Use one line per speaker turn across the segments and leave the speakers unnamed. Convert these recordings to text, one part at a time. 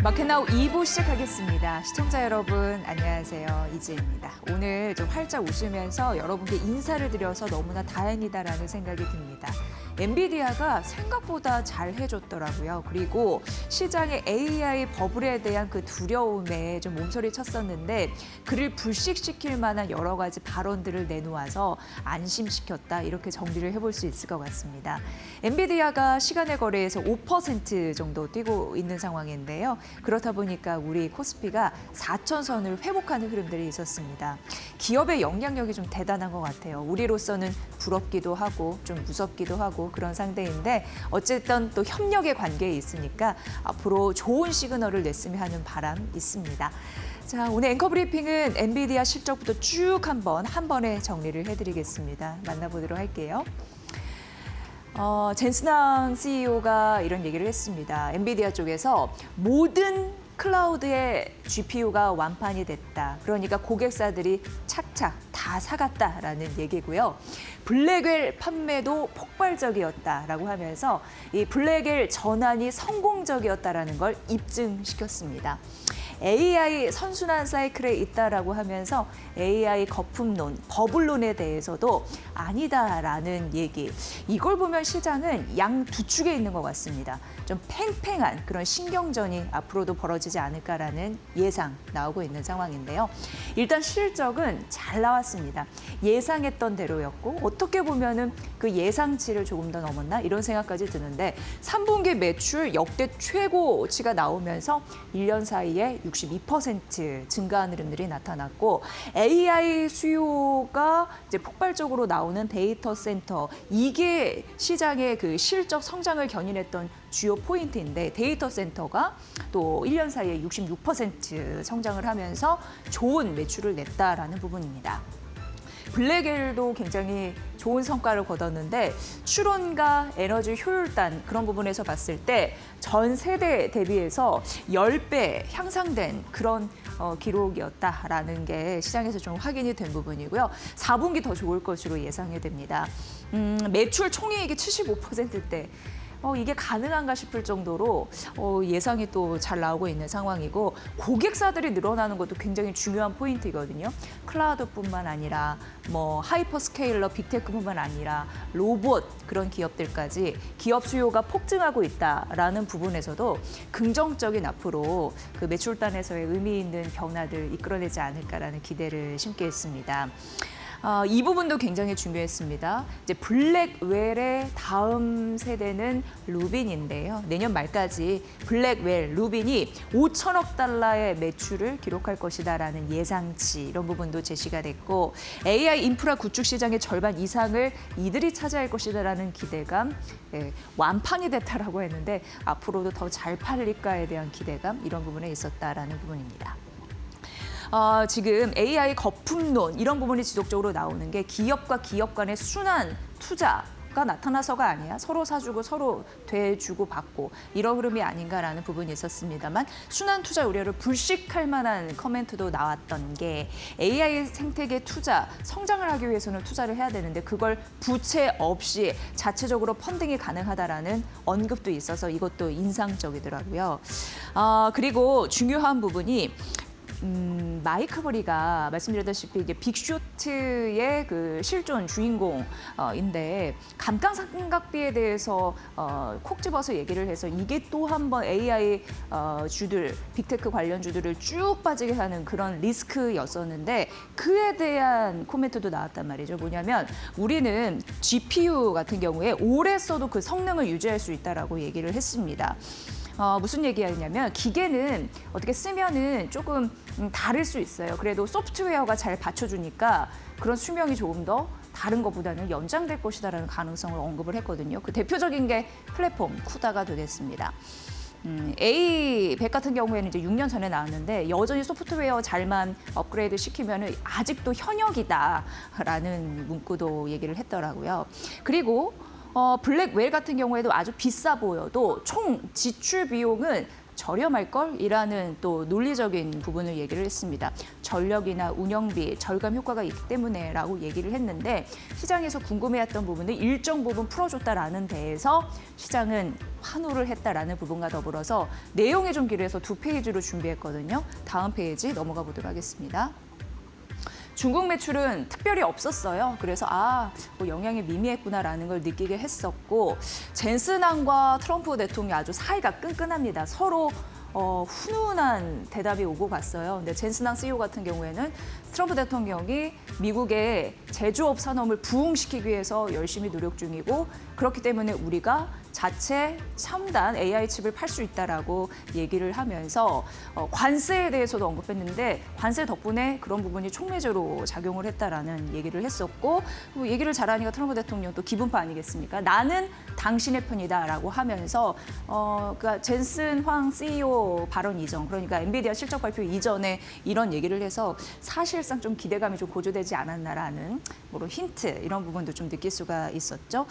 마켓나우 2부 시작하겠습니다. 시청자 여러분 안녕하세요. 이지혜입니다. 오늘 좀 활짝 웃으면서 여러분께 인사를 드려서 너무나 다행이다라는 생각이 듭니다. 엔비디아가 생각보다 잘 해줬더라고요. 그리고 시장의 AI 버블에 대한 그 두려움에 좀 몸서리 쳤었는데 그를 불식시킬 만한 여러 가지 발언들을 내놓아서 안심시켰다. 이렇게 정리를 해볼 수 있을 것 같습니다. 엔비디아가 시간의 거래에서 5% 정도 뛰고 있는 상황인데요. 그렇다 보니까 우리 코스피가 4천선을 회복하는 흐름들이 있었습니다. 기업의 영향력이 좀 대단한 것 같아요. 우리로서는 부럽기도 하고 좀 무섭기도 하고 그런 상태인데 어쨌든 또 협력의 관계에 있으니까 앞으로 좋은 시그널을 냈으면 하는 바람 있습니다. 자, 오늘 앵커 브리핑은 엔비디아 실적부터 쭉 한 번에 정리를 해드리겠습니다. 만나보도록 할게요. 젠스낭 CEO가 이런 얘기를 했습니다. 엔비디아 쪽에서 모든 클라우드의 GPU가 완판이 됐다. 그러니까 고객사들이 착착 다 사갔다라는 얘기고요. 블랙웰 판매도 폭발적이었다라고 하면서 이 블랙웰 전환이 성공적이었다라는 걸 입증시켰습니다. AI 선순환 사이클에 있다라고 하면서 AI 거품론, 버블론에 대해서도 아니다라는 얘기. 이걸 보면 시장은 양 두 축에 있는 것 같습니다. 좀 팽팽한 그런 신경전이 앞으로도 벌어지지 않을까라는 예상 나오고 있는 상황인데요. 일단 실적은 잘 나왔습니다. 예상했던 대로였고 어떻게 보면은 그 예상치를 조금 더 넘었나 이런 생각까지 드는데 3분기 매출 역대 최고치가 나오면서 1년 사이에 62% 증가한 흐름들이 나타났고 AI 수요가 이제 폭발적으로 나오는 데이터 센터 이게 시장의 그 실적 성장을 견인했던 주요 포인트인데 데이터 센터가 또 1년 사이에 66% 성장을 하면서 좋은 매출을 냈다라는 부분입니다. 블랙웰도 굉장히 좋은 성과를 거뒀는데 추론과 에너지 효율단 그런 부분에서 봤을 때 전 세대 대비해서 10배 향상된 그런 기록이었다라는 게 시장에서 좀 확인이 된 부분이고요. 4분기 더 좋을 것으로 예상이 됩니다. 매출 총이익이 75%대. 이게 가능한가 싶을 정도로 예상이 또 잘 나오고 있는 상황이고 고객사들이 늘어나는 것도 굉장히 중요한 포인트거든요. 클라우드뿐만 아니라 뭐 하이퍼스케일러, 빅테크뿐만 아니라 로봇 그런 기업들까지 기업 수요가 폭증하고 있다라는 부분에서도 긍정적인 앞으로 그 매출단에서의 의미 있는 변화들 이끌어내지 않을까라는 기대를 심게 했습니다. 이 부분도 굉장히 중요했습니다. 이제 블랙웰의 다음 세대는 루빈인데요. 내년 말까지 블랙웰, 루빈이 5천억 달러의 매출을 기록할 것이다라는 예상치 이런 부분도 제시가 됐고 AI 인프라 구축 시장의 절반 이상을 이들이 차지할 것이다라는 기대감, 완판이 됐다라고 했는데 앞으로도 더 잘 팔릴까에 대한 기대감 이런 부분에 있었다라는 부분입니다. 지금 AI 거품론 이런 부분이 지속적으로 나오는 게 기업과 기업 간의 순환 투자가 나타나서가 아니야. 서로 사주고 서로 돼주고 받고 이런 흐름이 아닌가라는 부분이 있었습니다만 순환 투자 우려를 불식할 만한 커멘트도 나왔던 게 AI 생태계 투자, 성장을 하기 위해서는 투자를 해야 되는데 그걸 부채 없이 자체적으로 펀딩이 가능하다라는 언급도 있어서 이것도 인상적이더라고요. 그리고 중요한 부분이 마이크 버리가 말씀드렸다시피 이제 빅쇼트의 그 실존 주인공인데 감가상각비에 대해서 콕 집어서 얘기를 해서 이게 또 한 번 AI 주들, 빅테크 관련 주들을 쭉 빠지게 하는 그런 리스크였었는데 그에 대한 코멘트도 나왔단 말이죠. 뭐냐면 우리는 GPU 같은 경우에 오래 써도 그 성능을 유지할 수 있다라고 얘기를 했습니다. 무슨 얘기였냐면 기계는 어떻게 쓰면은 조금 다를 수 있어요. 그래도 소프트웨어가 잘 받쳐주니까 그런 수명이 조금 더 다른 것보다는 연장될 것이다라는 가능성을 언급을 했거든요. 그 대표적인 게 플랫폼 쿠다가 되겠습니다. A100 같은 경우에는 이제 6년 전에 나왔는데 여전히 소프트웨어 잘만 업그레이드 시키면 아직도 현역이다라는 문구도 얘기를 했더라고요. 그리고 블랙웰 같은 경우에도 아주 비싸 보여도 총 지출 비용은 저렴할 걸이라는 또 논리적인 부분을 얘기를 했습니다. 전력이나 운영비 절감 효과가 있기 때문에라고 얘기를 했는데 시장에서 궁금해했던 부분을 일정 부분 풀어줬다라는 데에서 시장은 환호를 했다라는 부분과 더불어서 내용에 좀 길어서 2페이지로 준비했거든요. 다음 페이지 넘어가 보도록 하겠습니다. 중국 매출은 특별히 없었어요. 그래서 뭐 영향이 미미했구나라는 걸 느끼게 했었고 젠슨항과 트럼프 대통령이 아주 사이가 끈끈합니다. 서로 훈훈한 대답이 오고 갔어요. 근데 젠슨항 CEO 같은 경우에는 트럼프 대통령이 미국의 제조업 산업을 부흥시키기 위해서 열심히 노력 중이고 그렇기 때문에 우리가 자체 첨단 AI 칩을 팔 수 있다라고 얘기를 하면서 관세에 대해서도 언급했는데 관세 덕분에 그런 부분이 촉매제로 작용을 했다라는 얘기를 했었고 얘기를 잘하니까 트럼프 대통령 또 기분파 아니겠습니까? 나는 당신의 편이다라고 하면서 그러니까 젠슨 황 CEO 발언 이전 그러니까 엔비디아 실적 발표 이전에 이런 얘기를 해서 사실상 좀 기대감이 좀 고조되지 않았나라는 힌트 이런 부분도 좀 느낄 수가 있었죠.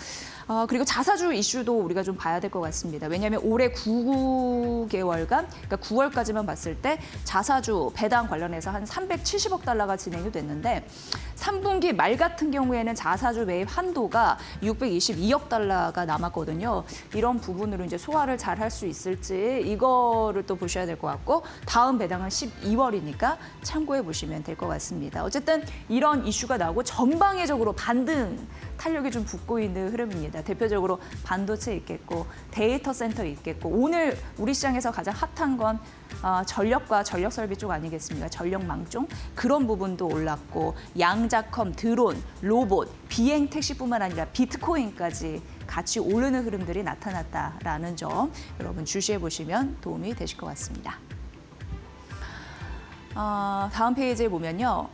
그리고 자사주 이슈도 우리가 좀 봐야 될 것 같습니다. 왜냐하면 올해 9개월간, 그러니까 9월까지만 봤을 때 자사주 배당 관련해서 한 370억 달러가 진행이 됐는데 3분기 말 같은 경우에는 자사주 매입 한도가 622억 달러가 남았거든요. 이런 부분으로 이제 소화를 잘 할 수 있을지 이거를 또 보셔야 될 것 같고 다음 배당은 12월이니까 참고해 보시면 될 것 같습니다. 어쨌든 이런 이슈가 나오고 전방위적으로 반등 탄력이 좀 붙고 있는 흐름입니다. 대표적으로 반도체 있겠고 데이터 센터 있겠고 오늘 우리 시장에서 가장 핫한 건 전력과 전력 설비 쪽 아니겠습니까? 전력망 쪽 그런 부분도 올랐고 양자컴, 드론, 로봇, 비행 택시뿐만 아니라 비트코인까지 같이 오르는 흐름들이 나타났다라는 점 여러분 주시해 보시면 도움이 되실 것 같습니다. 다음 페이지에 보면요.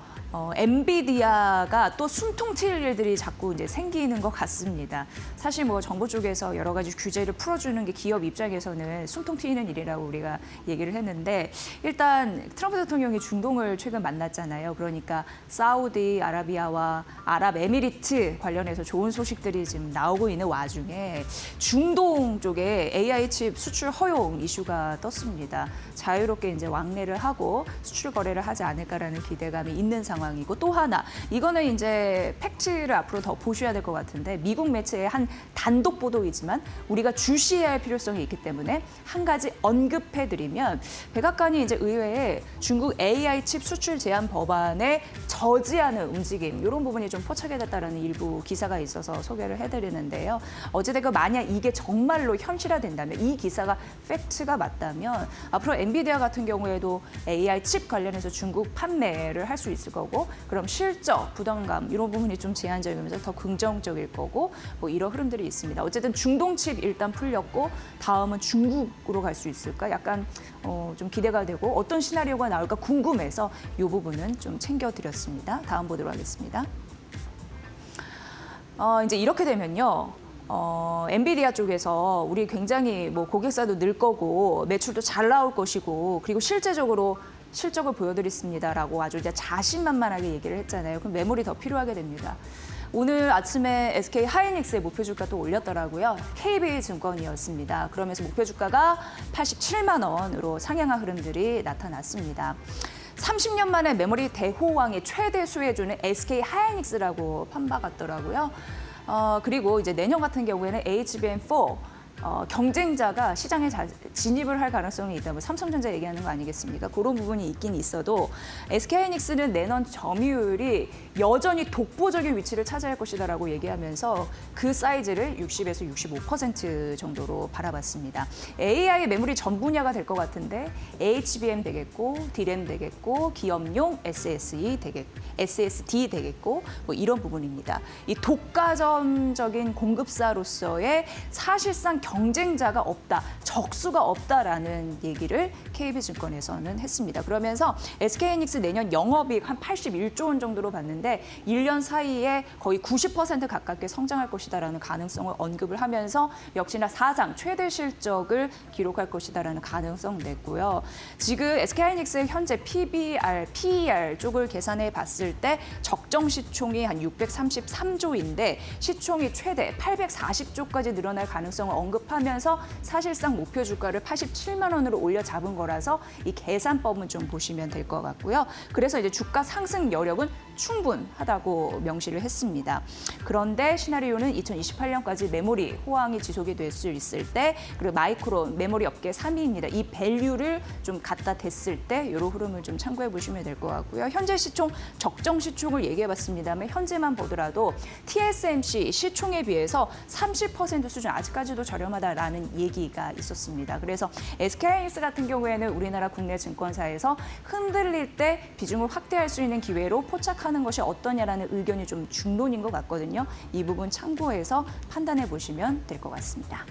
엔비디아가 또 숨통 트일 일들이 자꾸 이제 생기는 것 같습니다. 사실 뭐 정부 쪽에서 여러 가지 규제를 풀어주는 게 기업 입장에서는 숨통 트이는 일이라고 우리가 얘기를 했는데 일단 트럼프 대통령이 중동을 최근 만났잖아요. 그러니까 사우디 아라비아와 아랍에미리트 관련해서 좋은 소식들이 지금 나오고 있는 와중에 중동 쪽에 AI 칩 수출 허용 이슈가 떴습니다. 자유롭게 이제 왕래를 하고 수출 거래를 하지 않을까라는 기대감이 있는 상황이고 또 하나 이거는 이제 팩트를 앞으로 더 보셔야 될 것 같은데 미국 매체의 한 단독 보도이지만 우리가 주시해야 할 필요성이 있기 때문에 한 가지 언급해드리면 백악관이 이제 의회에 중국 AI 칩 수출 제한 법안에 저지하는 움직임 이런 부분이 좀 포착이 됐다는 일부 기사가 있어서 소개를 해드리는데요. 어찌됐건 만약 이게 정말로 현실화된다면 이 기사가 팩트가 맞다면 앞으로 엔비디아 같은 경우에도 AI 칩 관련해서 중국 판매를 할 수 있을 거고 그럼 실적, 부담감 이런 부분이 좀 제한적이면서 더 긍정적일 거고 뭐 이런 흐름들이 있습니다. 어쨌든 중동 칩 일단 풀렸고 다음은 중국으로 갈 수 있을까? 약간 좀 기대가 되고 어떤 시나리오가 나올까 궁금해서 이 부분은 좀 챙겨드렸습니다. 다음 보도록 하겠습니다. 이제 이렇게 되면요. 엔비디아 쪽에서 우리 굉장히 뭐 고객사도 늘 거고 매출도 잘 나올 것이고 그리고 실제적으로 실적을 보여드렸습니다라고 아주 이제 자신만만하게 얘기를 했잖아요. 그럼 매물이 더 필요하게 됩니다. 오늘 아침에 SK 하이닉스의 목표 주가 또 올렸더라고요. KB증권이었습니다. 그러면서 목표 주가가 87만 원으로 상향한 흐름들이 나타났습니다. 30년 만에 메모리 대호왕의 최대 수혜주는 SK 하이닉스라고 판박았더라고요. 그리고 이제 내년 같은 경우에는 HBM4 경쟁자가 시장에 진입을 할 가능성이 있다. 뭐 삼성전자 얘기하는 거 아니겠습니까? 그런 부분이 있긴 있어도 SK하이닉스는 내년 점유율이 여전히 독보적인 위치를 차지할 것이다라고 얘기하면서 그 사이즈를 60에서 65% 정도로 바라봤습니다. AI 메모리 전 분야가 될 것 같은데 HBM 되겠고, DRAM 되겠고, 기업용 SSD 되겠고 뭐 이런 부분입니다. 이 독과점적인 공급사로서의 사실상 경쟁자가 없다, 적수가 없다라는 얘기를 KB증권에서는 했습니다. 그러면서 SK하이닉스 내년 영업이익 한 81조 원 정도로 봤는데 1년 사이에 거의 90% 가깝게 성장할 것이다라는 가능성을 언급을 하면서 역시나 사상 최대 실적을 기록할 것이다라는 가능성 냈고요. 지금 SK하이닉스의 현재 PER 쪽을 계산해 봤을 때 적정 시총이 한 633조인데 시총이 최대 840조까지 늘어날 가능성을 언급하면서 사실상 목표 주가를 87만 원으로 올려 잡은 거라서 이 계산법은 좀 보시면 될 것 같고요. 그래서 이제 주가 상승 여력은 충분하다고 명시를 했습니다. 그런데 시나리오는 2028년까지 메모리 호황이 지속이 될 수 있을 때, 그리고 마이크로 메모리 업계 3위입니다. 이 밸류를 좀 갖다 댔을 때 이런 흐름을 좀 참고해 보시면 될 것 같고요. 현재 시총, 적정 시총을 얘기해 봤습니다만 현재만 보더라도 TSMC 시총에 비해서 30% 수준 아직까지도 저렴하다라는 얘기가 있었습니다. 그래서 SK하이닉스 같은 경우에는 우리나라 국내 증권사에서 흔들릴 때 비중을 확대할 수 있는 기회로 포착하는 것이 어떠냐라는 의견이 좀 중론인 것 같거든요. 이 부분 참고해서 판단해 보시면 될 것 같습니다.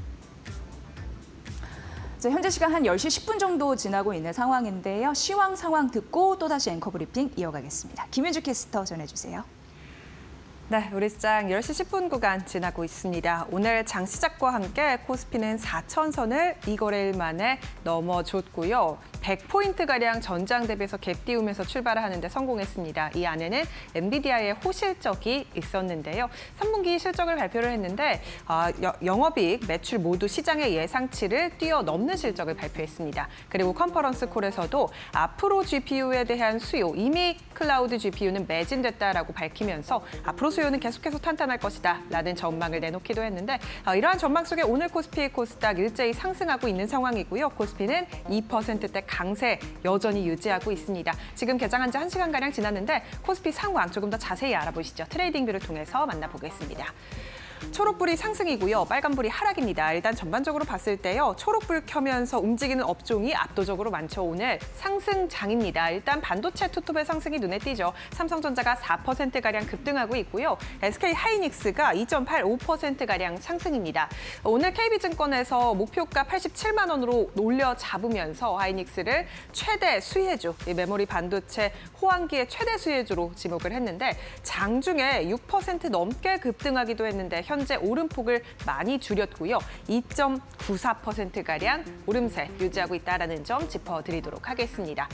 자, 현재 시간 한 10시 10분 정도 지나고 있는 상황인데요. 시황 상황 듣고 또다시 앵커 브리핑 이어가겠습니다. 김윤주 캐스터 전해주세요.
네, 우리 시장 10시 10분 구간 지나고 있습니다. 오늘 장 시작과 함께 코스피는 4천선을 2거래일 만에 넘어줬고요. 100포인트가량 전장 대비해서 갭 띄우면서 출발을 하는데 성공했습니다. 이 안에는 엔비디아의 호실적이 있었는데요. 3분기 실적을 발표를 했는데 영업이익, 매출 모두 시장의 예상치를 뛰어넘는 실적을 발표했습니다. 그리고 컨퍼런스 콜에서도 앞으로 GPU에 대한 수요, 이미 클라우드 GPU는 매진됐다라고 밝히면서 앞으로 수요는 계속해서 탄탄할 것이다 라는 전망을 내놓기도 했는데 이러한 전망 속에 오늘 코스피, 코스닥 일제히 상승하고 있는 상황이고요. 코스피는 2%대 강세 여전히 유지하고 있습니다. 지금 개장한 지 1시간가량 지났는데 코스피 상황 조금 더 자세히 알아보시죠. 트레이딩뷰를 통해서 만나보겠습니다. 초록불이 상승이고요. 빨간불이 하락입니다. 일단 전반적으로 봤을 때요. 초록불 켜면서 움직이는 업종이 압도적으로 많죠. 오늘 상승장입니다. 일단 반도체 투톱의 상승이 눈에 띄죠. 삼성전자가 4%가량 급등하고 있고요. SK하이닉스가 2.85%가량 상승입니다. 오늘 KB증권에서 목표가 87만 원으로 올려 잡으면서 하이닉스를 최대 수혜주, 메모리 반도체 호황기의 최대 수혜주로 지목을 했는데 장중에 6% 넘게 급등하기도 했는데 현재 오름폭을 많이 줄였고요. 2.94%가량 오름세 유지하고 있다는 점 짚어드리도록 하겠습니다.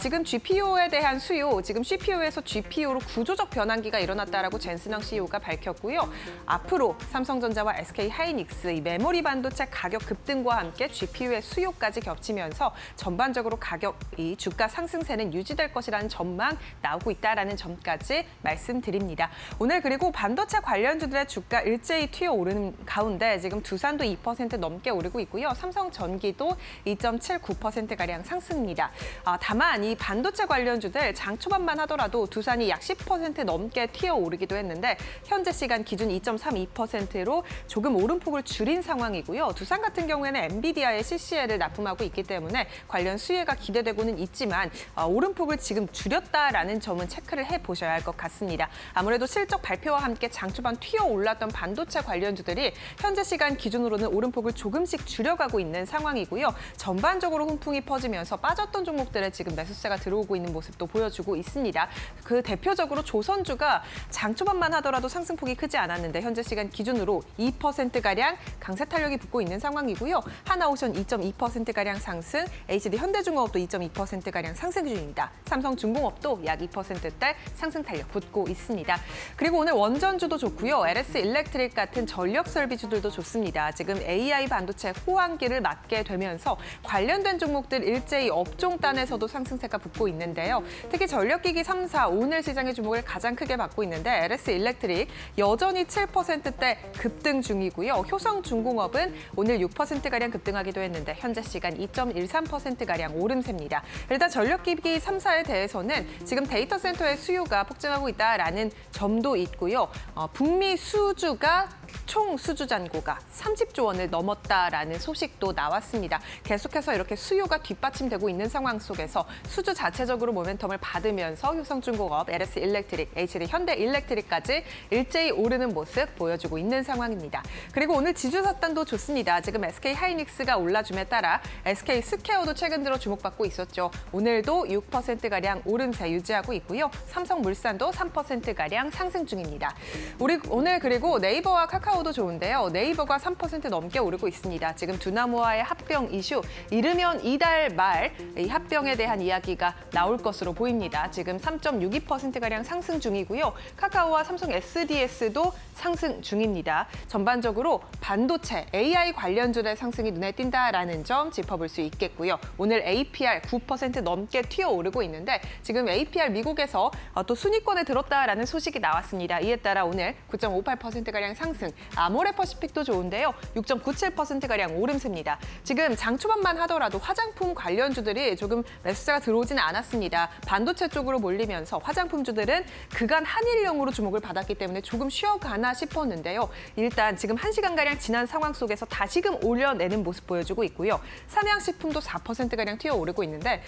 지금 GPU에 대한 수요, 지금 CPU에서 GPU로 구조적 변환기가 일어났다라고 젠슨왕 CEO가 밝혔고요. 앞으로 삼성전자와 SK하이닉스 이 메모리 반도체 가격 급등과 함께 GPU의 수요까지 겹치면서 전반적으로 가격이 주가 상승세는 유지될 것이라는 전망 나오고 있다는 점까지 말씀드립니다. 오늘 그리고 반도체 관련주들의 주가 일제히 튀어오르는 가운데 지금 두산도 2% 넘게 오르고 있고요. 삼성전기도 2.79%가량 상승입니다. 다만 이 반도체 관련주들 장 초반만 하더라도 두산이 약 10% 넘게 튀어오르기도 했는데 현재 시간 기준 2.32%로 조금 오름폭을 줄인 상황이고요. 두산 같은 경우에는 엔비디아의 CCL을 납품하고 있기 때문에 관련 수혜가 기대되고는 있지만 오름폭을 지금 줄였다라는 점은 체크를 해보셔야 할 것 같습니다. 아무래도 실적 발표와 함께 장 초반 튀어올랐던 반도체 관련주들이 현재 시간 기준으로는 오름폭을 조금씩 줄여가고 있는 상황이고요. 전반적으로 훈풍이 퍼지면서 빠졌던 종목들에 지금 매수세가 들어오고 있는 모습도 보여주고 있습니다. 그 대표적으로 조선주가 장 초반만 하더라도 상승폭이 크지 않았는데 현재 시간 기준으로 2%가량 강세 탄력이 붙고 있는 상황이고요. 하나오션 2.2%가량 상승, HD 현대중공업도 2.2%가량 상승 중입니다. 삼성중공업도 약 2%대 상승 탄력 붙고 있습니다. 그리고 오늘 원전주도 좋고요. LS 일렉트릭 같은 전력 설비주들도 좋습니다. 지금 AI 반도체 호황기를 맞게 되면서 관련된 종목들 일제히 업종단에서도 상승세가 붙고 있는데요. 특히 전력기기 3사 오늘 시장의 주목을 가장 크게 받고 있는데 LS 일렉트릭 여전히 7%대 급등 중이고요. 효성중공업은 오늘 6%가량 급등하기도 했는데 현재 시간 2.13%가량 오름세입니다. 일단 전력기기 3사에 대해서는 지금 데이터 센터의 수요가 폭증하고 있다라는 점도 있고요. 북미 수주가 총 수주 잔고가 30조 원을 넘었다라는 소식도 나왔습니다. 계속해서 이렇게 수요가 뒷받침되고 있는 상황 속에서 수주 자체적으로 모멘텀을 받으면서 효성중공업, LS 일렉트릭, HD 현대일렉트릭까지 일제히 오르는 모습 보여주고 있는 상황입니다. 그리고 오늘 지주사단도 좋습니다. 지금 SK하이닉스가 올라줌에 따라 SK스퀘어도 최근 들어 주목받고 있었죠. 오늘도 6%가량 오름세 유지하고 있고요. 삼성물산도 3%가량 상승 중입니다. 우리 오늘 그리고 내일 네이버와 카카오도 좋은데요. 네이버가 3% 넘게 오르고 있습니다. 지금 두나무와의 합병 이슈, 이르면 이달 말 이 합병에 대한 이야기가 나올 것으로 보입니다. 지금 3.62%가량 상승 중이고요. 카카오와 삼성 SDS도 상승 중입니다. 전반적으로 반도체, AI 관련주의 상승이 눈에 띈다라는 점 짚어볼 수 있겠고요. 오늘 APR 9% 넘게 튀어오르고 있는데 지금 APR 미국에서 또 순위권에 들었다라는 소식이 나왔습니다. 이에 따라 오늘 9.58%가량 상승, 아모레퍼시픽도 좋은데요. 6.97%가량 오름세입니다. 지금 장 초반만 하더라도 화장품 관련주들이 조금 매수세가 들어오지는 않았습니다. 반도체 쪽으로 몰리면서 화장품주들은 그간 한일령으로 주목을 받았기 때문에 조금 쉬어가나 싶었는데요. 일단 지금 1시간가량 지난 상황 속에서 다시금 올려내는 모습 보여주고 있고요. 삼양식품도 4%가량 튀어오르고 있는데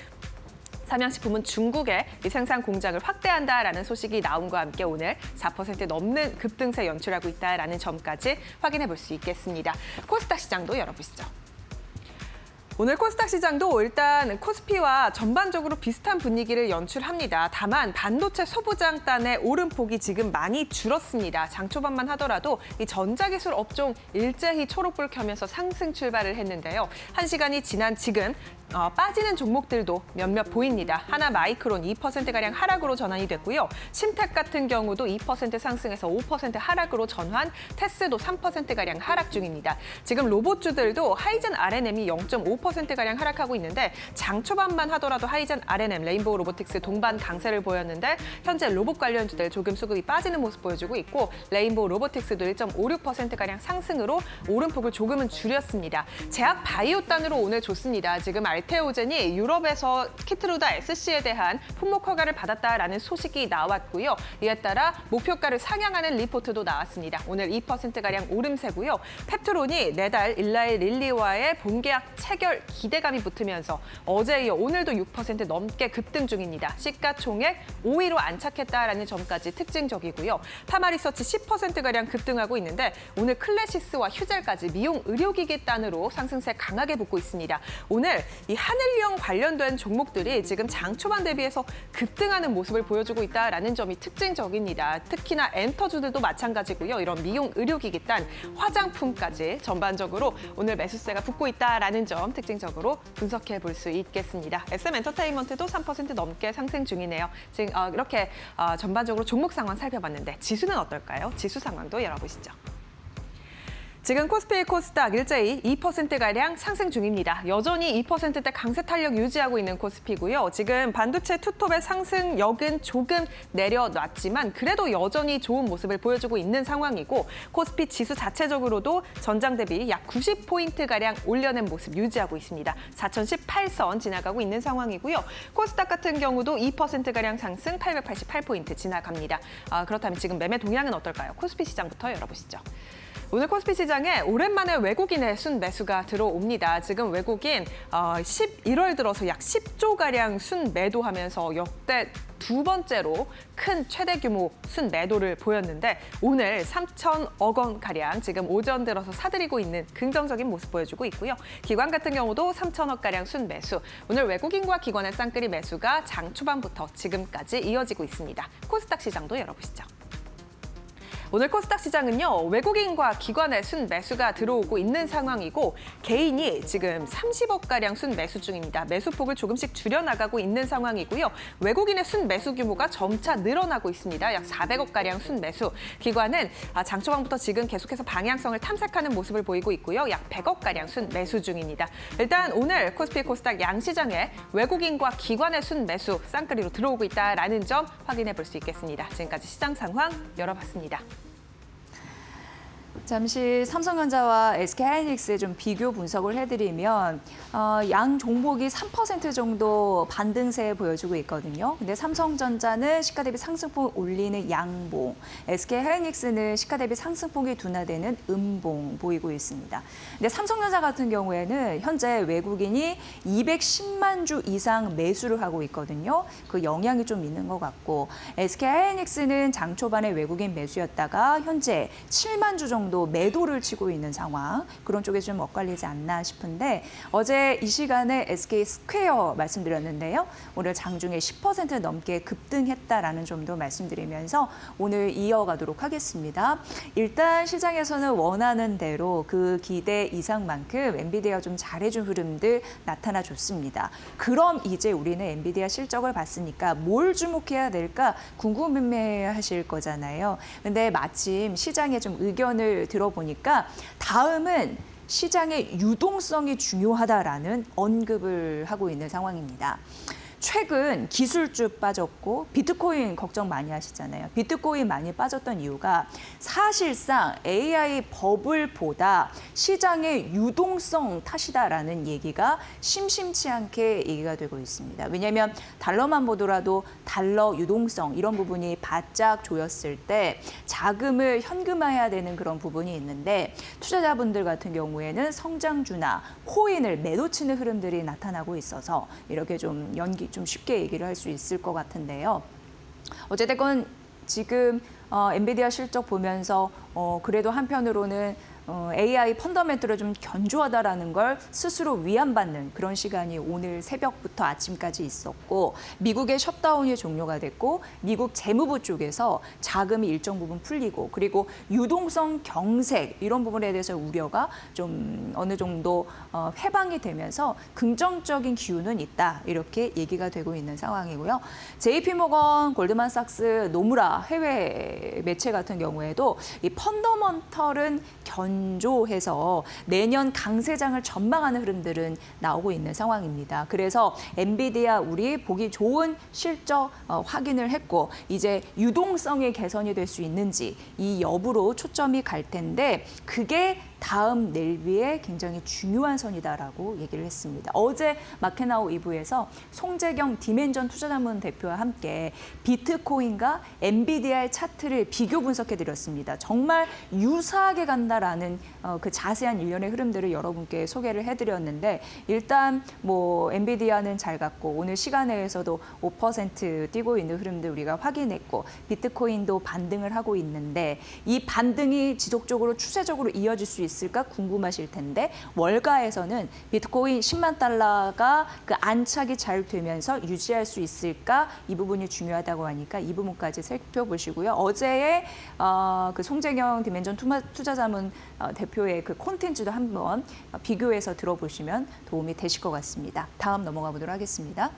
삼양식품은 중국의 이 생산 공장을 확대한다라는 소식이 나온과 함께 오늘 4% 넘는 급등세 연출하고 있다라는 점까지 확인해 볼 수 있겠습니다. 코스닥 시장도 열어보시죠. 오늘 코스닥 시장도 일단 코스피와 전반적으로 비슷한 분위기를 연출합니다. 다만 반도체 소부장단의 오름폭이 지금 많이 줄었습니다. 장 초반만 하더라도 이 전자기술 업종 일제히 초록불 켜면서 상승 출발을 했는데요. 1시간이 지난 지금 빠지는 종목들도 몇몇 보입니다. 하나마이크론 2%가량 하락으로 전환이 됐고요. 심텍 같은 경우도 2% 상승해서 5% 하락으로 전환, 테스도 3%가량 하락 중입니다. 지금 로봇주들도 하이젠 R&M이 0.5%가량 하락하고 있는데 장 초반만 하더라도 하이젠 R&M, 레인보우 로보틱스 동반 강세를 보였는데 현재 로봇 관련주들 조금 수급이 빠지는 모습 보여주고 있고 레인보우 로보틱스도 1.56%가량 상승으로 오름폭을 조금은 줄였습니다. 제약 바이오단으로 오늘 좋습니다. 지금 알테오젠이 유럽에서 키트루다 SC에 대한 품목 허가를 받았다라는 소식이 나왔고요. 이에 따라 목표가를 상향하는 리포트도 나왔습니다. 오늘 2%가량 오름세고요. 펩트론이 내달 일라이 릴리와의 본계약 체결 기대감이 붙으면서 어제 이어 오늘도 6% 넘게 급등 중입니다. 시가총액 5위로 안착했다라는 점까지 특징적이고요. 파마리서치 10%가량 급등하고 있는데 오늘 클래시스와 휴젤까지 미용 의료기기 단으로 상승세 강하게 붙고 있습니다. 오늘 이 한일령 관련된 종목들이 지금 장 초반 대비해서 급등하는 모습을 보여주고 있다라는 점이 특징적입니다. 특히나 엔터주들도 마찬가지고요. 이런 미용 의료기기 단, 화장품까지 전반적으로 오늘 매수세가 붙고 있다라는 점 특징적으로 분석해 볼 수 있겠습니다. SM엔터테인먼트도 3% 넘게 상승 중이네요. 지금 이렇게 전반적으로 종목 상황 살펴봤는데 지수는 어떨까요? 지수 상황도 열어보시죠. 지금 코스피, 코스닥 일제히 2%가량 상승 중입니다. 여전히 2%대 강세 탄력 유지하고 있는 코스피고요. 지금 반도체 투톱의 상승력은 조금 내려놨지만 그래도 여전히 좋은 모습을 보여주고 있는 상황이고 코스피 지수 자체적으로도 전장 대비 약 90포인트가량 올려낸 모습 유지하고 있습니다. 4018선 지나가고 있는 상황이고요. 코스닥 같은 경우도 2%가량 상승 888포인트 지나갑니다. 그렇다면 지금 매매 동향은 어떨까요? 코스피 시장부터 열어보시죠. 오늘 코스피 시장에 오랜만에 외국인의 순매수가 들어옵니다. 지금 외국인 11월 들어서 약 10조가량 순매도하면서 역대 두 번째로 큰 최대 규모 순매도를 보였는데 오늘 3천억 원가량 지금 오전 들어서 사들이고 있는 긍정적인 모습 보여주고 있고요. 기관 같은 경우도 3천억가량 순매수. 오늘 외국인과 기관의 쌍끌이 매수가 장 초반부터 지금까지 이어지고 있습니다. 코스닥 시장도 열어보시죠. 오늘 코스닥 시장은요, 외국인과 기관의 순매수가 들어오고 있는 상황이고 개인이 지금 30억가량 순매수 중입니다. 매수폭을 조금씩 줄여나가고 있는 상황이고요. 외국인의 순매수 규모가 점차 늘어나고 있습니다. 약 400억가량 순매수. 기관은 장 초반부터 지금 계속해서 방향성을 탐색하는 모습을 보이고 있고요. 약 100억가량 순매수 중입니다. 일단 오늘 코스피, 코스닥 양시장에 외국인과 기관의 순매수 쌍끌이로 들어오고 있다는 점 확인해 볼 수 있겠습니다. 지금까지 시장 상황 열어봤습니다.
잠시 삼성전자와 SK하이닉스의 좀 비교 분석을 해드리면 양 종목이 3% 정도 반등세 보여주고 있거든요. 근데 삼성전자는 시가 대비 상승폭을 올리는 양봉, SK하이닉스는 시가 대비 상승폭이 둔화되는 음봉 보이고 있습니다. 근데 삼성전자 같은 경우에는 현재 외국인이 210만 주 이상 매수를 하고 있거든요. 그 영향이 좀 있는 것 같고 SK하이닉스는 장 초반에 외국인 매수였다가 현재 7만 주 정도 정도 매도를 치고 있는 상황, 그런 쪽에 좀 엇갈리지 않나 싶은데 어제 이 시간에 SK 스퀘어 말씀드렸는데요. 오늘 장중에 10% 넘게 급등했다라는 점도 말씀드리면서 오늘 이어가도록 하겠습니다. 일단 시장에서는 원하는 대로 그 기대 이상만큼 엔비디아 좀 잘해준 흐름들 나타나줬습니다. 그럼 이제 우리는 엔비디아 실적을 봤으니까 뭘 주목해야 될까 궁금해하실 거잖아요. 근데 마침 시장에 좀 의견을 들어보니까 다음은 시장의 유동성이 중요하다라는 언급을 하고 있는 상황입니다. 최근 기술주 빠졌고 비트코인 걱정 많이 하시잖아요. 비트코인 많이 빠졌던 이유가 사실상 AI 버블보다 시장의 유동성 탓이다라는 얘기가 심심치 않게 얘기가 되고 있습니다. 왜냐하면 달러만 보더라도 달러 유동성 이런 부분이 바짝 조였을 때 자금을 현금화해야 되는 그런 부분이 있는데 투자자분들 같은 경우에는 성장주나 코인을 매도치는 흐름들이 나타나고 있어서 이렇게 좀 쉽게 얘기를 할 수 있을 것 같은데요. 어쨌든 지금 엔비디아 실적 보면서 그래도 한편으로는 AI 펀더멘트를 좀 견조하다라는 걸 스스로 위안받는 그런 시간이 오늘 새벽부터 아침까지 있었고 미국의 셧다운이 종료가 됐고 미국 재무부 쪽에서 자금이 일정 부분 풀리고 그리고 유동성 경색 이런 부분에 대해서 우려가 좀 어느 정도 해방이 되면서 긍정적인 기운은 있다 이렇게 얘기가 되고 있는 상황이고요. JP모건, 골드만삭스, 노무라 해외 매체 같은 경우에도 이 펀더먼털은 견조해서 내년 강세장을 전망하는 흐름들은 나오고 있는 상황입니다. 그래서 엔비디아 우리 보기 좋은 실적 확인을 했고 이제 유동성의 개선이 될 수 있는지 이 여부로 초점이 갈 텐데 그게 다음 넬비의 굉장히 중요한 선이다라고 얘기를 했습니다. 어제 마케나우 2부에서 송재경 디멘전 투자자문 대표와 함께 비트코인과 엔비디아의 차트를 비교 분석해드렸습니다. 정말 유사하게 간다라는 그 자세한 일련의 흐름들을 여러분께 소개를 해드렸는데 일단 뭐 엔비디아는 잘 갔고 오늘 시간에서도 5% 뛰고 있는 흐름들 우리가 확인했고 비트코인도 반등을 하고 있는데 이 반등이 지속적으로 추세적으로 이어질 수 있을까 궁금하실 텐데 월가에서는 비트코인 10만 달러가 그 안착이 잘 되면서 유지할 수 있을까 이 부분이 중요하다고 하니까 이 부분까지 살펴보시고요. 어제의 그 송재경 디멘전 투자자문 대표의 그 콘텐츠도 한번 비교해서 들어보시면 도움이 되실 것 같습니다. 다음 넘어가 보도록 하겠습니다.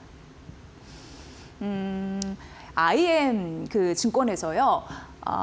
IM 그 증권에서요.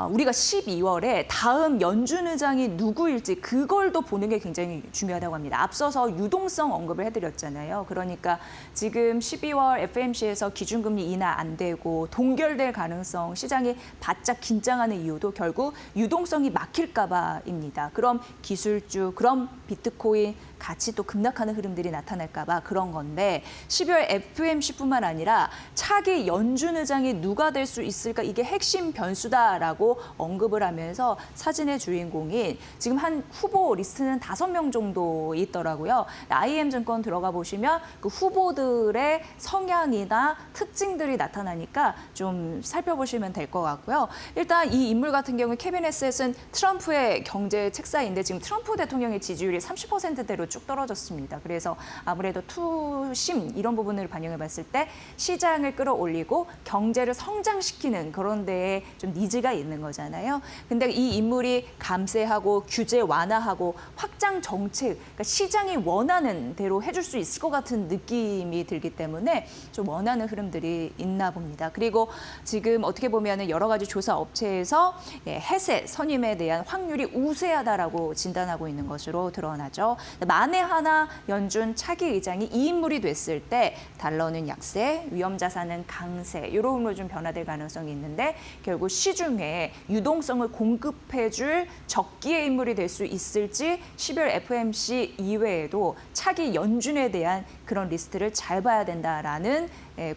우리가 12월에 다음 연준 의장이 누구일지 그걸 또 보는 게 굉장히 중요하다고 합니다. 앞서서 유동성 언급을 해드렸잖아요. 그러니까 지금 12월 FMC에서 기준금리 인하 안 되고 동결될 가능성 시장이 바짝 긴장하는 이유도 결국 유동성이 막힐까 봐입니다. 그럼 기술주, 그럼 비트코인 같이 또 급락하는 흐름들이 나타날까 봐 그런 건데 12월 FMC뿐만 아니라 차기 연준 의장이 누가 될 수 있을까 이게 핵심 변수다라고 언급을 하면서 사진의 주인공인 지금 한 후보 리스트는 5명 정도 있더라고요. IM증권 들어가 보시면 그 후보들의 성향이나 특징들이 나타나니까 좀 살펴보시면 될 것 같고요. 일단 이 인물 같은 경우 케빈 헤셋은 트럼프의 경제 책사인데 지금 트럼프 대통령의 지지율이 30%대로 쭉 떨어졌습니다. 그래서 아무래도 투심 이런 부분을 반영해 봤을 때 시장을 끌어올리고 경제를 성장시키는 그런 데에 좀 니즈가 있는 거잖아요. 근데 이 인물이 감세하고 규제 완화하고 확장 정책, 그러니까 시장이 원하는 대로 해줄 수 있을 것 같은 느낌이 들기 때문에 좀 원하는 흐름들이 있나 봅니다. 그리고 지금 어떻게 보면 여러 가지 조사 업체에서 해세 선임에 대한 확률이 우세하다라고 진단하고 있는 것으로 드러나죠. 만에 하나 연준 차기 의장이 이 인물이 됐을 때 달러는 약세, 위험자산은 강세 이런 으로 좀 변화될 가능성이 있는데 결국 시중에 유동성을 공급해줄 적기의 인물이 될 수 있을지 12월 FMC 이외에도 차기 연준에 대한 그런 리스트를 잘 봐야 된다라는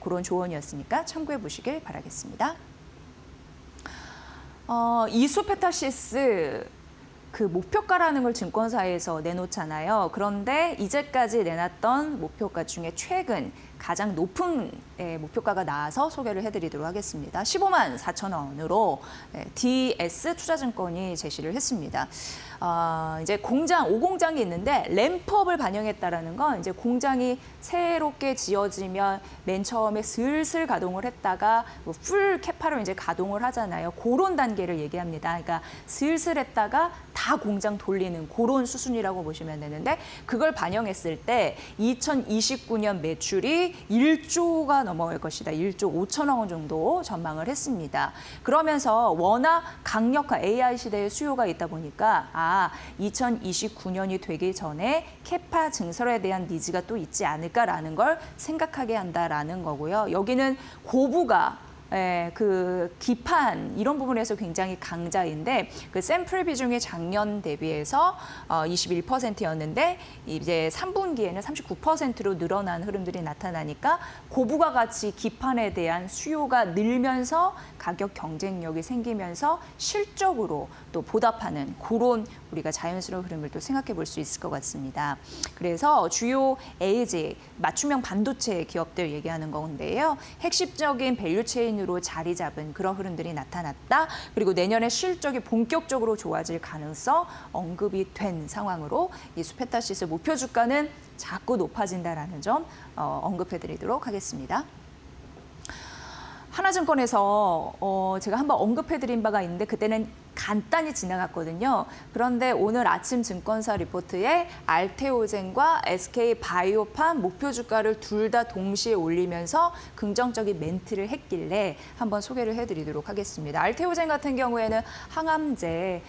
그런 조언이었으니까 참고해 보시길 바라겠습니다. 이소페타시스 그 목표가라는 걸 증권사에서 내놓잖아요. 그런데 이제까지 내놨던 목표가 중에 최근 가장 높은 목표가가 나와서 소개를 해드리도록 하겠습니다. 15만 4천 원으로 DS 투자증권이 제시를 했습니다. 이제 공장, 5공장이 있는데 램프업을 반영했다라는 건 이제 공장이 새롭게 지어지면 맨 처음에 슬슬 가동을 했다가 풀 캐파로 이제 가동을 하잖아요. 그런 단계를 얘기합니다. 그러니까 슬슬 했다가 다 공장 돌리는 그런 수준이라고 보시면 되는데 그걸 반영했을 때 2029년 매출이 1조가 넘어갈 것이다. 1조 5천억 원 정도 전망을 했습니다. 그러면서 워낙 강력한 AI 시대의 수요가 있다 보니까 2029년이 되기 전에 캐파 증설에 대한 니즈가 또 있지 않을까라는 걸 생각하게 한다라는 거고요. 여기는 고부가 그 기판 이런 부분에서 굉장히 강자인데 그 샘플 비중이 작년 대비해서 21%였는데 이제 3분기에는 39%로 늘어난 흐름들이 나타나니까 고부가 가치 기판에 대한 수요가 늘면서 가격 경쟁력이 생기면서 실적으로 또 보답하는 그런 우리가 자연스러운 흐름을 또 생각해 볼 수 있을 것 같습니다. 그래서 주요 AG 맞춤형 반도체 기업들 얘기하는 건데요. 핵심적인 밸류 체인으로 자리 잡은 그런 흐름들이 나타났다. 그리고 내년에 실적이 본격적으로 좋아질 가능성 언급이 된 상황으로 이 수페타시스 목표 주가는 자꾸 높아진다라는 점 언급해 드리도록 하겠습니다. 하나증권에서 제가 한번 언급해 드린 바가 있는데 그때는 간단히 지나갔거든요. 그런데 오늘 아침 증권사 리포트에 알테오젠과 SK바이오팜 목표 주가를 둘 다 동시에 올리면서 긍정적인 멘트를 했길래 한번 소개를 해드리도록 하겠습니다. 알테오젠 같은 경우에는 항암제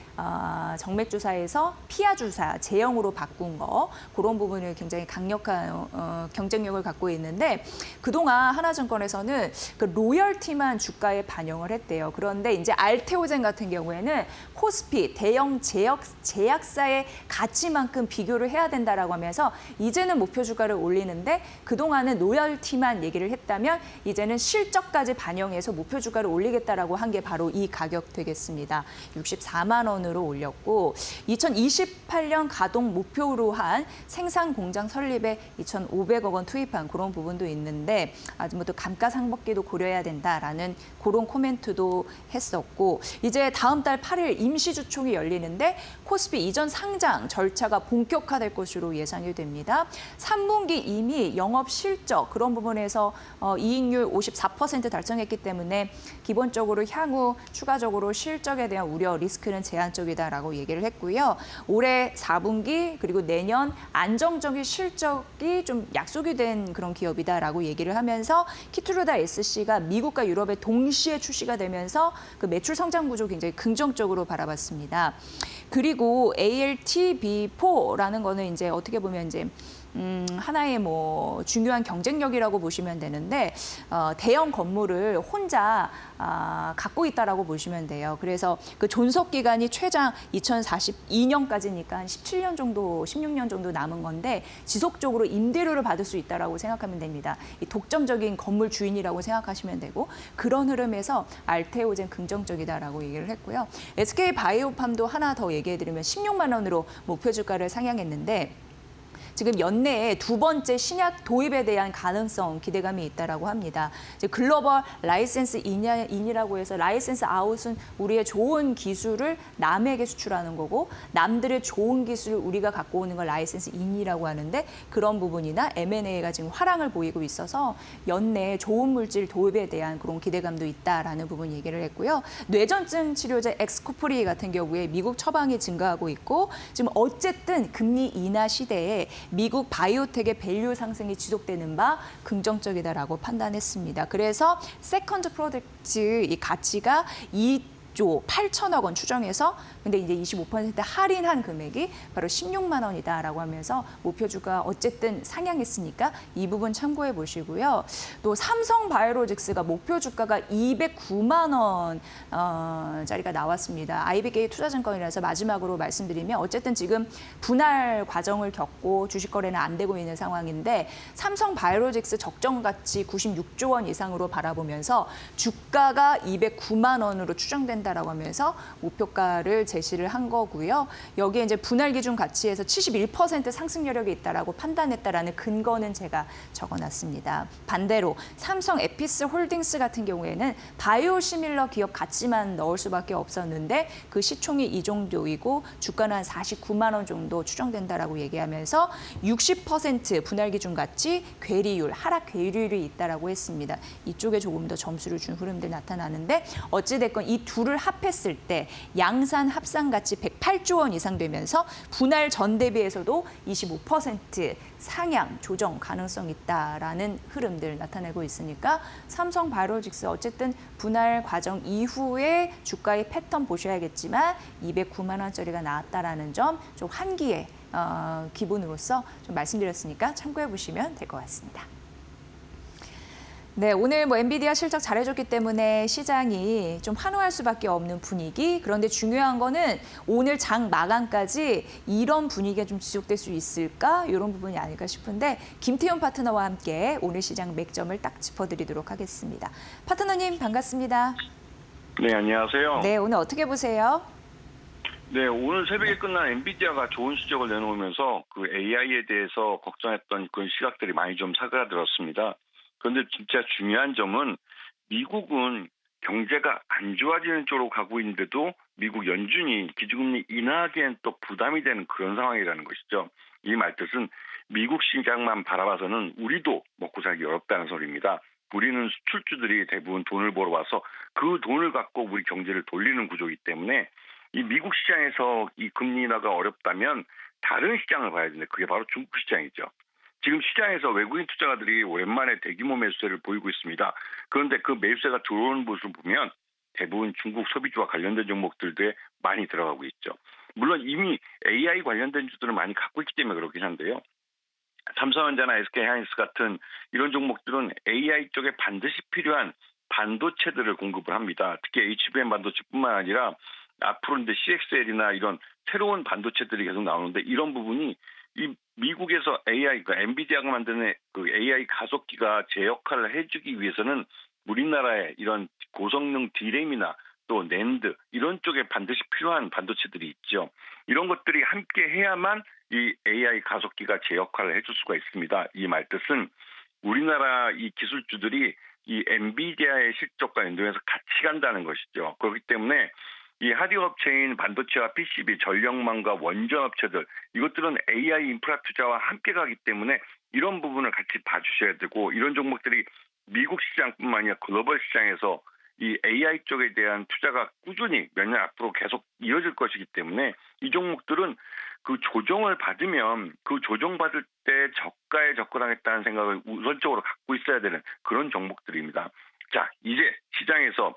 정맥 주사에서 피하 주사 제형으로 바꾼 거 그런 부분을 굉장히 강력한 경쟁력을 갖고 있는데 그동안 하나증권에서는 그 로열티만 주가에 반영을 했대요. 그런데 이제 알테오젠 같은 경우에는 코스피 대형 제약사의 가치만큼 비교를 해야 된다라고 하면서 이제는 목표 주가를 올리는데 그동안은 로열티만 얘기를 했다면 이제는 실적까지 반영해서 목표 주가를 올리겠다라고 한 게 바로 이 가격 되겠습니다. 64만 원으로 올렸고 2028년 가동 목표로 한 생산 공장 설립에 2,500억 원 투입한 그런 부분도 있는데 아직부터 감가상각비도 고려해야 된다라는 그런 코멘트도 했었고 이제 다음 달 8일 임시주총이 열리는데 코스피 이전 상장 절차가 본격화될 것으로 예상이 됩니다. 3분기 이미 영업 실적 그런 부분에서 이익률 54% 달성했기 때문에 기본적으로 향후 추가적으로 실적에 대한 우려 리스크는 제한적이다라고 얘기를 했고요. 올해 4분기 그리고 내년 안정적인 실적이 좀 약속이 된 그런 기업이다라고 얘기를 하면서 키투르다 SC가 미국과 유럽에 동시에 출시가 되면서 그 매출 성장 구조 굉장히 긍정적으로 바라봤습니다. 그리고 ALTB4라는 거는 이제 어떻게 보면 이제 하나의 뭐 중요한 경쟁력이라고 보시면 되는데 대형 건물을 혼자 갖고 있다라고 보시면 돼요. 그래서 그 존속 기간이 최장 2042년까지니까 한 17년 정도, 16년 정도 남은 건데 지속적으로 임대료를 받을 수 있다라고 생각하면 됩니다. 이 독점적인 건물 주인이라고 생각하시면 되고 그런 흐름에서 알테오젠 긍정적이다라고 얘기를 했고요. SK바이오팜도 하나 더 얘기해드리면 16만 원으로 목표 주가를 상향했는데 지금 연내에 두 번째 신약 도입에 대한 가능성 기대감이 있다라고 합니다. 이제 글로벌 라이센스 인이라고 해서 라이센스 아웃은 우리의 좋은 기술을 남에게 수출하는 거고 남들의 좋은 기술을 우리가 갖고 오는 걸 라이센스 인이라고 하는데 그런 부분이나 M&A가 지금 화랑을 보이고 있어서 연내에 좋은 물질 도입에 대한 그런 기대감도 있다라는 부분 얘기를 했고요. 뇌전증 치료제 엑스코프리 같은 경우에 미국 처방이 증가하고 있고 지금 어쨌든 금리 인하 시대에 미국 바이오텍의 밸류 상승이 지속되는 바 긍정적이다라고 판단했습니다. 그래서 세컨드 프로덕트 이 가치가 2조 8천억 원 추정해서 근데 이제 25% 할인한 금액이 바로 16만 원이다라고 하면서 목표 주가 어쨌든 상향했으니까 이 부분 참고해 보시고요. 또 삼성 바이오로직스가 목표 주가가 209만 원짜리가 나왔습니다. IBK 투자증권이라서 마지막으로 말씀드리면 어쨌든 지금 분할 과정을 겪고 주식 거래는 안 되고 있는 상황인데 삼성 바이오로직스 적정 가치 96조 원 이상으로 바라보면서 주가가 209만 원으로 추정된다. 된다라고 하면서 목표가를 제시를 한 거고요. 여기에 이제 분할 기준 가치에서 71% 상승 여력이 있다라고 판단했다라는 근거는 제가 적어놨습니다. 반대로 삼성 에피스 홀딩스 같은 경우에는 바이오시밀러 기업 가치만 넣을 수밖에 없었는데 그 시총이 이 정도이고 주가는 한 49만 원 정도 추정된다라고 얘기하면서 60% 분할 기준 가치 괴리율, 하락 괴리율이 있다라고 했습니다. 이쪽에 조금 더 점수를 준 흐름들 나타나는데 어찌됐건 이 둘을 합했을 때 양산 합산 가치 108조 원 이상 되면서 분할 전 대비에서도 25% 상향 조정 가능성 있다라는 흐름들 나타내고 있으니까 삼성 바이오로직스 어쨌든 분할 과정 이후에 주가의 패턴 보셔야겠지만 209만 원짜리가 나왔다라는 점 좀 환기의 기분으로서 좀 말씀드렸으니까 참고해 보시면 될 것 같습니다. 네, 오늘 엔비디아 실적 잘해줬기 때문에 시장이 좀 환호할 수밖에 없는 분위기. 그런데 중요한 거는 오늘 장 마감까지 이런 분위기가 좀 지속될 수 있을까? 이런 부분이 아닐까 싶은데 김태훈 파트너와 함께 오늘 시장 맥점을 딱 짚어드리도록 하겠습니다. 파트너님 반갑습니다.
네, 안녕하세요.
네, 오늘 어떻게 보세요?
네, 오늘 새벽에 끝난 엔비디아가 좋은 실적을 내놓으면서 그 AI에 대해서 걱정했던 그런 시각들이 많이 좀 사그라들었습니다. 그런데 진짜 중요한 점은 미국은 경제가 안 좋아지는 쪽으로 가고 있는데도 미국 연준이 기준금리 인하하기엔 또 부담이 되는 그런 상황이라는 것이죠. 이 말뜻은 미국 시장만 바라봐서는 우리도 먹고 살기 어렵다는 소리입니다. 우리는 수출주들이 대부분 돈을 벌어 와서 그 돈을 갖고 우리 경제를 돌리는 구조이기 때문에 이 미국 시장에서 이 금리 인하가 어렵다면 다른 시장을 봐야 되는데 그게 바로 중국 시장이죠. 지금 시장에서 외국인 투자가들이 오랜만에 대규모 매수세를 보이고 있습니다. 그런데 그 매수세가 들어오는 모습을 보면 대부분 중국 소비주와 관련된 종목들에 많이 들어가고 있죠. 물론 이미 AI 관련된 주들을 많이 갖고 있기 때문에 그렇긴 한데요. 삼성전자나 SK하이닉스 같은 이런 종목들은 AI 쪽에 반드시 필요한 반도체들을 공급을 합니다. 특히 HBM 반도체뿐만 아니라 앞으로 이제 CXL이나 이런 새로운 반도체들이 계속 나오는데 이런 부분이 이 미국에서 AI, 그러니까 엔비디아가 만드는 그 AI 가속기가 제 역할을 해주기 위해서는 우리나라의 이런 고성능 D램이나 또 낸드 이런 쪽에 반드시 필요한 반도체들이 있죠. 이런 것들이 함께 해야만 이 AI 가속기가 제 역할을 해줄 수가 있습니다. 이 말뜻은 우리나라 이 기술주들이 이 엔비디아의 실적과 연동해서 같이 간다는 것이죠. 그렇기 때문에 이 하드웨어 업체인 반도체와 PCB, 전력망과 원전 업체들 이것들은 AI 인프라 투자와 함께 가기 때문에 이런 부분을 같이 봐주셔야 되고 이런 종목들이 미국 시장뿐만 아니라 글로벌 시장에서 이 AI 쪽에 대한 투자가 꾸준히 몇 년 앞으로 계속 이어질 것이기 때문에 이 종목들은 그 조정을 받으면 그 조정받을 때 저가에 접근하겠다는 생각을 우선적으로 갖고 있어야 되는 그런 종목들입니다. 자, 이제 시장에서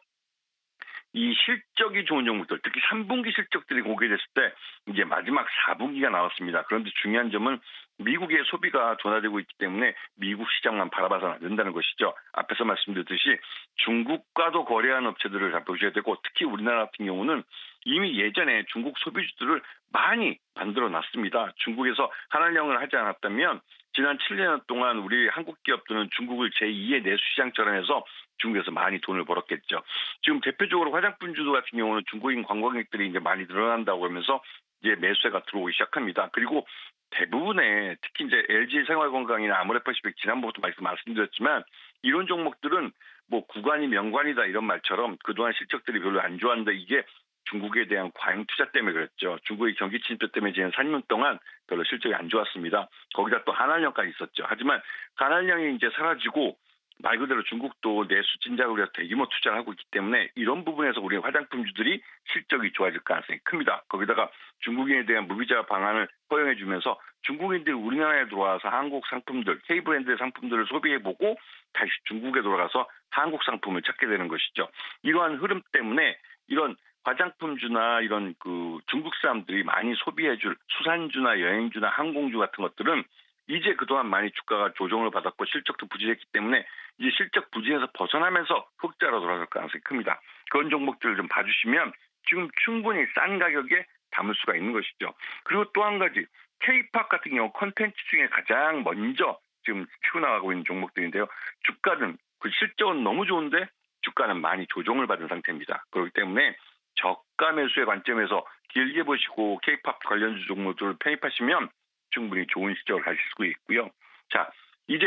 이 실적이 좋은 종목들, 특히 3분기 실적들이 공개됐을 때 이제 마지막 4분기가 나왔습니다. 그런데 중요한 점은 미국의 소비가 둔화되고 있기 때문에 미국 시장만 바라봐서는 안 된다는 것이죠. 앞에서 말씀드렸듯이 중국과도 거래하는 업체들을 살펴보셔야 되고 특히 우리나라 같은 경우는 이미 예전에 중국 소비주들을 많이 만들어 놨습니다. 중국에서 한한령을 하지 않았다면 지난 7년 동안 우리 한국 기업들은 중국을 제2의 내수시장처럼 해서 중국에서 많이 돈을 벌었겠죠. 지금 대표적으로 화장품주도 같은 경우는 중국인 관광객들이 이제 많이 늘어난다고 하면서 이제 매수세가 들어오기 시작합니다. 그리고 대부분의 특히 이제 LG 생활건강이나 아모레퍼시픽 지난번부터 말씀드렸지만 이런 종목들은 뭐 구간이 명관이다 이런 말처럼 그동안 실적들이 별로 안 좋았는데 이게 중국에 대한 과잉 투자 때문에 그랬죠. 중국의 경기 침체 때문에 지난 3년 동안 별로 실적이 안 좋았습니다. 거기다 또 한한령까지 있었죠. 하지만 한한령이 이제 사라지고 말 그대로 중국도 내수 진작을 위해서 대규모 투자를 하고 있기 때문에 이런 부분에서 우리 화장품주들이 실적이 좋아질 가능성이 큽니다. 거기다가 중국인에 대한 무비자 방안을 허용해주면서 중국인들이 우리나라에 들어와서 한국 상품들, K브랜드의 상품들을 소비해보고 다시 중국에 돌아가서 한국 상품을 찾게 되는 것이죠. 이러한 흐름 때문에 이런 화장품주나 이런 그 중국 사람들이 많이 소비해줄 수산주나 여행주나 항공주 같은 것들은 이제 그동안 많이 주가가 조정을 받았고 실적도 부진했기 때문에 이제 실적 부진에서 벗어나면서 흑자로 돌아갈 가능성이 큽니다. 그런 종목들을 좀 봐주시면 지금 충분히 싼 가격에 담을 수가 있는 것이죠. 그리고 또 한 가지 K-팝 같은 경우 콘텐츠 중에 가장 먼저 지금 치고 나가고 있는 종목들인데요. 주가는 그 실적은 너무 좋은데 주가는 많이 조정을 받은 상태입니다. 그렇기 때문에 저가 매수의 관점에서 길게 보시고 K-팝 관련주 종목들을 편입하시면 충분히 좋은 시작을 하실 수 있고요. 자, 이제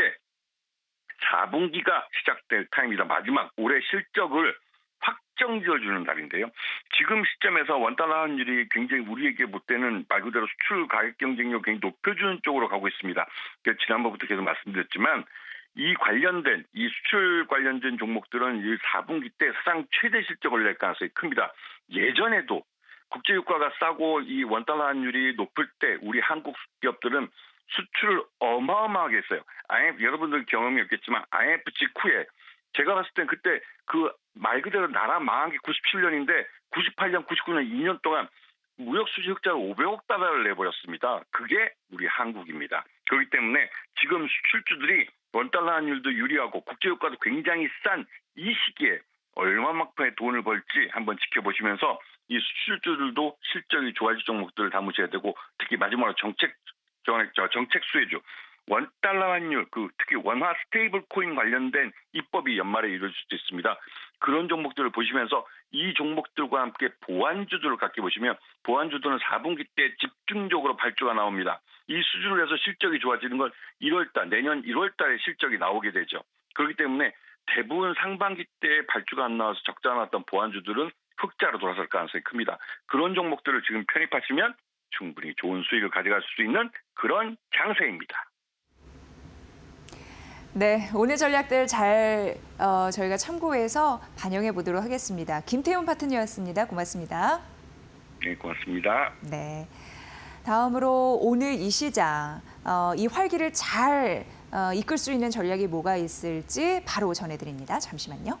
4분기가 시작될 타임이다. 마지막 올해 실적을 확정 지어주는 달인데요. 지금 시점에서 원달러 환율이 굉장히 우리에게 볼 때는 말 그대로 수출 가격 경쟁력을 굉장히 높여주는 쪽으로 가고 있습니다. 지난번부터 계속 말씀드렸지만 이 관련된 이 수출 관련된 종목들은 이 4분기 때 사상 최대 실적을 낼 가능성이 큽니다. 예전에도 국제유가가 싸고 이 원달러 환율이 높을 때 우리 한국 기업들은 수출을 어마어마하게 했어요. IMF 여러분들 경험이 없겠지만 IMF 직후에 제가 봤을 땐 그때 그 말 그대로 나라 망한 게 97년인데 98년, 99년 2년 동안 무역 수지 흑자로 500억 달러를 내버렸습니다. 그게 우리 한국입니다. 그렇기 때문에 지금 수출주들이 원달러 환율도 유리하고 국제유가도 굉장히 싼 이 시기에 얼마만큼의 돈을 벌지 한번 지켜보시면서 이 수출주들도 실적이 좋아질 종목들을 담으셔야 되고 특히 마지막으로 정책 수혜주 원달러 환율 특히 원화 스테이블 코인 관련된 입법이 연말에 이루어질 수도 있습니다. 그런 종목들을 보시면서 이 종목들과 함께 보완주들을 갖게 보시면 보완주들은 4분기 때 집중적으로 발주가 나옵니다. 이 수준을 해서 실적이 좋아지는 건 1월달 내년 1월달에 실적이 나오게 되죠. 그렇기 때문에 대부분 상반기 때 발주가 안 나와서 적자 나왔던 보완주들은 흑자로 돌아설 가능성이 큽니다. 그런 종목들을 지금 편입하시면 충분히 좋은 수익을 가져갈 수 있는 그런 장세입니다.
네, 오늘 전략들 잘 저희가 참고해서 반영해 보도록 하겠습니다. 김태훈 파트너였습니다. 고맙습니다.
네, 고맙습니다.
네, 다음으로 오늘 이 시장 이 활기를 잘 이끌 수 있는 전략이 뭐가 있을지 바로 전해드립니다. 잠시만요.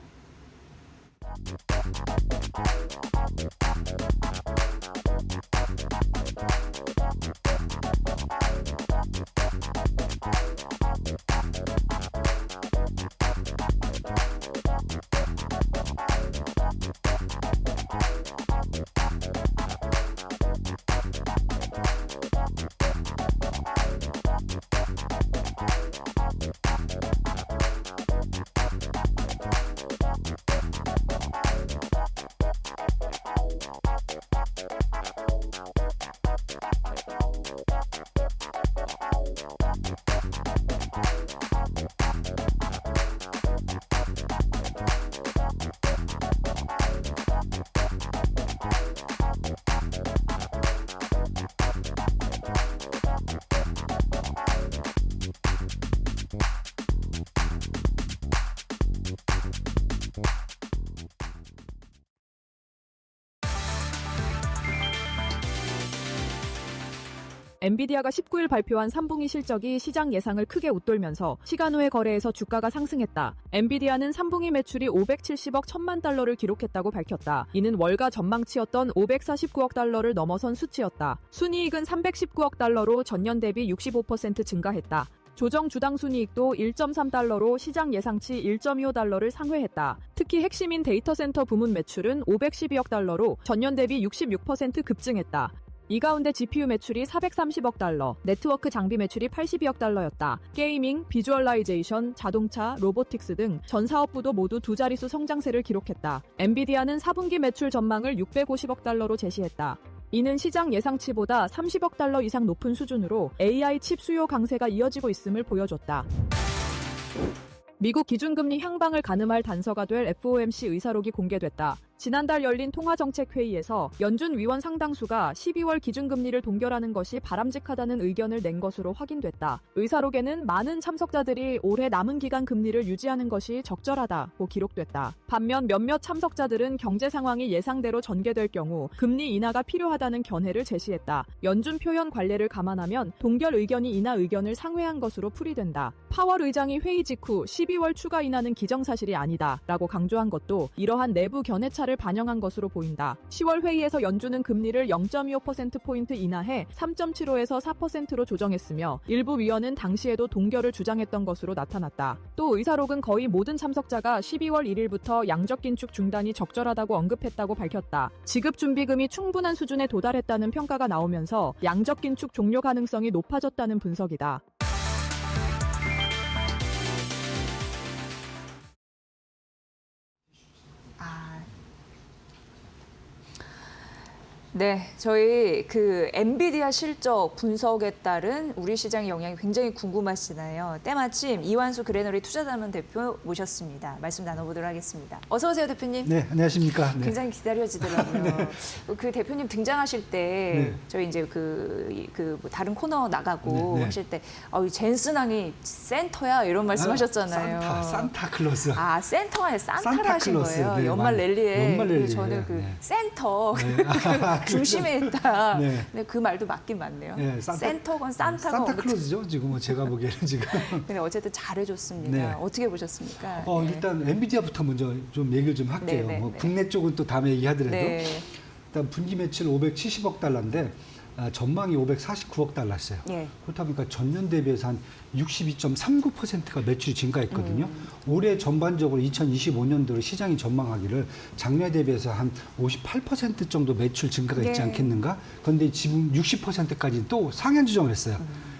엔비디아가 19일 발표한 3분기 실적이 시장 예상을 크게 웃돌면서 시간 후의 거래에서 주가가 상승했다. 엔비디아는 3분기 매출이 570억 1천만 달러를 기록했다고 밝혔다. 이는 월가 전망치였던 549억 달러를 넘어선 수치였다. 순이익은 319억 달러로 전년 대비 65% 증가했다. 조정 주당 순이익도 1.3달러로 시장 예상치 1.25달러를 상회했다. 특히 핵심인 데이터 센터 부문 매출은 512억 달러로 전년 대비 66% 급증했다. 이 가운데 GPU 매출이 430억 달러, 네트워크 장비 매출이 82억 달러였다. 게이밍, 비주얼라이제이션, 자동차, 로보틱스 등 전 사업부도 모두 두 자릿수 성장세를 기록했다. 엔비디아는 4분기 매출 전망을 650억 달러로 제시했다. 이는 시장 예상치보다 30억 달러 이상 높은 수준으로 AI 칩 수요 강세가 이어지고 있음을 보여줬다. 미국 기준금리 향방을 가늠할 단서가 될 FOMC 의사록이 공개됐다. 지난달 열린 통화정책회의에서 연준 위원 상당수가 12월 기준금리를 동결하는 것이 바람직하다는 의견을 낸 것으로 확인됐다. 의사록에는 많은 참석자들이 올해 남은 기간 금리를 유지하는 것이 적절하다고 기록됐다. 반면 몇몇 참석자들은 경제 상황이 예상대로 전개될 경우 금리 인하가 필요하다는 견해를 제시했다. 연준 표현 관례를 감안하면 동결 의견이 인하 의견을 상회한 것으로 풀이된다. 파월 의장이 회의 직후 12월 추가 인하는 기정사실이 아니다라고 강조한 것도 이러한 내부 견해차를 반영한 것으로 보인다. 10월 회의에서 연준은 금리를 0.25%포인트 인하해 3.75에서 4%로 조정했으며 일부 위원은 당시에도 동결을 주장했던 것으로 나타났다. 또 의사록은 거의 모든 참석자가 12월 1일부터 양적 긴축 중단이 적절하다고 언급했다고 밝혔다. 지급 준비금이 충분한 수준에 도달했다는 평가가 나오면서 양적 긴축 종료 가능성이 높아졌다는 분석이다.
네, 저희 그 엔비디아 실적 분석에 따른 우리 시장의 영향이 굉장히 궁금하시나요? 때마침 이완수 그레너리 투자자문 대표 모셨습니다. 말씀 나눠보도록 하겠습니다. 어서 오세요, 대표님.
네, 안녕하십니까. 네.
굉장히 기다려지더라고요. 그 대표님 등장하실 때
네.
저희 이제 뭐 다른 코너 나가고
네, 네.
하실 때 센스낭이 센터야 이런 말씀하셨잖아요.
산타클로스.
아, 센터가 아니라 산타를 하신
산타클로스.
거예요.
네,
연말 랠리에.
연말 랠리에.
저는 그
네.
센터
네.
중심에 있다.
네.
근데 그 말도 맞긴 맞네요.
네,
센터건 산타건
산타클로스죠, 지금 뭐 제가 보기에는 지금.
근데 어쨌든 잘해줬습니다.
네.
어떻게 보셨습니까? 네.
일단 엔비디아부터 먼저 좀 얘기를 좀 할게요.
네, 네,
뭐
네.
국내 쪽은 또 다음에 얘기하더라도
네.
일단 분기 매출 570억 달러인데 전망이 549억 달러였어요.
예.
그렇다 보니까 전년 대비해서 한 62.39%가 매출이 증가했거든요. 올해 전반적으로 2025년도로 시장이 전망하기를 작년 대비해서 한 58% 정도 매출 증가가 있지
예.
않겠는가? 그런데 지금 60%까지 또 상향 조정을 했어요.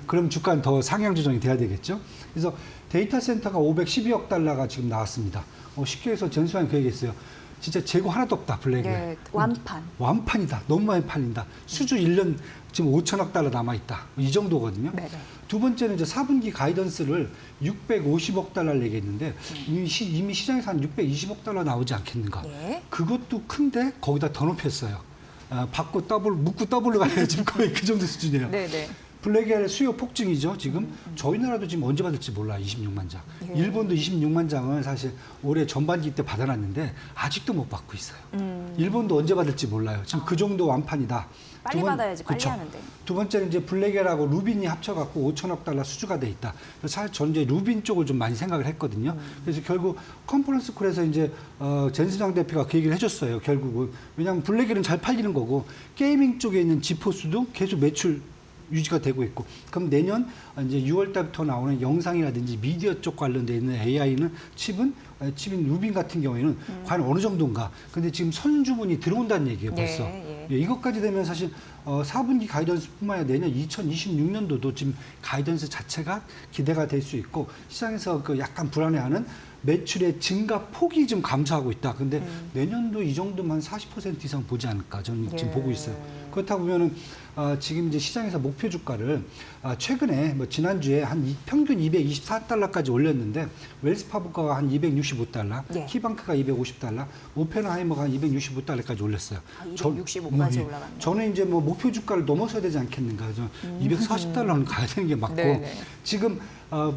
그럼 주가는 더 상향 조정이 돼야 되겠죠. 그래서 데이터 센터가 512억 달러가 지금 나왔습니다. 쉽게 해서 전수환이 그 얘기했어요. 진짜 재고 하나도 없다, 블랙에.
예, 완판.
완판이다. 너무 많이 팔린다. 수주 1년 지금 5천억 달러 남아있다. 이 정도거든요.
네네.
두 번째는 이제 4분기 가이던스를 650억 달러를 얘기했는데 이미 시장에서 한 620억 달러 나오지 않겠는가.
예.
그것도 큰데 거기다 더 높였어요. 받고 더블, 묻고 더블로 가야 지금 거의 그 정도 수준이에요.
네네.
블랙엘 수요 폭증이죠. 지금 저희 나라도 지금 언제 받을지 몰라. 26만 장.
예.
일본도 26만 장을 사실 올해 전반기 때 받아놨는데 아직도 못 받고 있어요. 일본도 언제 받을지 몰라요. 지금 그 정도 완판이다.
빨리 받아야지, 빨리
그쵸.
하는데.
두 번째는 이제 블랙엘하고 루빈이 합쳐갖고 5천억 달러 수주가 돼 있다. 그래서 사실 저는 이제 루빈 쪽을 좀 많이 생각을 했거든요. 그래서 결국 컨퍼런스 콜에서 이제 젠스장 대표가 그 얘기를 해줬어요. 결국은 왜냐하면 블랙엘은 잘 팔리는 거고 게이밍 쪽에 있는 지포스도 계속 매출 유지가 되고 있고, 그럼 내년 이제 6월 달부터 나오는 영상이라든지 미디어 쪽 관련돼 있는 AI는 칩인 루빈 같은 경우에는 과연 어느 정도인가? 근데 지금 선주문이 들어온다는 얘기예요, 벌써.
예.
예, 이것까지 되면 사실 4분기 가이던스뿐만 아니라 내년 2026년도도 지금 가이던스 자체가 기대가 될 수 있고, 시장에서 그 약간 불안해하는 매출의 증가 폭이 좀 감소하고 있다. 근데 내년도 이 정도만 40% 이상 보지 않을까 저는 지금
예.
보고 있어요. 그렇다 보면은 지금 이제 시장에서 목표 주가를 최근에 뭐 지난주에 한 평균 224달러까지 올렸는데 웰스파브가 한 265달러,
예.
키방크가 250달러, 오펜하이머가 한 265달러까지 올렸어요.
265까지 올라갔네요.
저는 이제 뭐 목표 주가를 넘어서야 되지 않겠는가. 240달러는 가야 되는 게 맞고
네네.
지금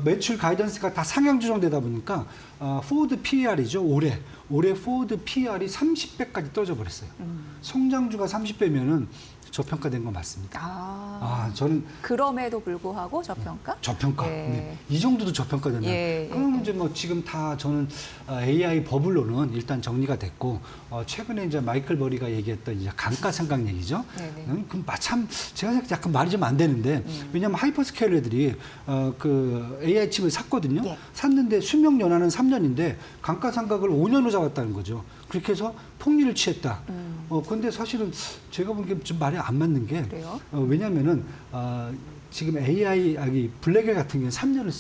매출 가이던스가 다 상향 조정되다 보니까 포워드 PER이죠. 올해 포워드 PER이 30배까지 떨어져 버렸어요. 성장주가 30배면은 저평가된 건 맞습니다. 저는
그럼에도 불구하고 저평가?
저평가.
예.
네. 이 정도도 저평가되면.
예.
그럼 이제 뭐 지금 다 저는 AI 버블로는 일단 정리가 됐고, 최근에 이제 마이클 버리가 얘기했던 이제 감가상각 얘기죠.
네네.
그럼 마참 제가 생각할 때 약간 말이 좀 안 되는데, 왜냐하면 하이퍼스케일러들이 그 AI 칩을 샀거든요.
예.
샀는데 수명 연한은 3년인데 감가상각을 5년으로 잡았다는 거죠. 그렇게 해서 폭리를 취했다. 근데 사실은 제가 보기엔 좀 말이 안 맞는 게,
그래요?
왜냐면은 지금 블랙엘 같은 경우는 3년을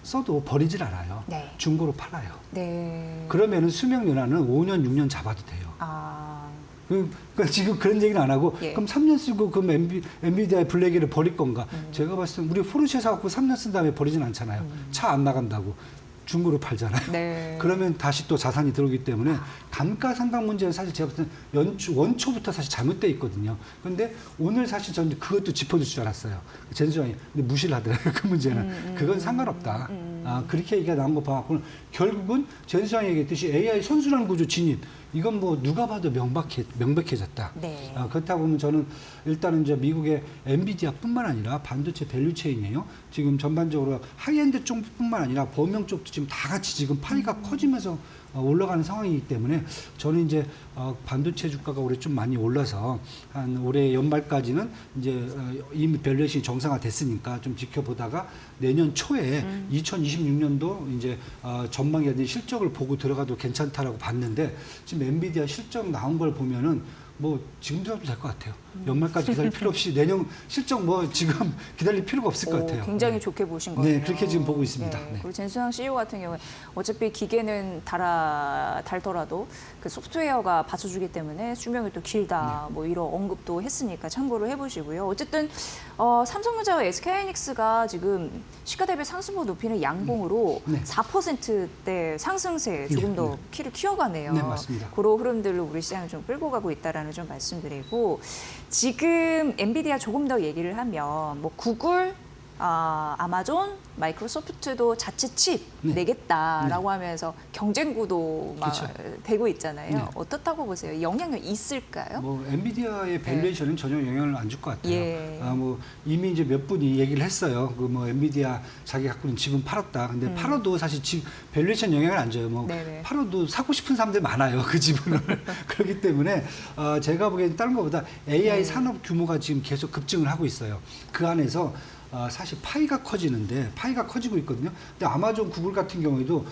써도 버리질 않아요.
네.
중고로 팔아요.
네.
그러면은 수명 연한은 5년, 6년 잡아도 돼요. 그러니까 지금 그런 얘기는 안 하고,
예.
그럼 3년 쓰고 그럼 엔비디아의 블랙엘을 버릴 건가? 제가 봤을 때 우리 포르쉐 사갖고 3년 쓴 다음에 버리진 않잖아요. 차 안 나간다고. 중고로 팔잖아요.
네.
그러면 다시 또 자산이 들어오기 때문에 감가상각 문제는 사실 제가 봤을 때 원초부터 사실 잘못돼 있거든요. 그런데 오늘 사실 저는 그것도 짚어줄 줄 알았어요. 젠수장이. 근데 무시를 하더라고요. 그 문제는. 그건 상관없다. 그렇게 얘기가 나온 거 봐갖고는 결국은 젠수장이 얘기했듯이 AI 선순환 구조 진입. 이건 뭐 누가 봐도 명백해졌다.
네.
그렇다고 보면 저는 일단은 이제 미국의 엔비디아뿐만 아니라 반도체 밸류체인이에요. 지금 전반적으로 하이엔드 쪽뿐만 아니라 범용 쪽도 지금 다 같이 지금 파이가 커지면서 올라가는 상황이기 때문에 저는 이제 반도체 주가가 올해 좀 많이 올라서 한 올해 연말까지는 이제 이미 밸류에이션이 정상화됐으니까 좀 지켜보다가 내년 초에 2026년도 이제 전망이라든지 실적을 보고 들어가도 괜찮다라고 봤는데 지금 엔비디아 실적 나온 걸 보면은 뭐 지금 들어가도 될 것 같아요. 연말까지 기다릴 필요 없이 내년 실적 뭐 지금 기다릴 필요가 없을 것 같아요.
굉장히 좋게 보신 거예요.
네, 그렇게 지금 보고 있습니다.
네.
네.
그리고 젠스항 CEO 같은 경우에 어차피 기계는 달더라도 그 소프트웨어가 받쳐주기 때문에 수명이 또 길다. 뭐 이런 언급도 했으니까 참고를 해보시고요. 어쨌든 삼성전자와 SK하이닉스가 지금 시가 대비 상승분 높이는 양봉으로
네.
4%대 상승세 조금
네,
더
네.
키를 키워가네요.
네, 맞습니다.
그런 흐름들로 우리 시장을 좀 끌고 가고 있다라는 좀 말씀드리고 지금 엔비디아 조금 더 얘기를 하면 뭐 구글, 아마존, 마이크로소프트도 자체 칩
네.
내겠다라고 하면서 경쟁 구도 막
그렇죠.
되고 있잖아요.
네.
어떻다고 보세요? 영향이 있을까요?
뭐 엔비디아의 밸류에이션은 전혀 영향을 안 줄 것 같아요.
예.
뭐 이미 이제 몇 분이 얘기를 했어요. 그 뭐 엔비디아 자기 갖고 있는 집은 팔았다. 근데 팔아도 사실 집 밸류에이션 영향을 안 줘요. 뭐
네네.
팔아도 사고 싶은 사람들 많아요. 그 지분을. 그렇기 때문에 제가 보기에는 다른 것보다 AI 산업 규모가 지금 계속 급증을 하고 있어요. 그 안에서 사실 파이가 커지는데 파이가 커지고 있거든요. 근데 아마존, 구글 같은 경우에도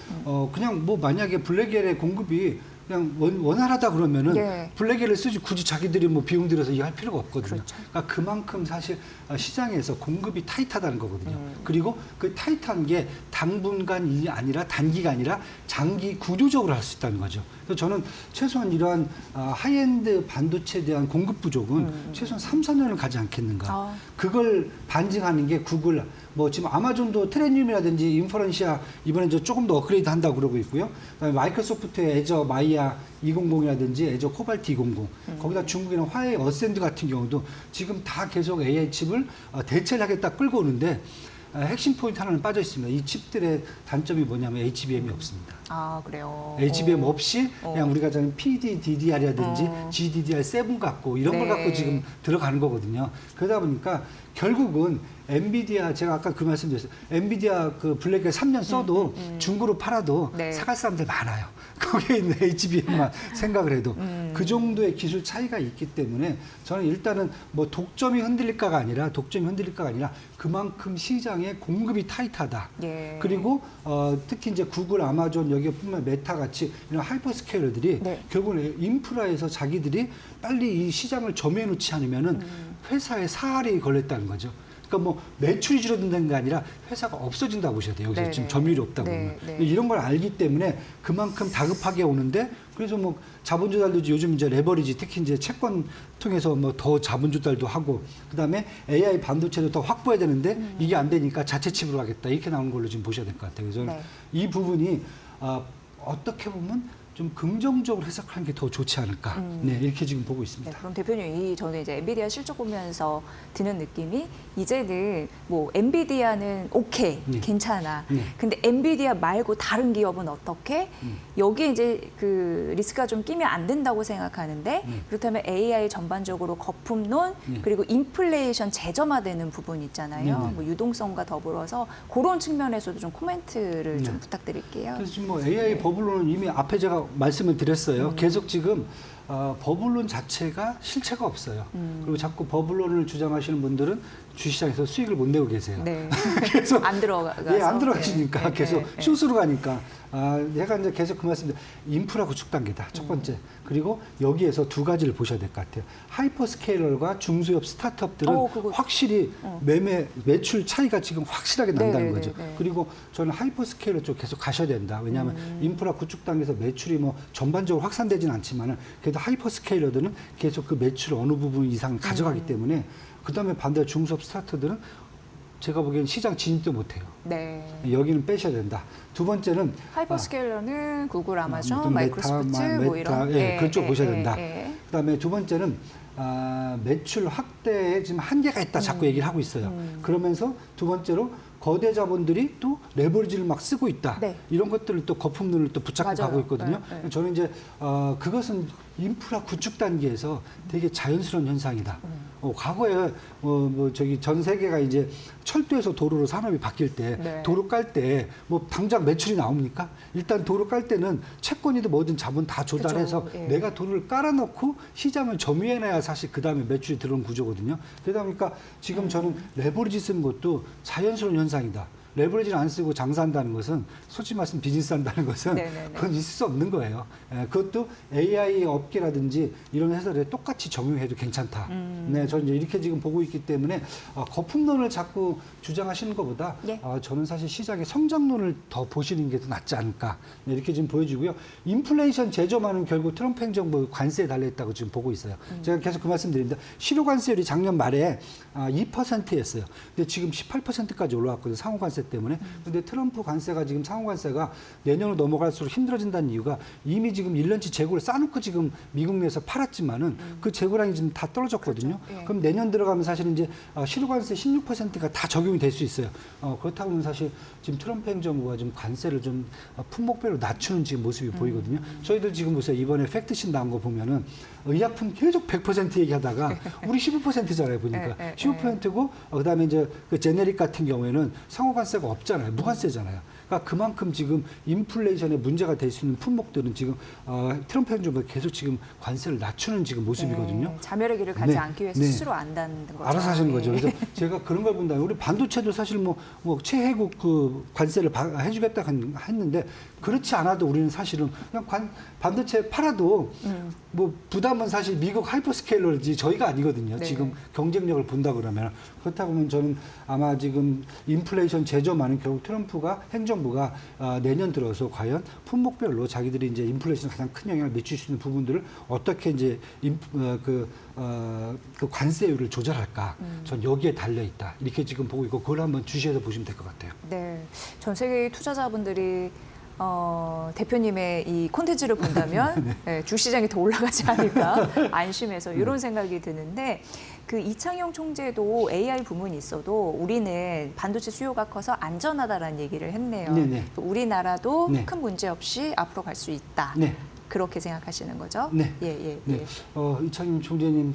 그냥 뭐 만약에 블랙엘의 공급이 그냥 원활하다 그러면은
네.
블랙엘을 쓰지 굳이 자기들이 뭐 비용 들여서 이거 할 필요가 없거든요.
그렇죠.
그러니까 그만큼 사실 시장에서 공급이 타이트하다는 거거든요. 그리고 그 타이트한 게 당분간이 아니라 단기가 아니라 장기 구조적으로 할 수 있다는 거죠. 그래서 저는 최소한 이러한 하이엔드 반도체에 대한 공급 부족은 최소한 3, 4년을 가지 않겠는가. 그걸 반증하는 게 구글, 뭐 지금 아마존도 트레니움이라든지 인퍼런시아 이번에 조금 더 업그레이드 한다고 그러고 있고요. 그다음에 마이크로소프트의 애저 마이아 200이라든지 애저 코발트 200, 거기다 중국에는 화웨이 어센드 같은 경우도 지금 다 계속 AI 칩을 대체를 하겠다 끌고 오는데 핵심 포인트 하나는 빠져 있습니다. 이 칩들의 단점이 뭐냐면 HBM이 없습니다.
아, 그래요.
HBM 없이 그냥 우리가 저는 PD, DDR이라든지 GDDR7 갖고 이런 걸
네.
갖고 지금 들어가는 거거든요. 그러다 보니까 결국은 엔비디아 제가 아까 그 말씀드렸어요. 엔비디아 그 블랙을 3년 써도 중고로 팔아도
네.
사갈 사람들 많아요. 거기에 있는 HBM만 생각을 해도 그 정도의 기술 차이가 있기 때문에 저는 일단은 뭐 독점이 흔들릴까가 아니라 그만큼 시장에 공급이 타이트하다.
예.
그리고 특히 이제 구글, 아마존 여기뿐만 메타 같이 이런 하이퍼스케일러들이
네.
결국은 인프라에서 자기들이 빨리 이 시장을 점유해 놓지 않으면은 회사에 사활이 걸렸다는 거죠. 그러니까 뭐 매출이 줄어든다는 게 아니라 회사가 없어진다고 보셔야 돼요. 여기서
네네.
지금 점유율이 없다고
네,
보면.
네.
이런 걸 알기 때문에 그만큼 다급하게 오는데 그래서 뭐 자본 조달도 요즘 이제 레버리지 특히 이제 채권 통해서 뭐 더 자본 조달도 하고 그다음에 AI 반도체도 더 확보해야 되는데 이게 안 되니까 자체 칩으로 가겠다. 이렇게 나오는 걸로 지금 보셔야 될 것 같아요. 그래서
네.
이 부분이 어떻게 보면 좀 긍정적으로 해석하는 게 더 좋지 않을까. 네, 이렇게 지금 보고
네,
있습니다.
그럼 대표님, 저는 이제 엔비디아 실적 보면서 드는 느낌이 이제는 뭐 엔비디아는 오케이,
네.
괜찮아.
네.
근데 엔비디아 말고 다른 기업은 어떻게? 여기에 이제 그 리스크가 좀 끼면 안 된다고 생각하는데
네.
그렇다면 AI 전반적으로 거품론
네.
그리고 인플레이션 재점화되는 부분 있잖아요.
네, 네.
뭐 유동성과 더불어서 그런 측면에서도 좀 코멘트를 좀
네.
부탁드릴게요.
그래서 지금 뭐 AI 버블론은 이미 앞에 제가 말씀을 드렸어요. 계속 지금 버블론 자체가 실체가 없어요. 그리고 자꾸 버블론을 주장하시는 분들은 주시장에서 수익을 못 내고 계세요.
네.
계속
안 들어가서.
예, 안 들어가시니까
네, 네,
계속
네, 네.
슛으로 가니까 내가 이제 계속 그 말씀드려 인프라 구축 단계다 첫 번째. 그리고 여기에서 두 가지를 보셔야 될 것 같아요. 하이퍼스케일러가 중소기업 스타트업들은
그거.
확실히 매출 차이가 지금 확실하게 난다는
네, 네,
거죠.
네, 네.
그리고 저는 하이퍼스케일러 쪽 계속 가셔야 된다. 왜냐하면 인프라 구축 단계에서 매출이 뭐 전반적으로 확산되지는 않지만은 그래도 하이퍼스케일러들은 계속 그 매출 어느 부분 이상을 가져가기 때문에 그다음에 반대로 중소업 스타트들은 제가 보기엔 시장 진입도 못해요.
네.
여기는 빼셔야 된다. 두 번째는
하이퍼스케일러는 구글, 아마존,
또
마이크로소프트 뭐 이런
예, 그쪽 보셔야 된다.
예.
그다음에 두 번째는 매출 확대에 지금 한계가 있다 자꾸 얘기를 하고 있어요. 그러면서 두 번째로 거대 자본들이 또 레버리지를 막 쓰고 있다.
네.
이런 것들을 또 거품론을 또 붙잡고
맞아요.
가고 있거든요.
네, 네.
저는 이제 그것은 인프라 구축 단계에서 되게 자연스러운 현상이다. 과거에 저기 전 세계가 이제 철도에서 도로로 산업이 바뀔 때
네.
도로 깔 때 뭐 당장 매출이 나옵니까? 일단 도로 깔 때는 채권이든 뭐든 자본 다 조달해서
그쵸, 예.
내가 도로를 깔아놓고 시장을 점유해놔야 사실 그 다음에 매출이 들어오는 구조거든요. 그러다 보니까 지금 저는 레버리지 쓰는 것도 자연스러운 현상이다. 레버리지를 안 쓰고 장사한다는 것은 솔직히 말씀 비즈니스 한다는 것은
네네네.
그건 있을 수 없는 거예요. 그것도 AI 업계라든지 이런 회사들에 똑같이 적용해도 괜찮다. 네, 저는 이제 이렇게 지금 보고 있기 때문에 거품론을 자꾸 주장하시는 것보다
예.
저는 사실 시장의 성장론을 더 보시는 게 더 낫지 않을까. 네, 이렇게 지금 보여지고요. 인플레이션 제조만은 결국 트럼프 행정부 관세에 달려있다고 지금 보고 있어요. 제가 계속 그 말씀드립니다. 실효 관세율이 작년 말에 2%였어요. 근데 지금 18%까지 올라왔거든요. 상호 관세 때문에. 근데 트럼프 관세가 지금 상호 관세가 내년으로 넘어갈수록 힘들어진다는 이유가 이미 지금 1년치 재고를 싸놓고 지금 미국 내에서 팔았지만은 그 재고량이 지금 다 떨어졌거든요.
그렇죠. 예.
그럼 내년 들어가면 사실은 이제 실효 관세 16%가 다 적용이 될 수 있어요. 그렇다고 하면 사실 지금 트럼프 행정부가 좀 관세를 좀 품목별로 낮추는 지금 모습이 보이거든요. 저희들 지금 보세요. 이번에 팩트신 나온 거 보면은 의약품 계속 100% 얘기하다가 우리 15%잖아요. 보니까 15%고 그다음에 이제 그 제네릭 같은 경우에는 상호 관세가 없잖아요. 무관세잖아요. 그러니까 그만큼 지금 인플레이션에 문제가 될 수 있는 품목들은 지금 트럼프 행정부가 계속 지금 관세를 낮추는 지금 모습이거든요.
네, 자멸의 길을 가지
네,
않기 위해서
네.
스스로 안다는 거죠.
알아서 하시는 거죠.
네.
그래서 제가 그런 걸 본다. 우리 반도체도 사실 뭐 최혜국 그 관세를 해주겠다 했는데 그렇지 않아도 우리는 사실은 그냥 반도체 팔아도 뭐 부담은 사실 미국 하이퍼스케일러지 저희가 아니거든요.
네.
지금 경쟁력을 본다 그러면 그렇다고 하면 저는 아마 지금 인플레이션 제조만은 결국 트럼프가 행정부가 내년 들어서 과연 품목별로 자기들이 이제 인플레이션 가장 큰 영향을 미칠 수 있는 부분들을 어떻게 이제 그 관세율을 조절할까? 전 여기에 달려 있다. 이렇게 지금 보고 있고 그걸 한번 주시해서 보시면 될 것 같아요.
네, 전 세계 투자자분들이 대표님의 이 콘텐츠를 본다면 네, 주시장이 더 올라가지 않을까 안심해서 이런 생각이 드는데 그 이창용 총재도 AI 부문이 있어도 우리는 반도체 수요가 커서 안전하다라는 얘기를 했네요.
네네.
우리나라도
네.
큰 문제 없이 앞으로 갈 수 있다.
네.
그렇게 생각하시는 거죠?
네.
예.
네. 이창용 총재님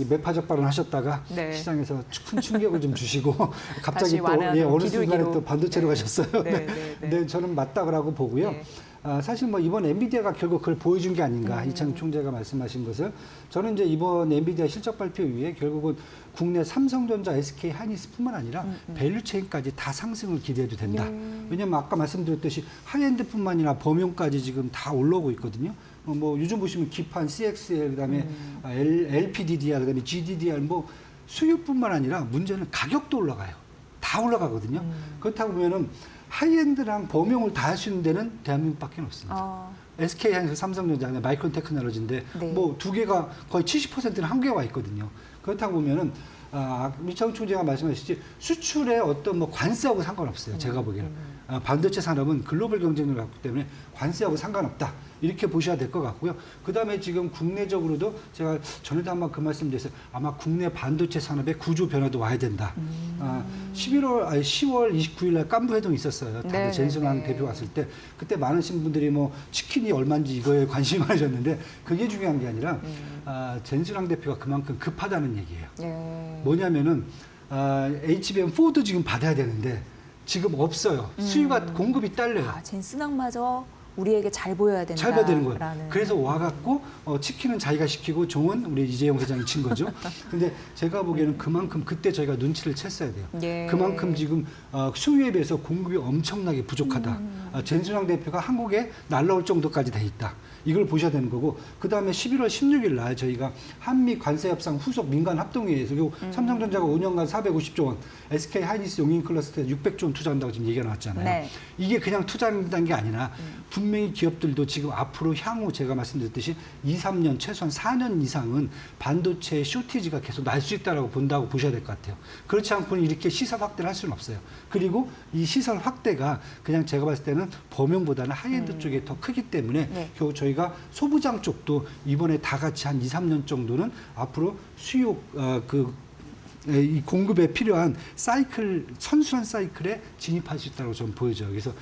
매파적 발언하셨다가
네.
시장에서 큰 충격을 좀 주시고 갑자기
다시
또
완화하는
어느
비둘기로.
순간에 또 반도체로
네.
가셨어요.
네.
네, 저는 맞다고 보고요.
네.
사실 뭐 이번 엔비디아가 결국 그걸 보여준 게 아닌가 이창용 총재가 말씀하신 것을 저는 이제 이번 엔비디아 실적 발표 이후에 결국은 국내 삼성전자, SK 하이닉스뿐만 아니라 밸류체인까지 다 상승을 기대해도 된다. 왜냐하면 아까 말씀드렸듯이 하이엔드뿐만 아니라 범용까지 지금 다 올라오고 있거든요. 뭐 요즘 보시면 기판, CXL, 그다음에 LPDDR, 그다음에 GDDR 뭐 수요뿐만 아니라 문제는 가격도 올라가요. 다 올라가거든요. 그렇다고 보면은 하이엔드랑 범용을 다 할 수 있는 데는 대한민국밖에 없습니다. SK 하이닉스, 삼성전자, 마이크론 테크놀로지인데
네.
뭐 두 개가 거의 70%는 한국에 와 있거든요. 그렇다고 보면은 이창용 총재가 말씀하셨듯이 수출에 어떤 뭐 관세하고 상관없어요. 제가 보기에는 반도체 산업은 글로벌 경쟁력을 갖기 때문에 관세하고 상관없다. 이렇게 보셔야 될 것 같고요. 그다음에 지금 국내적으로도 제가 전에도 한번 그 말씀드렸어요. 아마 국내 반도체 산업의 구조 변화도 와야 된다. 10월 29일 날 깐부 회동이 있었어요. 다들 젠슨왕 대표 왔을 때 그때 많으신 분들이 뭐 치킨이 얼마인지 이거에 관심이 많으셨는데 그게 중요한 게 아니라 젠슨왕 대표가 그만큼 급하다는 얘기예요.
네.
뭐냐면은 HBM4도 지금 받아야 되는데 지금 없어요. 수요가 공급이 딸려요.
젠스낭마저 우리에게 잘 보여야 된다.
잘 봐야 되는 거예요. 그래서 와갖고 치킨은 자기가 시키고 종은 우리 이재용 회장이 친 거죠. 근데 제가 보기에는 그만큼 그때 저희가 눈치를 챘어야 돼요.
예.
그만큼 지금 수요에 비해서 공급이 엄청나게 부족하다. 젠순왕 대표가 한국에 날라올 정도까지 돼 있다. 이걸 보셔야 되는 거고 그다음에 11월 16일 날 저희가 한미 관세 협상 후속 민간 합동회의에서 삼성전자가 5년간 450조 원, SK 하이닉스 용인 클러스터에 600조 원 투자한다고 지금 얘기가 나왔잖아요. 네. 이게 그냥 투자한다는 게 아니라 분명히 기업들도 지금 앞으로 향후 제가 말씀드렸듯이 2, 3년 최소한 4년 이상은 반도체 쇼티지가 계속 날 수 있다라고 본다고 보셔야 될 것 같아요. 그렇지 않고는 이렇게 시설 확대를 할 수는 없어요. 그리고 이 시설 확대가 그냥 제가 봤을 때는 범용보다는 하이엔드 쪽에 더 크기 때문에 결국 저희가 소부장 쪽도 이번에 다 같이 한 2, 3년 정도는 앞으로 수요 이 공급에 필요한 사이클, 선순환 사이클에 진입할 수 있다고 저는 보여져요. 그래서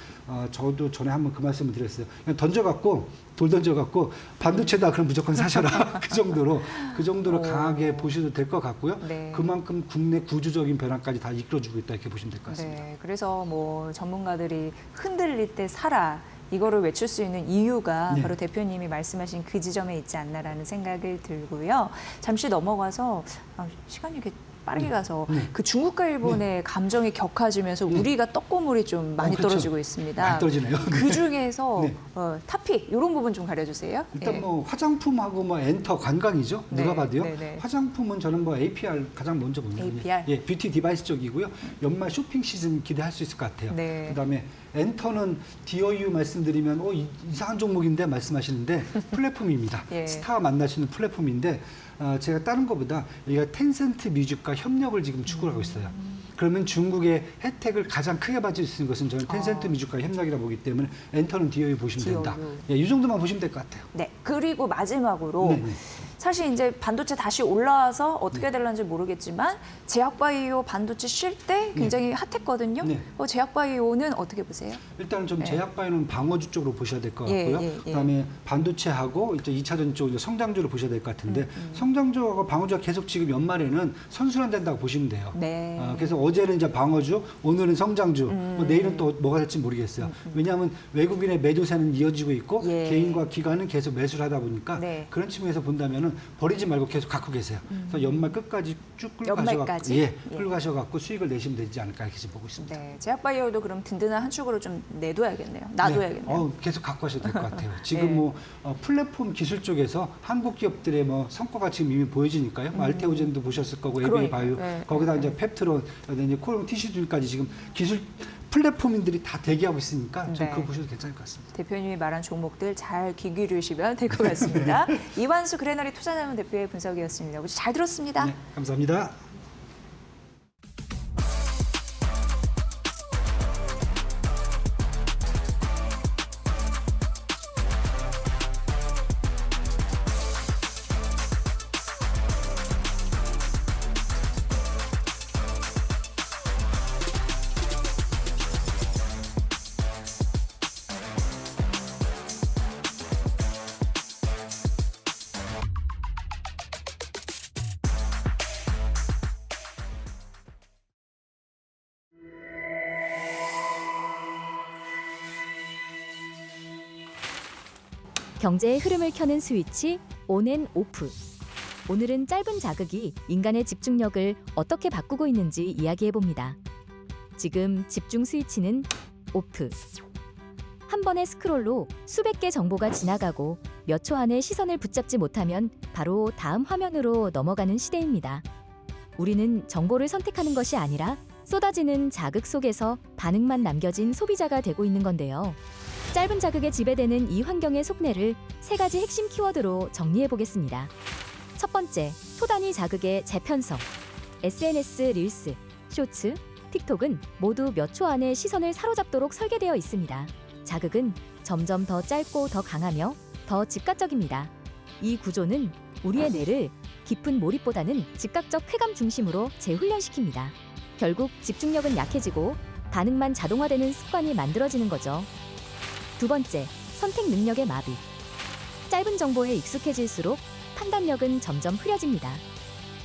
저도 전에 한번 그 말씀을 드렸어요. 그냥 돌 던져갖고 반도체다 그럼 무조건 사셔라. 그 정도로 강하게 보셔도 될 것 같고요.
네.
그만큼 국내 구조적인 변화까지 다 이끌어주고 있다 이렇게 보시면 될 것 같습니다.
네, 그래서 뭐 전문가들이 흔들릴 때 사라. 이거를 외칠 수 있는 이유가 바로 대표님이 말씀하신 그 지점에 있지 않나라는 생각을 들고요. 잠시 넘어가서 시간이 이렇게 빠르게 가서
네.
그 중국과 일본의 감정이 격해지면서 우리가 떡고물이 좀 많이
그렇죠.
떨어지고 있습니다.
많이 떨어지네요.
그 중에서
네.
탑픽 이런 부분 좀 가려주세요.
일단
예.
뭐 화장품하고 뭐 엔터 관광이죠.
네,
누가 봐도요.
네, 네.
화장품은 저는 뭐 APR 가장 먼저 봅니다.
APR?
예, 뷰티 디바이스 쪽이고요. 연말 쇼핑 시즌 기대할 수 있을 것 같아요.
네.
그다음에 엔터는 DOU 말씀드리면 이상한 종목인데 말씀하시는데 플랫폼입니다.
예.
스타 만날 수 있는 플랫폼인데 제가 다른 것보다 여기가 텐센트 뮤직과 협력을 지금 추구를 하고 있어요. 그러면 중국의 혜택을 가장 크게 받을 수 있는 것은 저는 텐센트 뮤직과 협력이라고 보기 때문에 엔터는 DOU 보시면 된다.
DOU.
예, 이 정도만 보시면 될 것 같아요.
네. 그리고 마지막으로
네, 네.
사실 이제 반도체 다시 올라와서 어떻게 될런지 모르겠지만 제약바이오 반도체 쉴 때 굉장히 핫했거든요.
네.
제약바이오는 어떻게 보세요?
일단은 좀
네.
제약바이오는 방어주 쪽으로 보셔야 될 것
예,
같고요.
예, 예.
그다음에 반도체하고 이제 2차전 쪽 이제 성장주를 보셔야 될 것 같은데 성장주하고 방어주가 계속 지금 연말에는 선순환된다고 보시면 돼요.
네.
그래서 어제는 이제 방어주, 오늘은 성장주, 뭐 내일은 또 뭐가 될지 모르겠어요. 왜냐하면 외국인의 매도세는 이어지고 있고
예.
개인과 기관은 계속 매수를 하다 보니까
네.
그런 측면에서 본다면은 버리지 말고 계속 갖고 계세요. 그래서 연말 끝까지 쭉 끌고
연말까지?
가셔갖고 예,
예.
끌고 가셔갖고 수익을 내시면 되지 않을까 이렇게 지금 보고 있습니다.
네, 제약바이오도 그럼 든든한 한 축으로 좀 내둬야겠네요. 놔둬야겠네요.
네. 계속 갖고 가셔도 될 것 같아요. 지금
네.
뭐 플랫폼 기술 쪽에서 한국 기업들의 뭐 성과가 지금 이미 보여지니까요. 알테오젠도 보셨을 거고, 에비바이오,
그러니까요. 네.
거기다 이제 펩트론, 이제 코롱 티슈들까지 지금 기술 플랫폼인들이 다 대기하고 있으니까 좀
네.
그거 보셔도 괜찮을 것 같습니다.
대표님이 말한 종목들 잘 귀 기울이시면 될 것 같습니다. 이완수 그레너리 투자자문 대표의 분석이었습니다. 오늘 잘 들었습니다.
네, 감사합니다.
경제의 흐름을 켜는 스위치 온앤 오프. 오늘은 짧은 자극이 인간의 집중력을 어떻게 바꾸고 있는지 이야기해 봅니다. 지금 집중 스위치는 오프. 한 번의 스크롤로 수백 개 정보가 지나가고 몇 초 안에 시선을 붙잡지 못하면 바로 다음 화면으로 넘어가는 시대입니다. 우리는 정보를 선택하는 것이 아니라 쏟아지는 자극 속에서 반응만 남겨진 소비자가 되고 있는 건데요. 짧은 자극에 지배되는 이 환경의 속내를 세 가지 핵심 키워드로 정리해 보겠습니다. 첫 번째, 초단위 자극의 재편성. SNS 릴스, 쇼츠, 틱톡은 모두 몇 초 안에 시선을 사로잡도록 설계되어 있습니다. 자극은 점점 더 짧고 더 강하며 더 즉각적입니다. 이 구조는 우리의 뇌를 깊은 몰입보다는 즉각적 쾌감 중심으로 재훈련시킵니다. 결국 집중력은 약해지고 반응만 자동화되는 습관이 만들어지는 거죠. 두 번째, 선택 능력의 마비. 짧은 정보에 익숙해질수록 판단력은 점점 흐려집니다.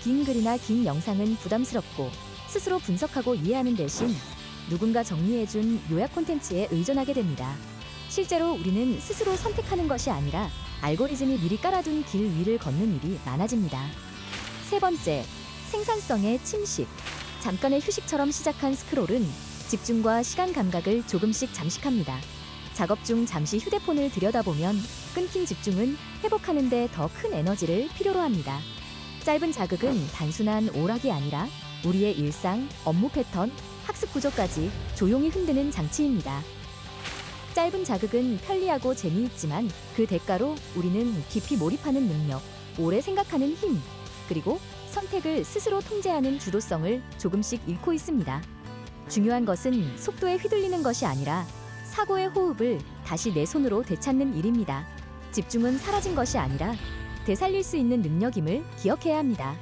긴 글이나 긴 영상은 부담스럽고 스스로 분석하고 이해하는 대신 누군가 정리해준 요약 콘텐츠에 의존하게 됩니다. 실제로 우리는 스스로 선택하는 것이 아니라 알고리즘이 미리 깔아둔 길 위를 걷는 일이 많아집니다. 세 번째, 생산성의 침식. 잠깐의 휴식처럼 시작한 스크롤은 집중과 시간 감각을 조금씩 잠식합니다. 작업 중 잠시 휴대폰을 들여다보면 끊긴 집중은 회복하는 데 더 큰 에너지를 필요로 합니다. 짧은 자극은 단순한 오락이 아니라 우리의 일상, 업무 패턴, 학습 구조까지 조용히 흔드는 장치입니다. 짧은 자극은 편리하고 재미있지만 그 대가로 우리는 깊이 몰입하는 능력, 오래 생각하는 힘, 그리고 선택을 스스로 통제하는 주도성을 조금씩 잃고 있습니다. 중요한 것은 속도에 휘둘리는 것이 아니라 사고의 호흡을 다시 내 손으로 되찾는 일입니다. 집중은 사라진 것이 아니라 되살릴 수 있는 능력임을 기억해야 합니다.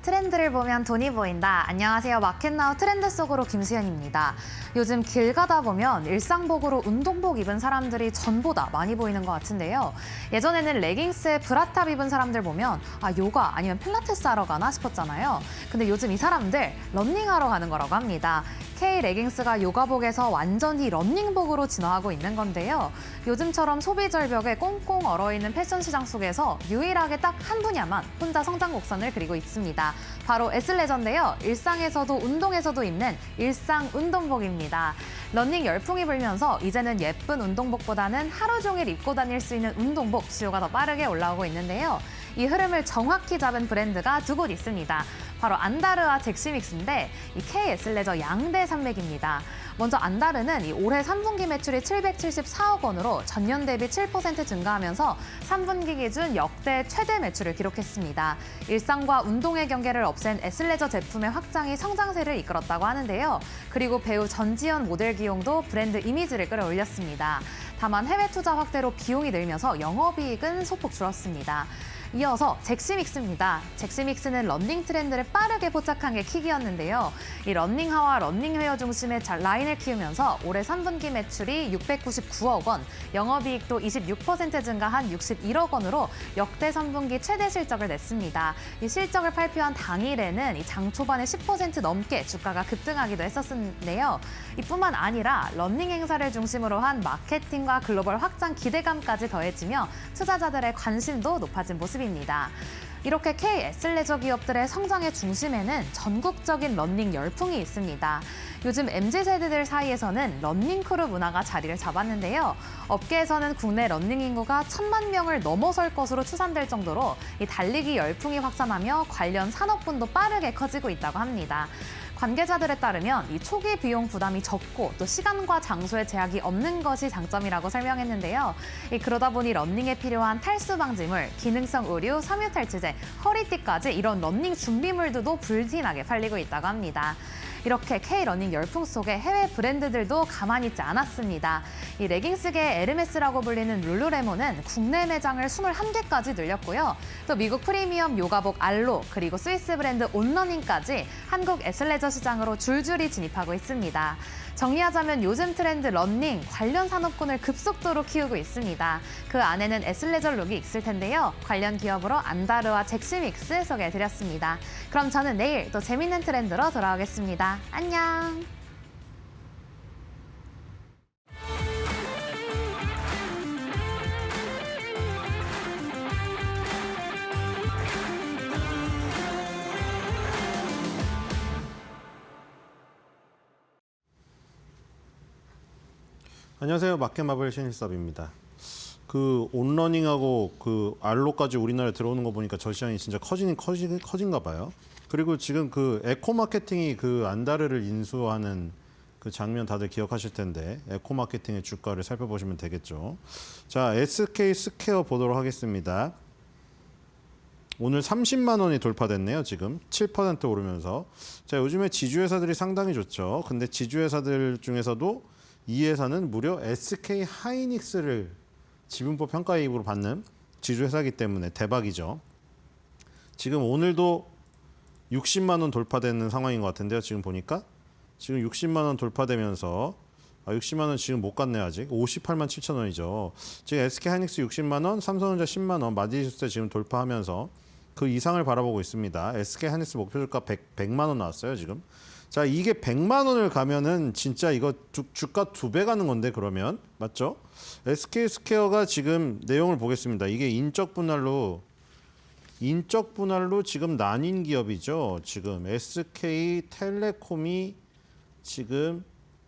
트렌드를 보면 돈이 보인다. 안녕하세요. 마켓나우 트렌드 속으로 김수현입니다. 요즘 길 가다 보면 일상복으로 운동복 입은 사람들이 전보다 많이 보이는 것 같은데요. 예전에는 레깅스에 브라탑 입은 사람들 보면 요가 아니면 필라테스 하러 가나 싶었잖아요. 근데 요즘 이 사람들 러닝하러 가는 거라고 합니다. K 레깅스가 요가복에서 완전히 러닝복으로 진화하고 있는 건데요. 요즘처럼 소비 절벽에 꽁꽁 얼어있는 패션 시장 속에서 유일하게 딱 한 분야만 혼자 성장 곡선을 그리고 있습니다. 바로 애슬레저인데요. 일상에서도 운동에서도 입는 일상 운동복입니다. 러닝 열풍이 불면서 이제는 예쁜 운동복보다는 하루 종일 입고 다닐 수 있는 운동복 수요가 더 빠르게 올라오고 있는데요. 이 흐름을 정확히 잡은 브랜드가 두 곳 있습니다. 바로 안다르와 잭시믹스인데 이 K 애슬레저 양대 산맥입니다. 먼저 안다르는 이 올해 3분기 매출이 774억 원으로 전년 대비 7% 증가하면서 3분기 기준 역대 최대 매출을 기록했습니다. 일상과 운동의 경계를 없앤 애슬레저 제품의 확장이 성장세를 이끌었다고 하는데요. 그리고 배우 전지현 모델 기용도 브랜드 이미지를 끌어올렸습니다. 다만 해외 투자 확대로 비용이 늘면서 영업이익은 소폭 줄었습니다. 이어서 잭시믹스입니다. 잭시믹스는 러닝 트렌드를 빠르게 포착한 게 킥이었는데요. 이 러닝화와 러닝웨어 중심의 라인을 키우면서 올해 3분기 매출이 699억 원, 영업이익도 26% 증가한 61억 원으로 역대 3분기 최대 실적을 냈습니다. 이 실적을 발표한 당일에는 이 장 초반에 10% 넘게 주가가 급등하기도 했었는데요. 이뿐만 아니라 러닝 행사를 중심으로 한 마케팅과 글로벌 확장 기대감까지 더해지며 투자자들의 관심도 높아진 모습입니다. 이렇게 K 애슬레저 기업들의 성장의 중심에는 전국적인 러닝 열풍이 있습니다. 요즘 MZ세대들 사이에서는 러닝 크루 문화가 자리를 잡았는데요. 업계에서는 국내 러닝 인구가 1,000만 명을 넘어설 것으로 추산될 정도로 이 달리기 열풍이 확산하며 관련 산업군도 빠르게 커지고 있다고 합니다. 관계자들에 따르면 이 초기 비용 부담이 적고 또 시간과 장소의 제약이 없는 것이 장점이라고 설명했는데요. 그러다 보니 러닝에 필요한 탈수 방지물, 기능성 의류, 섬유 탈취제, 허리띠까지 이런 러닝 준비물들도 불티나게 팔리고 있다고 합니다. 이렇게 K-러닝 열풍 속에 해외 브랜드들도 가만히 있지 않았습니다. 이 레깅스계의 에르메스라고 불리는 룰루레몬은 국내 매장을 21개까지 늘렸고요. 또 미국 프리미엄 요가복 알로, 그리고 스위스 브랜드 온러닝까지 한국 애슬레저 시장으로 줄줄이 진입하고 있습니다. 정리하자면 요즘 트렌드 러닝 관련 산업군을 급속도로 키우고 있습니다. 그 안에는 애슬레저 룩이 있을 텐데요. 관련 기업으로 안다르와 잭시믹스 소개해드렸습니다. 그럼 저는 내일 또 재밌는 트렌드로 돌아오겠습니다. 안녕!
안녕하세요. 마켓마블 신일섭입니다. 그 온러닝하고 그 알로까지 우리나라에 들어오는 거 보니까 저 시장이 진짜 커진가 봐요. 그리고 지금 그 에코 마케팅이 그 안다르를 인수하는 그 장면 다들 기억하실 텐데 에코 마케팅의 주가를 살펴보시면 되겠죠. 자, SK 스퀘어 보도록 하겠습니다. 오늘 30만 원이 돌파됐네요. 지금 7% 오르면서. 자, 요즘에 지주회사들이 상당히 좋죠. 근데 지주회사들 중에서도 이 회사는 무려 SK 하이닉스를 지분법 평가이익으로 받는 지주회사이기 때문에 대박이죠. 지금 오늘도 60만 원 돌파되는 상황인 것 같은데요. 지금 보니까 지금 60만 원 돌파되면서 60만 원 지금 못 갔네요. 아직 58만 7천 원이죠. 지금 SK 하이닉스 60만 원, 삼성전자 10만 원, 마디슈스 지금 돌파하면서 그 이상을 바라보고 있습니다. SK 하이닉스 목표 주가 100만 원 나왔어요. 지금. 자, 이게 100만 원을 가면은 진짜 이거 주가 2배 가는 건데 그러면 맞죠? SK 스퀘어가 지금 내용을 보겠습니다. 이게 인적 분할로 지금 나뉜 기업이죠. 지금 SK텔레콤이 지금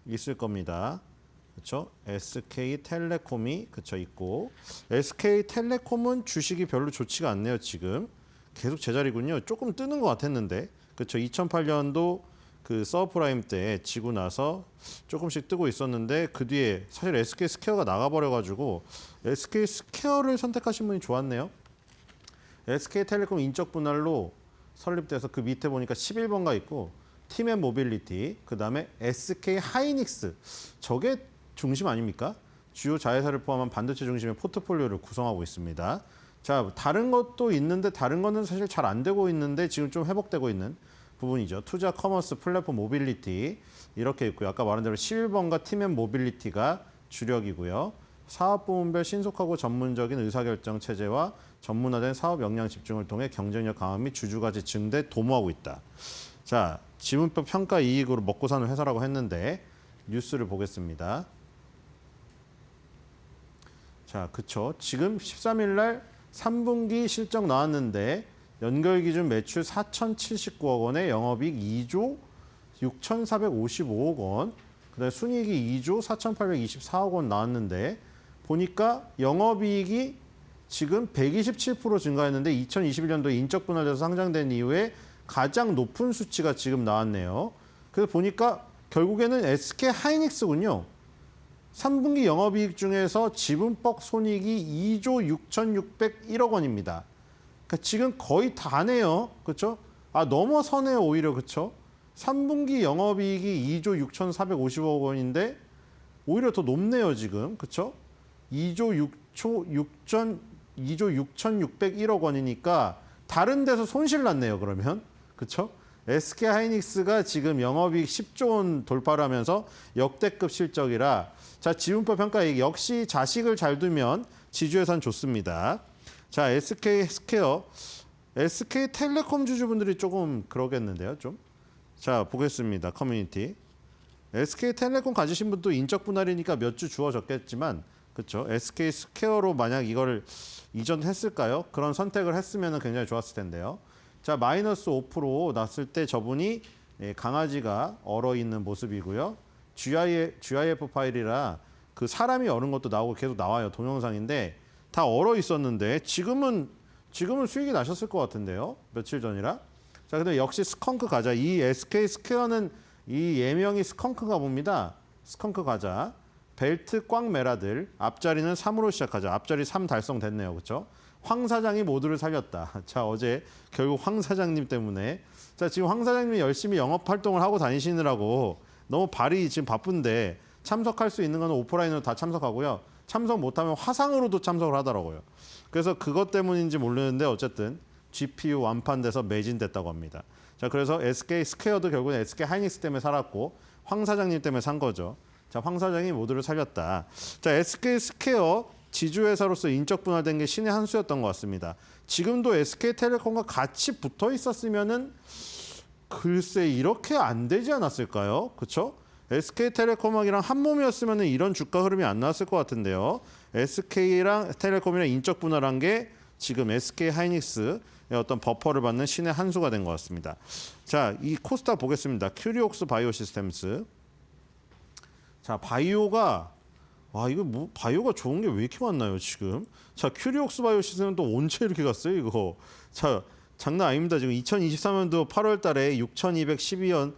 있을 겁니다. 그렇죠? SK텔레콤이 그쵸 있고 SK텔레콤은 주식이 별로 좋지가 않네요. 지금 계속 제자리군요. 조금 뜨는 것 같았는데 그렇죠? 2008년도 그 서브프라임 때 지고 나서 조금씩 뜨고 있었는데 그 뒤에 사실 SK 스퀘어가 나가버려가지고 SK 스퀘어를 선택하신 분이 좋았네요. SK텔레콤 인적 분할로 설립돼서 그 밑에 보니까 11번가 있고 팀앤모빌리티, 그 다음에 SK 하이닉스, 저게 중심 아닙니까? 주요 자회사를 포함한 반도체 중심의 포트폴리오를 구성하고 있습니다. 자, 다른 것도 있는데 다른 거는 사실 잘 안 되고 있는데 지금 좀 회복되고 있는 부분이죠. 투자, 커머스, 플랫폼, 모빌리티 이렇게 있고요. 아까 말한 대로 11번가 팀앤모빌리티가 주력이고요. 사업 부문별 신속하고 전문적인 의사결정 체제와 전문화된 사업 역량 집중을 통해 경쟁력 강화 및 주주가치 증대 도모하고 있다. 자, 지분법 평가 이익으로 먹고 사는 회사라고 했는데 뉴스를 보겠습니다. 자, 그쵸. 지금 13일 날 3분기 실적 나왔는데 연결 기준 매출 4,079억 원에 영업이익 2조 6,455억 원, 그다음에 순이익이 2조 4,824억 원 나왔는데 보니까 영업이익이 지금 127% 증가했는데 2021년도에 인적 분할돼서 상장된 이후에 가장 높은 수치가 지금 나왔네요. 그래서 보니까 결국에는 SK 하이닉스군요. 3분기 영업이익 중에서 지분법 손익이 2조 6,601억 원입니다. 그러니까 지금 거의 다네요. 그렇죠? 아, 넘어서네요, 오히려. 그렇죠? 3분기 영업이익이 2조 6,450억 원인데 오히려 더 높네요, 지금. 그렇죠? 2조 6,601억 원이니까 다른 데서 손실 났네요, 그러면. 그렇죠? SK 하이닉스가 지금 영업이익 10조 원 돌파를 하면서 역대급 실적이라 자, 지분법 평가이익 역시 자식을 잘 두면 지주회사는 좋습니다. 자, SK 스퀘어, SK텔레콤 주주분들이 조금 그러겠는데요, 좀. 자, 보겠습니다. 커뮤니티. SK텔레콤 가지신 분도 인적 분할이니까 몇 주 주어졌겠지만, 그렇죠? SK 스퀘어로 만약 이걸 이전했을까요? 그런 선택을 했으면 굉장히 좋았을 텐데요. 자, 마이너스 5% 났을 때 저분이 강아지가 얼어 있는 모습이고요. GIF 파일이라 그 사람이 얼은 것도 나오고 계속 나와요. 동영상인데 다 얼어 있었는데 지금은 수익이 나셨을 것 같은데요. 며칠 전이라. 자, 근데 역시 스컹크 과자. 이 SK 스퀘어는 이 예명이 스컹크가 봅니다. 스컹크 과자. 벨트 꽉 매라들. 앞자리는 3으로 시작하자. 앞자리 3 달성됐네요. 그렇죠? 황 사장이 모두를 살렸다. 자, 어제 결국 황 사장님 때문에. 자, 지금 황 사장님이 열심히 영업 활동을 하고 다니시느라고 너무 발이 지금 바쁜데 참석할 수 있는 건 오프라인으로 다 참석하고요. 참석 못하면 화상으로도 참석을 하더라고요. 그래서 그것 때문인지 모르는데 어쨌든 GPU 완판돼서 매진됐다고 합니다. 자, 그래서 SK 스퀘어도 결국은 SK 하이닉스 때문에 살았고 황 사장님 때문에 산 거죠. 자, 황 사장이 모두를 살렸다. 자, SK 스퀘어 지주회사로서 인적 분할된 게 신의 한 수였던 것 같습니다. 지금도 SK텔레콤과 같이 붙어 있었으면은 글쎄 이렇게 안 되지 않았을까요? 그렇죠? SK텔레콤이랑 한 몸이었으면 이런 주가 흐름이 안 나왔을 것 같은데요. SK랑 텔레콤이랑 인적 분할한 게 지금 SK 하이닉스의 어떤 버퍼를 받는 신의 한 수가 된 것 같습니다. 자, 이 코스닥 보겠습니다. 큐리옥스 바이오 시스템스. 자, 바이오가 이거 뭐 바이오가 좋은 게 왜 이렇게 많나요, 지금? 자, 큐리옥스 바이오 시스템은 또 언제 이렇게 갔어요, 이거? 자, 장난 아닙니다. 지금 2023년도 8월 달에 6,212원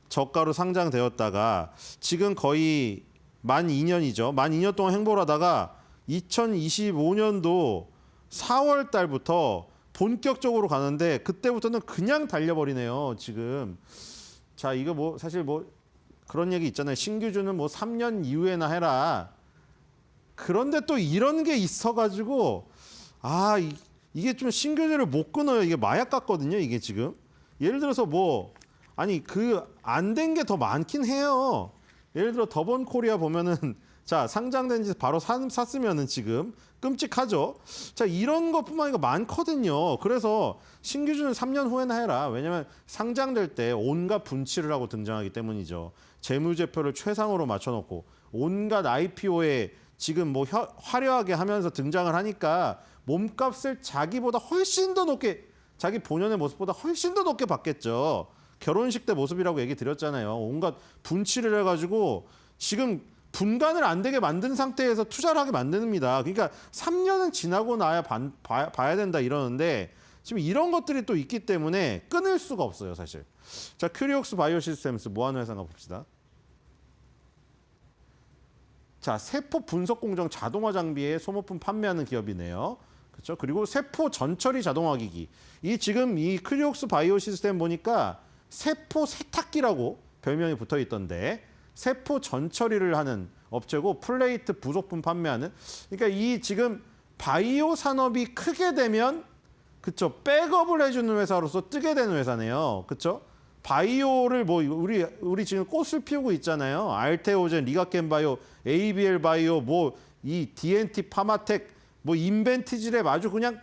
저가로 상장되었다가 지금 거의 만 2년이죠. 만 2년 동안 행보를 하다가 2025년도 4월 달부터 본격적으로 가는데 그때부터는 그냥 달려버리네요, 지금. 자, 이거 뭐 사실 뭐 그런 얘기 있잖아요. 신규주는 뭐 3년 이후에나 해라. 그런데 또 이런 게 있어가지고 이게 좀 신규주를 못 끊어요. 이게 마약 같거든요. 이게 지금 예를 들어서 뭐 아니 그 안 된 게 더 많긴 해요. 예를 들어 더본 코리아 보면은 자, 상장된 지 바로 샀으면은 지금 끔찍하죠. 자, 이런 것뿐만 아니라 많거든요. 그래서 신규주는 3년 후에나 해라. 왜냐면 상장될 때 온갖 분칠을 하고 등장하기 때문이죠. 재무제표를 최상으로 맞춰놓고 온갖 IPO에 지금 뭐 화려하게 하면서 등장을 하니까 몸값을 자기보다 훨씬 더 높게, 자기 본연의 모습보다 훨씬 더 높게 받겠죠. 결혼식 때 모습이라고 얘기 드렸잖아요. 온갖 분칠을 해가지고 지금 분간을 안 되게 만든 상태에서 투자를 하게 만듭니다. 그러니까 3년은 지나고 나야 봐야 된다 이러는데 지금 이런 것들이 또 있기 때문에 끊을 수가 없어요, 사실. 자, 큐리옥스 바이오 시스템스 뭐 하는 회사인가 봅시다. 자, 세포 분석 공정 자동화 장비의 소모품 판매하는 기업이네요. 그렇죠? 그리고 세포 전처리 자동화 기기. 이 지금 이 큐리옥스 바이오 시스템 보니까 세포 세탁기라고 별명이 붙어 있던데 세포 전처리를 하는 업체고 플레이트 부속품 판매하는. 그러니까 이 지금 바이오 산업이 크게 되면 그쵸, 백업을 해주는 회사로서 뜨게 되는 회사네요. 그쵸? 바이오를 뭐 우리 지금 꽃을 피우고 있잖아요. 알테오젠, 리가켄 바이오, ABL 바이오, 뭐 이 DNT 파마텍, 뭐 인벤티지랩 아주 그냥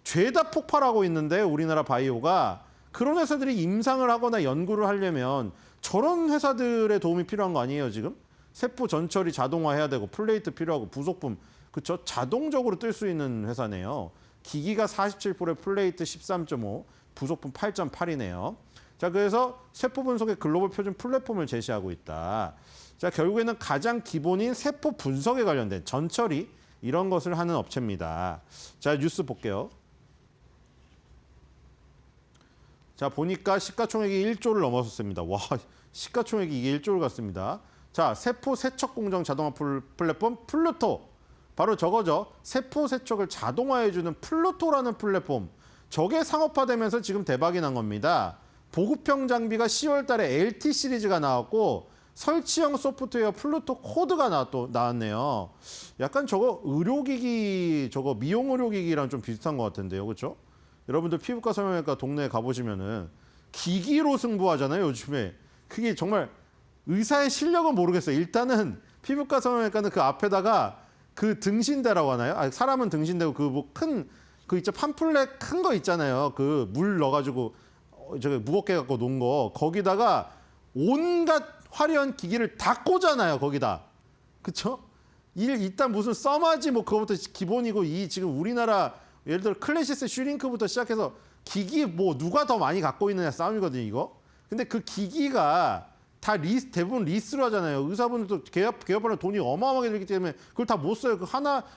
죄다 폭발하고 있는데 우리나라 바이오가 그런 회사들이 임상을 하거나 연구를 하려면 저런 회사들의 도움이 필요한 거 아니에요, 지금? 세포 전처리 자동화해야 되고 플레이트 필요하고 부속품 그쵸? 자동적으로 뜰 수 있는 회사네요. 기기가 47%에 플레이트 13.5, 부속품 8.8이네요. 자, 그래서 세포 분석의 글로벌 표준 플랫폼을 제시하고 있다. 자, 결국에는 가장 기본인 세포 분석에 관련된 전처리 이런 것을 하는 업체입니다. 자, 뉴스 볼게요. 자, 보니까 시가총액이 1조를 넘어섰습니다. 와, 시가총액이 이게 1조를 갔습니다. 자, 세포 세척 공정 자동화 플랫폼 플루토. 바로 저거죠. 세포 세척을 자동화해주는 플루토라는 플랫폼. 저게 상업화되면서 지금 대박이 난 겁니다. 보급형 장비가 10월 달에 LT 시리즈가 나왔고 설치형 소프트웨어 플루토 코드가 나왔네요. 약간 저거 의료기기, 저거 미용 의료기기랑 좀 비슷한 것 같은데요. 그렇죠? 여러분들 피부과 성형외과 동네에 가보시면은 기기로 승부하잖아요. 요즘에. 그게 정말 의사의 실력은 모르겠어요. 일단은 피부과 성형외과는 그 앞에다가 그 등신대라고 하나요? 아, 사람은 등신대고 그 뭐 큰 그 있죠 팜플렛 큰 거 있잖아요. 그 물 넣어가지고 저기 무겁게 갖고 놓은 거 거기다가 온갖 화려한 기기를 다 꽂아놔요. 거기다. 그쵸? 일단 무슨 써마지 뭐 그거부터 기본이고 이 지금 우리나라 예를 들어 클래시스 슈링크부터 시작해서 기기 뭐 누가 더 많이 갖고 있느냐 싸움이거든요. 이거. 근데 그 기기가 다 대부분 리스로 하잖아요. 의사분들도 개업하는 돈이 어마어마하게 들기 때문에 그걸 다 못 써요. 그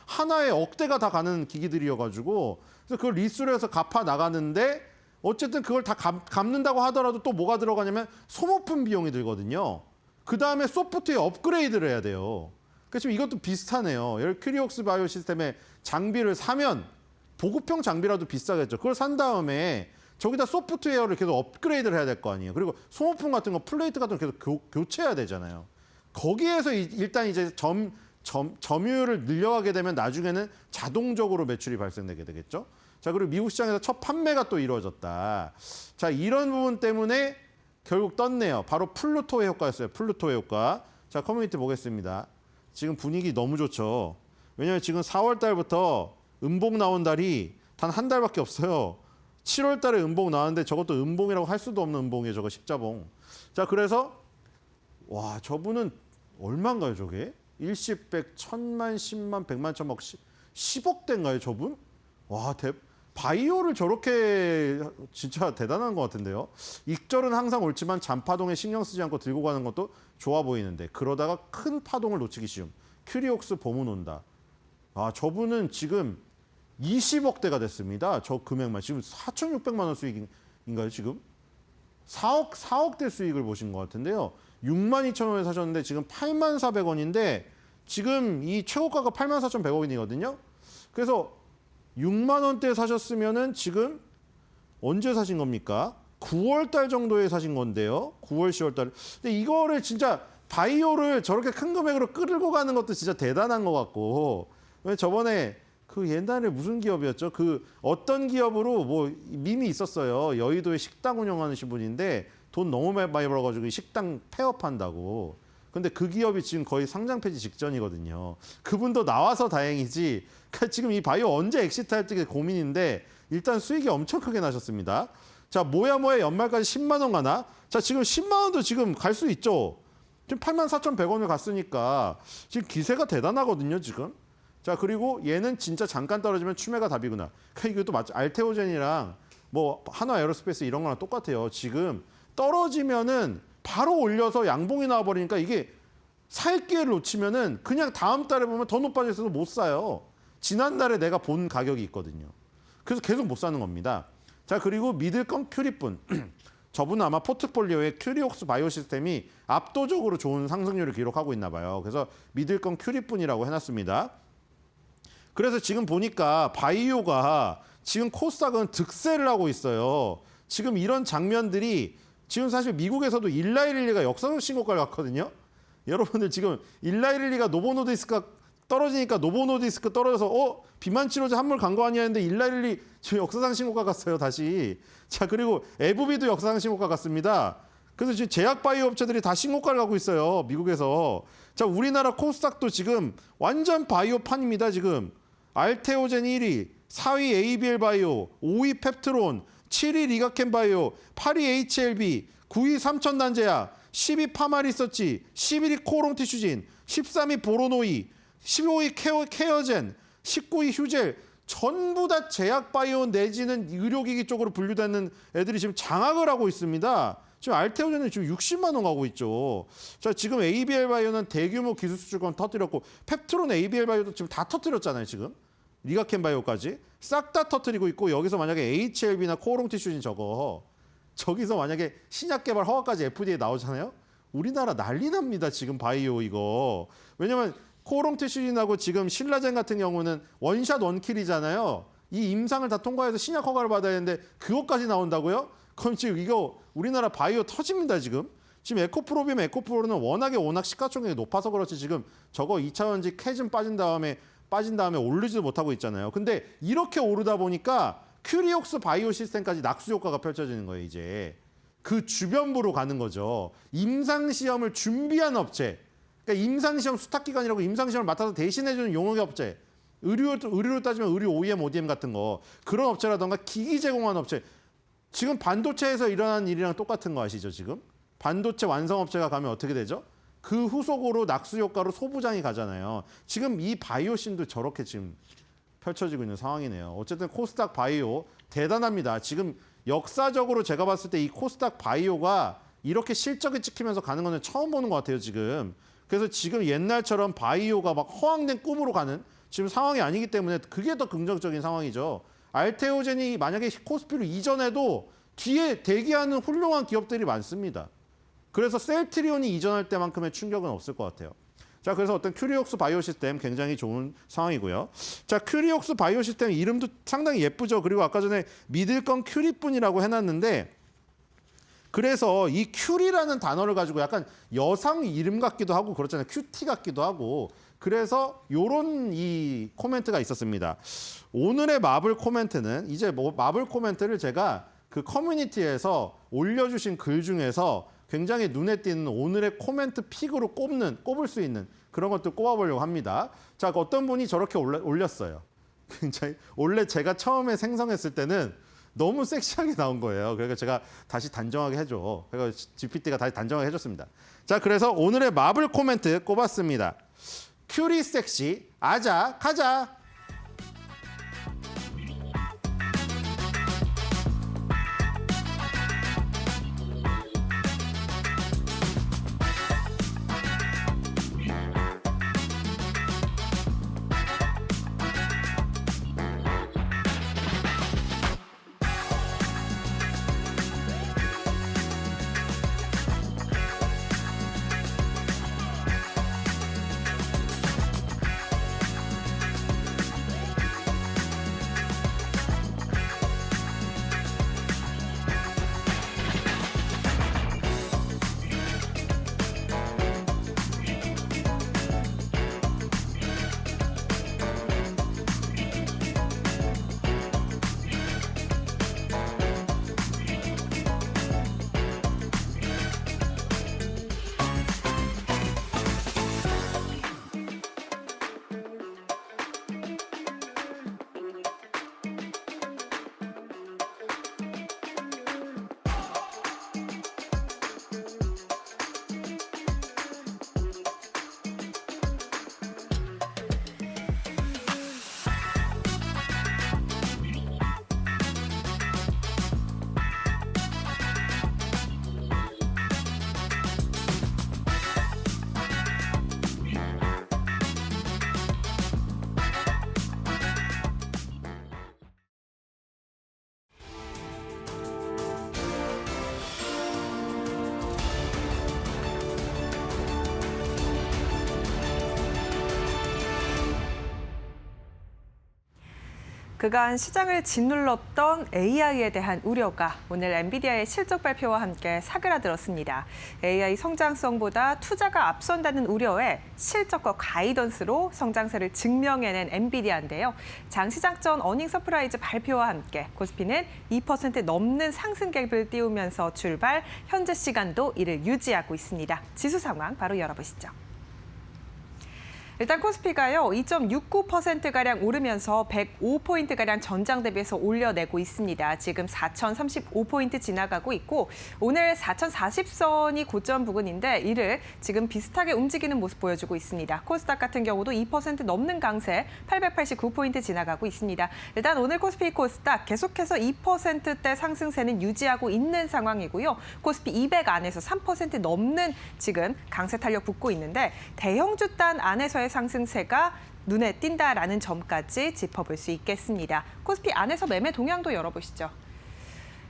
하나에 억대가 다 가는 기기들이어가지고 그래서 그걸 리스로 해서 갚아 나가는데 어쨌든 그걸 다 갚는다고 하더라도 또 뭐가 들어가냐면 소모품 비용이 들거든요. 그 다음에 소프트웨어 업그레이드를 해야 돼요. 그래서 지금 이것도 비슷하네요. 큐리옥스 바이오 시스템의 장비를 사면 보급형 장비라도 비싸겠죠. 그걸 산 다음에 저기다 소프트웨어를 계속 업그레이드를 해야 될 거 아니에요. 그리고 소모품 같은 거, 플레이트 같은 거 계속 교체해야 되잖아요. 거기에서 일단 이제 점유율을 늘려가게 되면 나중에는 자동적으로 매출이 발생되게 되겠죠. 자, 그리고 미국 시장에서 첫 판매가 또 이루어졌다. 자, 이런 부분 때문에 결국 떴네요. 바로 플루토의 효과였어요. 플루토의 효과. 자, 커뮤니티 보겠습니다. 지금 분위기 너무 좋죠. 왜냐하면 지금 4월 달부터 음봉 나온 달이 단 한 달밖에 없어요. 7월 달에 음봉 나왔는데 저것도 음봉이라고 할 수도 없는 음봉이에요. 저거 십자봉. 자, 그래서 와, 저분은 얼마인가요, 저게? 일십, 백, 천만, 10만, 100만, 1000억, 10억대인가요, 저분? 와, 바이오를 저렇게 진짜 대단한 것 같은데요. 익절은 항상 옳지만 잔파동에 신경 쓰지 않고 들고 가는 것도 좋아 보이는데 그러다가 큰 파동을 놓치기 쉬움. 큐리옥스 봄은 온다. 아, 저분은 지금 20억대가 됐습니다. 저 금액만. 지금 4,600만 원 수익인가요, 지금? 4억대 수익을 보신 것 같은데요. 62,000원에 사셨는데 지금 84,400원인데 지금 이 최고가가 84,100원이거든요. 그래서 6만 원대에 사셨으면은 지금 언제 사신 겁니까? 9월 달 정도에 사신 건데요. 9월, 10월 달. 근데 이거를 진짜 바이오를 저렇게 큰 금액으로 끌고 가는 것도 진짜 대단한 것 같고. 왜 저번에 그 옛날에 무슨 기업이었죠? 그 어떤 기업으로 뭐 밈이 있었어요. 여의도에 식당 운영하시는 분인데 돈 너무 많이 벌어가지고 식당 폐업한다고. 근데 그 기업이 지금 거의 상장 폐지 직전이거든요. 그분도 나와서 다행이지. 그러니까 지금 이 바이오 언제 엑시트 할지 고민인데 일단 수익이 엄청 크게 나셨습니다. 자, 뭐야 연말까지 10만 원 가나? 자, 지금 10만 원도 지금 갈 수 있죠. 지금 84,100원을 갔으니까 지금 기세가 대단하거든요, 지금. 자, 그리고 얘는 진짜 잠깐 떨어지면 추매가 답이구나. 그러니까 이것도 맞죠. 알테오젠이랑 뭐 한화 에어로스페이스 이런 거랑 똑같아요. 지금 떨어지면은 바로 올려서 양봉이 나와버리니까 이게 살 기회를 놓치면은 그냥 다음 달에 보면 더 높아져 있어서 못 사요. 지난달에 내가 본 가격이 있거든요. 그래서 계속 못 사는 겁니다. 자, 그리고 믿을 건 큐리뿐. 저분은 아마 포트폴리오에 큐리옥스 바이오 시스템이 압도적으로 좋은 상승률을 기록하고 있나 봐요. 그래서 믿을 건 큐리뿐이라고 해놨습니다. 그래서 지금 보니까 바이오가 지금 코스닥은 득세를 하고 있어요. 지금 이런 장면들이 지금 사실 미국에서도 일라이릴리가 역사적 신고가를 갔거든요. 여러분들 지금 일라이릴리가 노보노디스크가 떨어지니까 노보노디스크 떨어져서 비만치료제 한물 간 거 아니야 했는데 일라이릴리 지금 역사상 신고가 갔어요. 다시. 자, 그리고 에브비도 역사상 신고가 갔습니다. 그래서 지금 제약바이오 업체들이 다 신고가를 가고 있어요. 미국에서. 자, 우리나라 코스닥도 지금 완전 바이오판입니다. 지금. 알테오젠 1위, 4위 ABL 바이오, 5위 펩트론, 7위 리가켄바이오, 8위 HLB, 9위 삼천단제약, 10위 파마리서치, 11위 코롱티슈진, 13위 보로노이, 15위 케어젠, 19위 휴젤, 전부 다 제약바이오 내지는 의료기기 쪽으로 분류되는 애들이 지금 장악을 하고 있습니다. 지금 알테오젠은 지금 60만 원 가고 있죠. 자, 지금 ABL 바이오는 대규모 기술 수주권 터뜨렸고 펩트론 ABL 바이오도 지금 다 터뜨렸잖아요, 지금. 리가켄 바이오까지 싹 다 터뜨리고 있고 여기서 만약에 HLB나 코롱티슈진 저기서 만약에 신약 개발 허가까지 FDA 나오잖아요. 우리나라 난리 납니다, 지금 바이오 이거. 왜냐면 코롱티슈진하고 지금 신라젠 같은 경우는 원샷 원킬이잖아요. 이 임상을 다 통과해서 신약 허가를 받아야 되는데 그것까지 나온다고요? 그럼 지금 이거 우리나라 바이오 터집니다, 지금. 지금 에코프로비움, 에코프로는 워낙 시가총액이 높아서 그렇지 지금 저거 2차원지 캐즘 빠진 다음에 오르지도 못하고 있잖아요. 근데 이렇게 오르다 보니까 큐리옥스 바이오 시스템까지 낙수 효과가 펼쳐지는 거예요, 이제. 그 주변부로 가는 거죠. 임상시험을 준비한 업체. 그러니까 임상시험 수탁기관이라고 임상시험을 맡아서 대신해주는 용역의 업체. 의료로 따지면 의료 OEM, ODM 같은 거. 그런 업체라던가 기기 제공하는 업체. 지금 반도체에서 일어나는 일이랑 똑같은 거 아시죠, 지금? 반도체 완성업체가 가면 어떻게 되죠? 그 후속으로 낙수 효과로 소부장이 가잖아요. 지금 이 바이오씬도 저렇게 지금 펼쳐지고 있는 상황이네요. 어쨌든 코스닥 바이오 대단합니다. 지금 역사적으로 제가 봤을 때 이 코스닥 바이오가 이렇게 실적이 찍히면서 가는 거는 처음 보는 것 같아요, 지금. 그래서 지금 옛날처럼 바이오가 막 허황된 꿈으로 가는 지금 상황이 아니기 때문에 그게 더 긍정적인 상황이죠. 알테오젠이 만약에 코스피로 이전해도 뒤에 대기하는 훌륭한 기업들이 많습니다. 그래서 셀트리온이 이전할 때만큼의 충격은 없을 것 같아요. 자, 그래서 어떤 큐리옥스 바이오 시스템 굉장히 좋은 상황이고요. 자, 큐리옥스 바이오 시스템 이름도 상당히 예쁘죠. 그리고 아까 전에 믿을 건 큐리뿐이라고 해놨는데 그래서 이 큐리라는 단어를 가지고 약간 여성 이름 같기도 하고 그렇잖아요. 큐티 같기도 하고 그래서 요런 이 코멘트가 있었습니다. 오늘의 마블 코멘트는 이제 뭐 마블 코멘트를 제가 그 커뮤니티에서 올려주신 글 중에서 굉장히 눈에 띄는 오늘의 코멘트 픽으로 꼽을 수 있는 그런 것들 꼽아보려고 합니다. 자, 어떤 분이 저렇게 올렸어요. 굉장히 원래 제가 처음에 생성했을 때는 너무 섹시하게 나온 거예요. 그러니까 제가 다시 단정하게 해줘. 그래서 GPT가 다시 단정하게 해줬습니다. 자, 그래서 오늘의 마블 코멘트 꼽았습니다. 큐리 섹시, 아자, 가자.
그간 시장을 짓눌렀던 AI에 대한 우려가 오늘 엔비디아의 실적 발표와 함께 사그라들었습니다. AI 성장성보다 투자가 앞선다는 우려에 실적과 가이던스로 성장세를 증명해낸 엔비디아인데요. 장시장 전 어닝 서프라이즈 발표와 함께 코스피는 2% 넘는 상승 갭을 띄우면서 출발, 현재 시간도 이를 유지하고 있습니다. 지수 상황 바로 열어보시죠. 일단 코스피가요, 2.69%가량 오르면서 105포인트가량 전장 대비해서 올려내고 있습니다. 지금 4,035포인트 지나가고 있고 오늘 4,040선이 고점 부근인데 이를 지금 비슷하게 움직이는 모습 보여주고 있습니다. 코스닥 같은 경우도 2% 넘는 강세 889포인트 지나가고 있습니다. 일단 오늘 코스피 코스닥 계속해서 2%대 상승세는 유지하고 있는 상황이고요. 코스피 200 안에서 3% 넘는 지금 강세 탄력 붙고 있는데 대형주 단 안에서의 상승세가 눈에 띈다라는 점까지 짚어볼 수 있겠습니다. 코스피 안에서 매매 동향도 열어보시죠.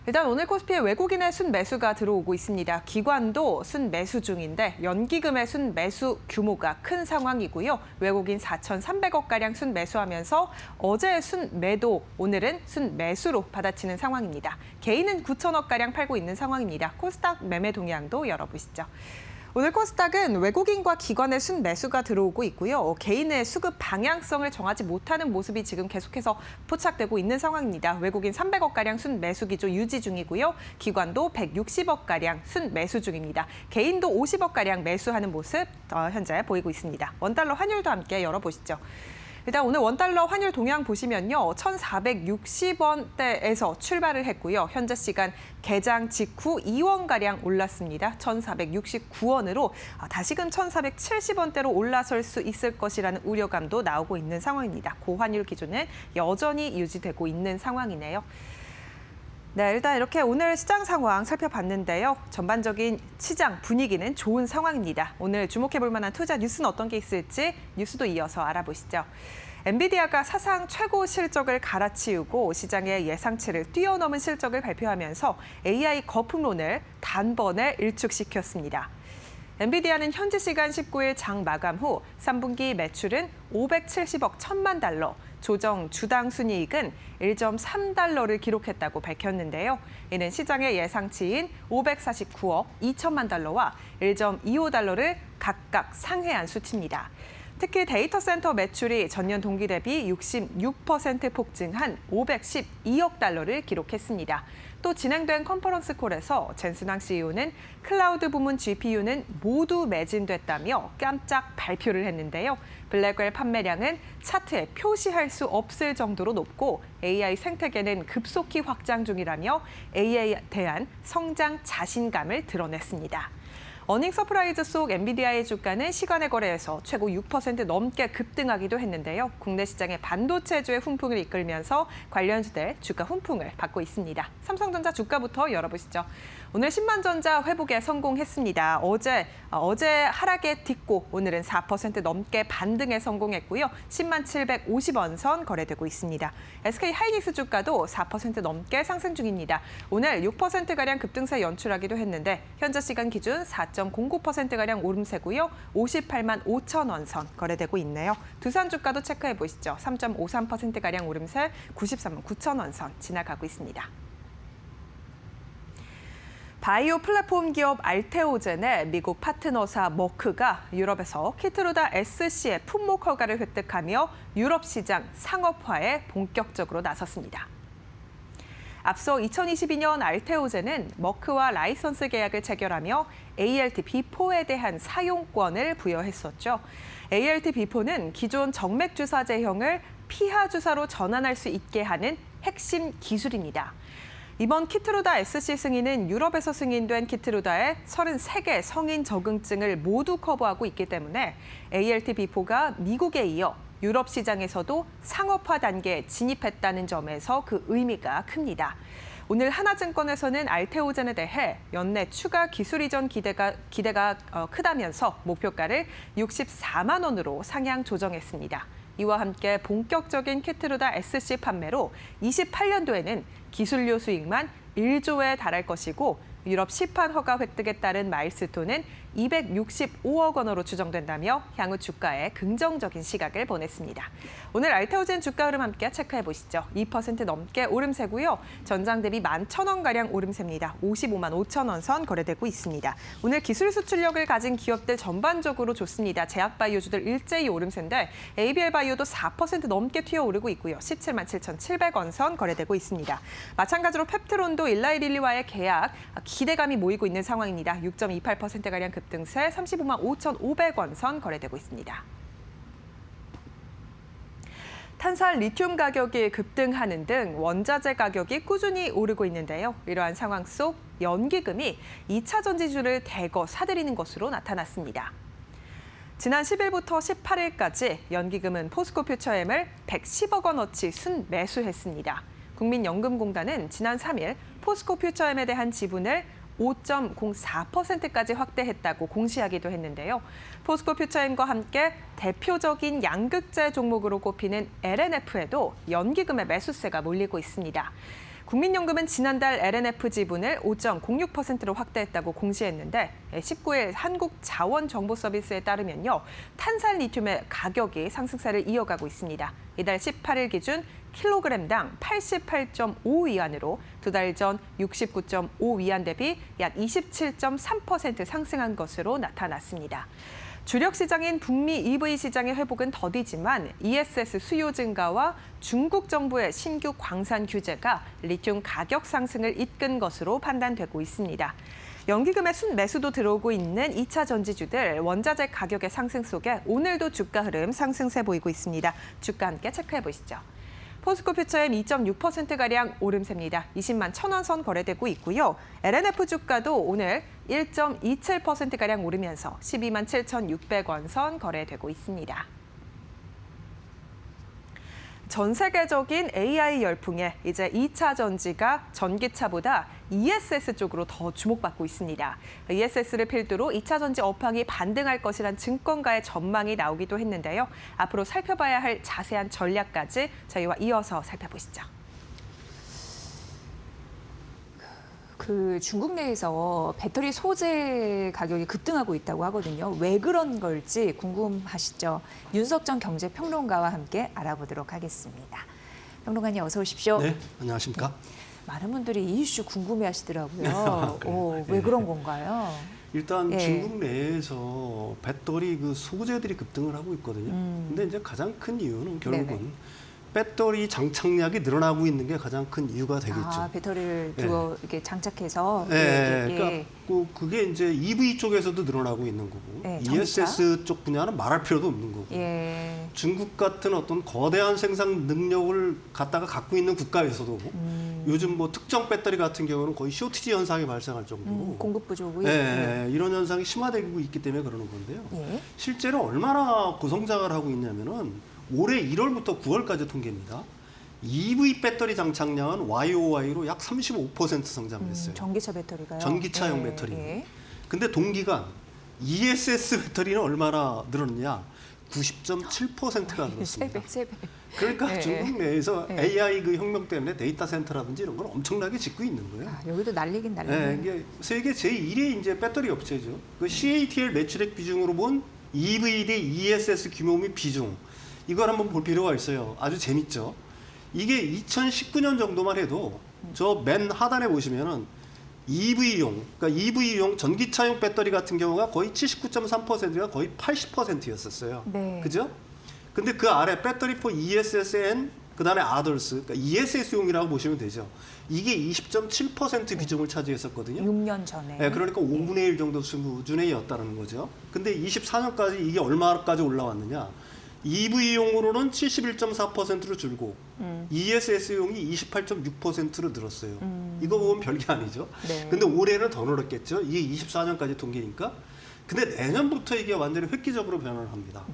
일단 오늘 코스피에 외국인의 순매수가 들어오고 있습니다. 기관도 순매수 중인데 연기금의 순매수 규모가 큰 상황이고요. 외국인 4,300억가량 순매수하면서 어제 순매도, 오늘은 순매수로 받아치는 상황입니다. 개인은 9천억가량 팔고 있는 상황입니다. 코스닥 매매 동향도 열어보시죠. 오늘 코스닥은 외국인과 기관의 순매수가 들어오고 있고요. 개인의 수급 방향성을 정하지 못하는 모습이 지금 계속해서 포착되고 있는 상황입니다. 외국인 300억가량 순매수 기조 유지 중이고요. 기관도 160억가량 순매수 중입니다. 개인도 50억가량 매수하는 모습 현재 보이고 있습니다. 원달러 환율도 함께 열어보시죠. 일단 오늘 원달러 환율 동향 보시면요. 1,460원대에서 출발을 했고요. 현재 시간 개장 직후 2원가량 올랐습니다. 1,469원으로 다시금 1,470원대로 올라설 수 있을 것이라는 우려감도 나오고 있는 상황입니다. 고환율 기조는 여전히 유지되고 있는 상황이네요. 네, 일단 이렇게 오늘 시장 상황 살펴봤는데요. 전반적인 시장 분위기는 좋은 상황입니다. 오늘 주목해볼 만한 투자 뉴스는 어떤 게 있을지 뉴스도 이어서 알아보시죠. 엔비디아가 사상 최고 실적을 갈아치우고 시장의 예상치를 뛰어넘은 실적을 발표하면서 AI 거품론을 단번에 일축시켰습니다. 엔비디아는 현지 시간 19일 장 마감 후 3분기 매출은 570억 1천만 달러, 조정 주당 순이익은 1.3달러를 기록했다고 밝혔는데요. 이는 시장의 예상치인 549억 2천만 달러와 1.25달러를 각각 상회한 수치입니다. 특히 데이터 센터 매출이 전년 동기 대비 66% 폭증한 512억 달러를 기록했습니다. 또 진행된 컨퍼런스 콜에서 젠슨왕 CEO는 클라우드 부문 GPU는 모두 매진됐다며 깜짝 발표를 했는데요. 블랙웰 판매량은 차트에 표시할 수 없을 정도로 높고 AI 생태계는 급속히 확장 중이라며 AI에 대한 성장 자신감을 드러냈습니다. 어닝 서프라이즈 속 엔비디아의 주가는 시간의 거래에서 최고 6% 넘게 급등하기도 했는데요. 국내 시장의 반도체주의 훈풍을 이끌면서 관련주들 주가 훈풍을 받고 있습니다. 삼성전자 주가부터 열어보시죠. 오늘 10만전자 회복에 성공했습니다. 어제 하락에 딛고 오늘은 4% 넘게 반등에 성공했고요. 10만 750원 선 거래되고 있습니다. SK 하이닉스 주가도 4% 넘게 상승 중입니다. 오늘 6%가량 급등세 연출하기도 했는데 현재 시간 기준 4.09%가량 오름세고요. 58만 5천 원 선 거래되고 있네요. 두산 주가도 체크해 보시죠. 3.53%가량 오름세 93만 9천 원 선 지나가고 있습니다. 바이오 플랫폼 기업 알테오젠의 미국 파트너사 머크가 유럽에서 키트루다 SC의 품목 허가를 획득하며 유럽 시장 상업화에 본격적으로 나섰습니다. 앞서 2022년 알테오젠은 머크와 라이선스 계약을 체결하며 ALT-B4에 대한 사용권을 부여했었죠. ALT-B4는 기존 정맥 주사 제형을 피하 주사로 전환할 수 있게 하는 핵심 기술입니다. 이번 키트루다 SC 승인은 유럽에서 승인된 키트루다의 33개 성인 적응증을 모두 커버하고 있기 때문에 ALT-B4가 미국에 이어 유럽 시장에서도 상업화 단계에 진입했다는 점에서 그 의미가 큽니다. 오늘 하나증권에서는 알테오젠에 대해 연내 추가 기술 이전 기대가 크다면서 목표가를 64만 원으로 상향 조정했습니다. 이와 함께 본격적인 키트루다 SC 판매로 28년도에는 기술료 수익만 1조에 달할 것이고 유럽 시판 허가 획득에 따른 마일스톤은 265억 원으로 추정된다며 향후 주가에 긍정적인 시각을 보냈습니다. 오늘 알테오젠 주가 흐름 함께 체크해 보시죠. 2% 넘게 오름세고요. 전장 대비 11,000원가량 오름세입니다. 55만 5천 원 선 거래되고 있습니다. 오늘 기술 수출력을 가진 기업들 전반적으로 좋습니다. 제약바이오주들 일제히 오름세인데 ABL바이오도 4% 넘게 튀어오르고 있고요. 17만 7,700원 선 거래되고 있습니다. 마찬가지로 펩트론도 일라이릴리와의 계약 기대감이 모이고 있는 상황입니다. 6.28%가량 급등세 35만 5,500원 선 거래되고 있습니다. 탄산 리튬 가격이 급등하는 등 원자재 가격이 꾸준히 오르고 있는데요. 이러한 상황 속 연기금이 2차 전지주를 대거 사들이는 것으로 나타났습니다. 지난 10일부터 18일까지 연기금은 포스코 퓨처엠을 110억 원어치 순매수했습니다. 국민연금공단은 지난 3일 포스코 퓨처엠에 대한 지분을 5.04%까지 확대했다고 공시하기도 했는데요. 포스코 퓨처엠과 함께 대표적인 양극재 종목으로 꼽히는 LNF에도 연기금의 매수세가 몰리고 있습니다. 국민연금은 지난달 LNF 지분을 5.06%로 확대했다고 공시했는데 19일 한국자원정보서비스에 따르면요. 탄산 리튬의 가격이 상승세를 이어가고 있습니다. 이달 18일 기준 킬로그램당 88.5위안으로 두 달 전 69.5위안 대비 약 27.3% 상승한 것으로 나타났습니다. 주력 시장인 북미 EV 시장의 회복은 더디지만 ESS 수요 증가와 중국 정부의 신규 광산 규제가 리튬 가격 상승을 이끈 것으로 판단되고 있습니다. 연기금의 순매수도 들어오고 있는 2차 전지주들 원자재 가격의 상승 속에 오늘도 주가 흐름 상승세 보이고 있습니다. 주가 함께 체크해 보시죠. 포스코 퓨처엠 2.6%가량 오름세입니다. 20만 1,000원 선 거래되고 있고요. LNF 주가도 오늘 1.27%가량 오르면서 12만 7,600원 선 거래되고 있습니다. 전 세계적인 AI 열풍에 이제 2차 전지가 전기차보다 ESS 쪽으로 더 주목받고 있습니다. ESS를 필두로 2차 전지 업황이 반등할 것이란 증권가의 전망이 나오기도 했는데요. 앞으로 살펴봐야 할 자세한 전략까지 저희와 이어서 살펴보시죠.
그 중국 내에서 배터리 소재 가격이 급등하고 있다고 하거든요. 왜 그런 걸지 궁금하시죠? 윤석정 경제평론가와 함께 알아보도록 하겠습니다. 평론가님 어서 오십시오.
네, 안녕하십니까?
많은 분들이 이 이슈 궁금해하시더라고요. 왜 그런 건가요?
일단
예.
중국 내에서 배터리 그 소재들이 급등을 하고 있거든요. 근데 이제 가장 큰 이유는 결국은
네네.
배터리 장착량이 늘어나고 있는 게 가장 큰 이유가 되겠죠.
아, 배터리를 두고 이렇게 장착해서.
그러니까 그게 이제 EV 쪽에서도 늘어나고 있는 거고
네,
ESS 쪽 분야는 말할 필요도 없는 거고
예.
중국 같은 어떤 거대한 생산 능력을 갖고 있는 국가에서도 요즘 뭐 특정 배터리 같은 경우는 거의 쇼티지 현상이 발생할 정도로
공급 부족이.
이런 현상이 심화되고 있기 때문에 그러는 건데요.
예.
실제로 얼마나 고성장을 하고 있냐면은 올해 1월부터 9월까지 통계입니다. EV 배터리 장착량은 YOY로 약 35% 성장을 했어요.
전기차 배터리가요?
전기차용
예,
배터리.
예.
근데 동기간 ESS 배터리는 얼마나 늘었느냐? 90.7%가 늘었습니다.
세 배.
그러니까
예,
중국 내에서
예.
AI 그 혁명 때문에 데이터 센터라든지 이런 걸 엄청나게 짓고 있는 거예요.
아, 여기도 날리긴
네,
날리네.
이게 세계 제1의 이제 배터리 업체죠. 그 CATL 매출액 비중으로 본 EV 대 ESS 규모 및 비중. 이걸 한번 볼 필요가 있어요. 아주 재밌죠. 이게 2019년 정도만 해도 저 맨 하단에 보시면은 EV용, 그러니까 EV용 전기차용 배터리 같은 경우가 거의 79.3%가 거의 80%였었어요.
네.
그죠? 근데 그 아래 배터리 for ESS and 그다음에 others, 그러니까 ESS용이라고 보시면 되죠. 이게 20.7% 비중을 차지했었거든요.
6년 전에.
네, 그러니까 5분의 1 정도 수준이었다는 거죠. 근데 24년까지 이게 얼마까지 올라왔느냐? EV용으로는 71.4%로 줄고 ESS용이 28.6%로 늘었어요. 이거 보면 별게 아니죠.
네.
근데 올해는 더 늘었겠죠. 이게 24년까지 통계니까. 근데 내년부터 이게 완전히 획기적으로 변화를 합니다.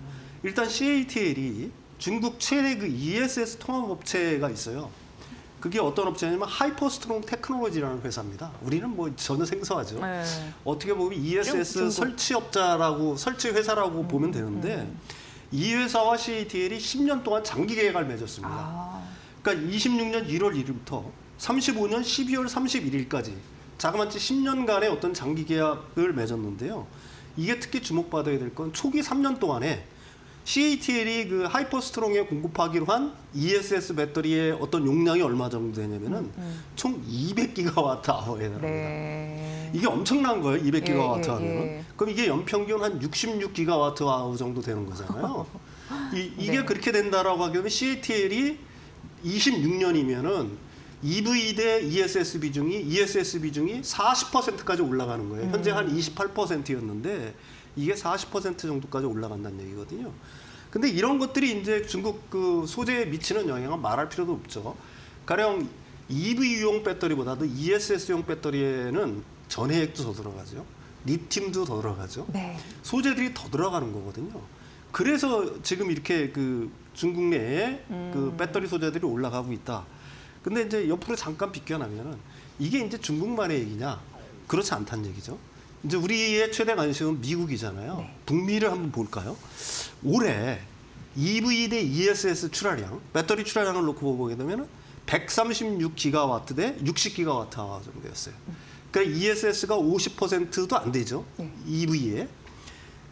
일단 CATL이 중국 최대 그 ESS 통합업체가 있어요. 그게 어떤 업체냐면 하이퍼스트롱 테크놀로지라는 회사입니다. 우리는 뭐 전혀 생소하죠.
네.
어떻게 보면 ESS
중국.
설치 회사라고 보면 되는데 이 회사와 CATL이 10년 동안 장기 계약을 맺었습니다.
아,
그러니까 26년 1월 1일부터 35년 12월 31일까지 자그마치 10년간의 어떤 장기 계약을 맺었는데요. 이게 특히 주목받아야 될 건 초기 3년 동안에 CATL이 그 하이퍼스트롱에 공급하기로 한 ESS 배터리의 어떤 용량이 얼마 정도 되냐면은 총 200기가와트 아워에 해당합니다.
네.
이게 엄청난 거예요. 200기가와트
예,
하면은.
예.
그럼 이게 연평균 한 66기가와트 아워 정도 되는 거잖아요. 이게
네.
그렇게 된다라고 하게 되면 CATL이 26년이면은 EV 대 ESS 비중이 40%까지 올라가는 거예요. 현재 한 28%였는데 이게 40% 정도까지 올라간다는 얘기거든요. 근데 이런 것들이 이제 중국 그 소재에 미치는 영향은 말할 필요도 없죠. 가령 EV용 배터리보다도 ESS용 배터리에는 전해액도 더 들어가죠. 리튬도 더 들어가죠.
네.
소재들이 더 들어가는 거거든요. 그래서 지금 이렇게 그 중국 내에 그 배터리 소재들이 올라가고 있다. 근데 이제 옆으로 잠깐 비껴나면은 이게 이제 중국만의 얘기냐? 그렇지 않다는 얘기죠. 이제 우리의 최대 관심은 미국이잖아요.
네.
북미를 한번 볼까요? 올해 EV 대 ESS 출하량, 배터리 출하량을 놓고 보게 되면 136기가와트 대 60기가와트 아워 정도였어요. 그러니까 ESS가 50%도 안 되죠.
네.
EV에.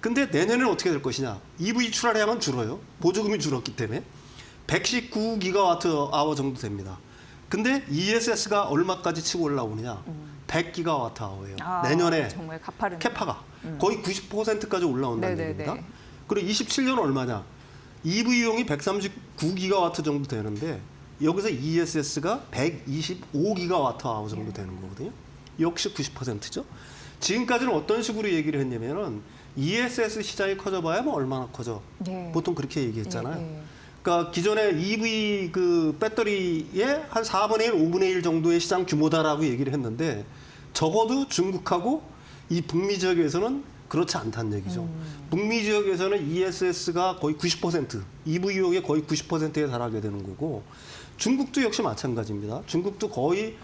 근데 내년에는 어떻게 될 것이냐? EV 출하량은 줄어요. 보조금이 줄었기 때문에 119기가와트 아워 정도 됩니다. 근데 ESS가 얼마까지 치고 올라오느냐? 100기가와트 아워예요. 내년에
정말 가파른
캐파가 거의 90%까지 올라온다는
네네네.
얘기입니다. 그리고 27년은 얼마냐? EV용이 139기가와트 정도 되는데 여기서 ESS가 125기가와트 아워 정도 되는 거거든요. 역시 90%죠. 지금까지는 어떤 식으로 얘기를 했냐면은 ESS 시장이 커져봐야 뭐 얼마나 커져.
네.
보통 그렇게 얘기했잖아요.
네, 네.
그러니까 기존에 EV 그 배터리의 한 4분의 1, 5분의 1 정도의 시장 규모다라고 얘기를 했는데 적어도 중국하고 이 북미 지역에서는 그렇지 않다는 얘기죠. 북미 지역에서는 ESS가 거의 90%, EV용의 거의 90%에 달하게 되는 거고 중국도 역시 마찬가지입니다. 중국도 거의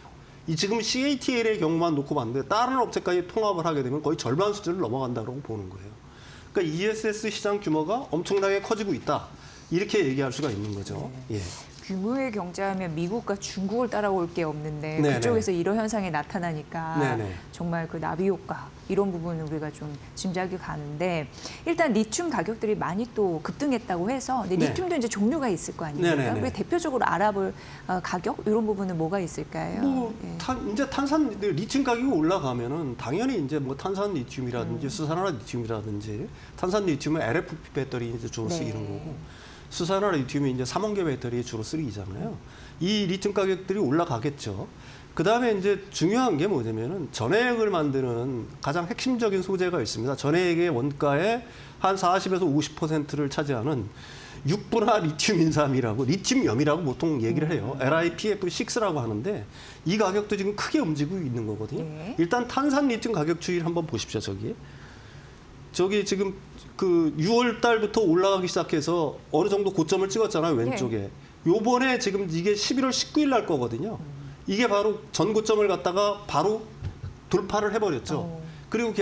이 지금 CATL의 경우만 놓고 봤는데 다른 업체까지 통합을 하게 되면 거의 절반 수준을 넘어간다고 보는 거예요. 그러니까 ESS 시장 규모가 엄청나게 커지고 있다. 이렇게 얘기할 수가 있는 거죠. 예.
규모의 경제하면 미국과 중국을 따라올 게 없는데
네네.
그쪽에서 이런 현상이 나타나니까
네네.
정말 그 나비 효과 이런 부분은 우리가 좀 짐작이 가는데 일단 리튬 가격들이 많이 또 급등했다고 해서 근데
네.
리튬도 이제 종류가 있을 거 아닙니까?
네네네.
우리 대표적으로 알아볼 가격 이런 부분은 뭐가 있을까요?
뭐
예.
이제 탄산 리튬 가격이 올라가면은 당연히 이제 뭐 탄산 리튬이라든지 수산화 리튬이라든지 탄산 리튬은 LFP 배터리 이제 주로
네.
쓰이는 거고 수산화 리튬이 이제 삼원계 배터리에 주로 쓰이잖아요. 이 리튬 가격들이 올라가겠죠. 그 다음에 이제 중요한 게 뭐냐면은 전해액을 만드는 가장 핵심적인 소재가 있습니다. 전해액의 원가의 한 40에서 50%를 차지하는 육분화 리튬 인삼이라고 리튬염이라고 보통 얘기를 해요. LiPF6라고 하는데 이 가격도 지금 크게 움직이고 있는 거거든요.
네.
일단 탄산 리튬 가격 추이를 한번 보십시오. 저기 지금 그 6월 달부터 올라가기 시작해서 어느 정도 고점을 찍었잖아요. 왼쪽에. 요번에 지금 이게 11월 19일 날 거거든요. 이게 바로 전 고점을 갖다가 바로 돌파를 해버렸죠. 그리고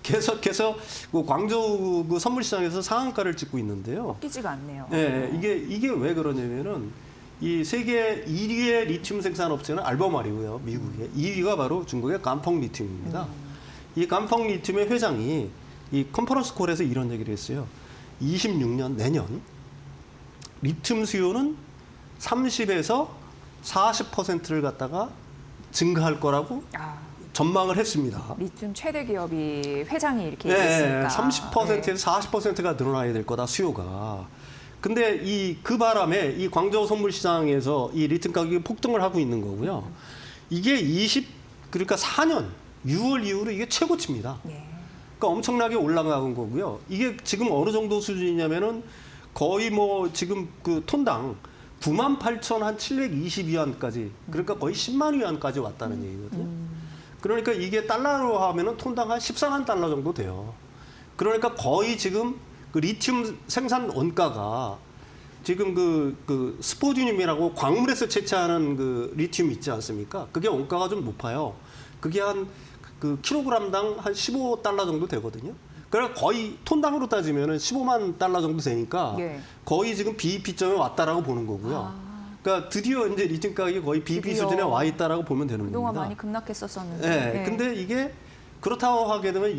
계속해서 그 광저우 그 선물시장에서 상한가를 찍고 있는데요.
꺾이지가 않네요.
네, 이게 왜 그러냐면은 이 세계 1위의 리튬 생산 업체는 알베마리고요, 미국의 2위가 바로 중국의 깜펑 리튬입니다. 이 깜펑 리튬의 회장이 이 컨퍼런스 콜에서 이런 얘기를 했어요. 26년 내년 리튬 수요는 30에서 40%를 갖다가 증가할 거라고 전망을 했습니다.
리튬 최대 기업이 회장이 이렇게
네,
얘기했으니까.
30%에서 40%가 늘어나야 될 거다 수요가. 근데 그 바람에 이 광저우 선물 시장에서 이 리튬 가격이 폭등을 하고 있는 거고요. 이게 그러니까 4년 6월 이후로 이게 최고치입니다.
네.
그러니까 엄청나게 올라가는 거고요. 이게 지금 어느 정도 수준이냐면은 거의 뭐 지금 그 톤당 98,720위안까지 그러니까 거의 10만 위안까지 왔다는 얘기거든요. 그러니까 이게 달러로 하면은 톤당 한 14만 달러 정도 돼요. 그러니까 거의 지금 그 리튬 생산 원가가 지금 그 스포디움이라고 광물에서 채취하는 그 리튬 있지 않습니까? 그게 원가가 좀 높아요. 그게 한 그 킬로그램당 한 15달러 정도 되거든요. 그러니까 거의 톤당으로 따지면은 15만 달러 정도 되니까
예.
거의 지금 BEP점에 왔다라고 보는 거고요. 그러니까 드디어 이제 리튬 가격이 거의 BEP
드디어
수준에 와 있다라고 보면 되는 겁니다.
그동안 많이 급락했었었는데.
네, 근데 이게 그렇다고 하게 되면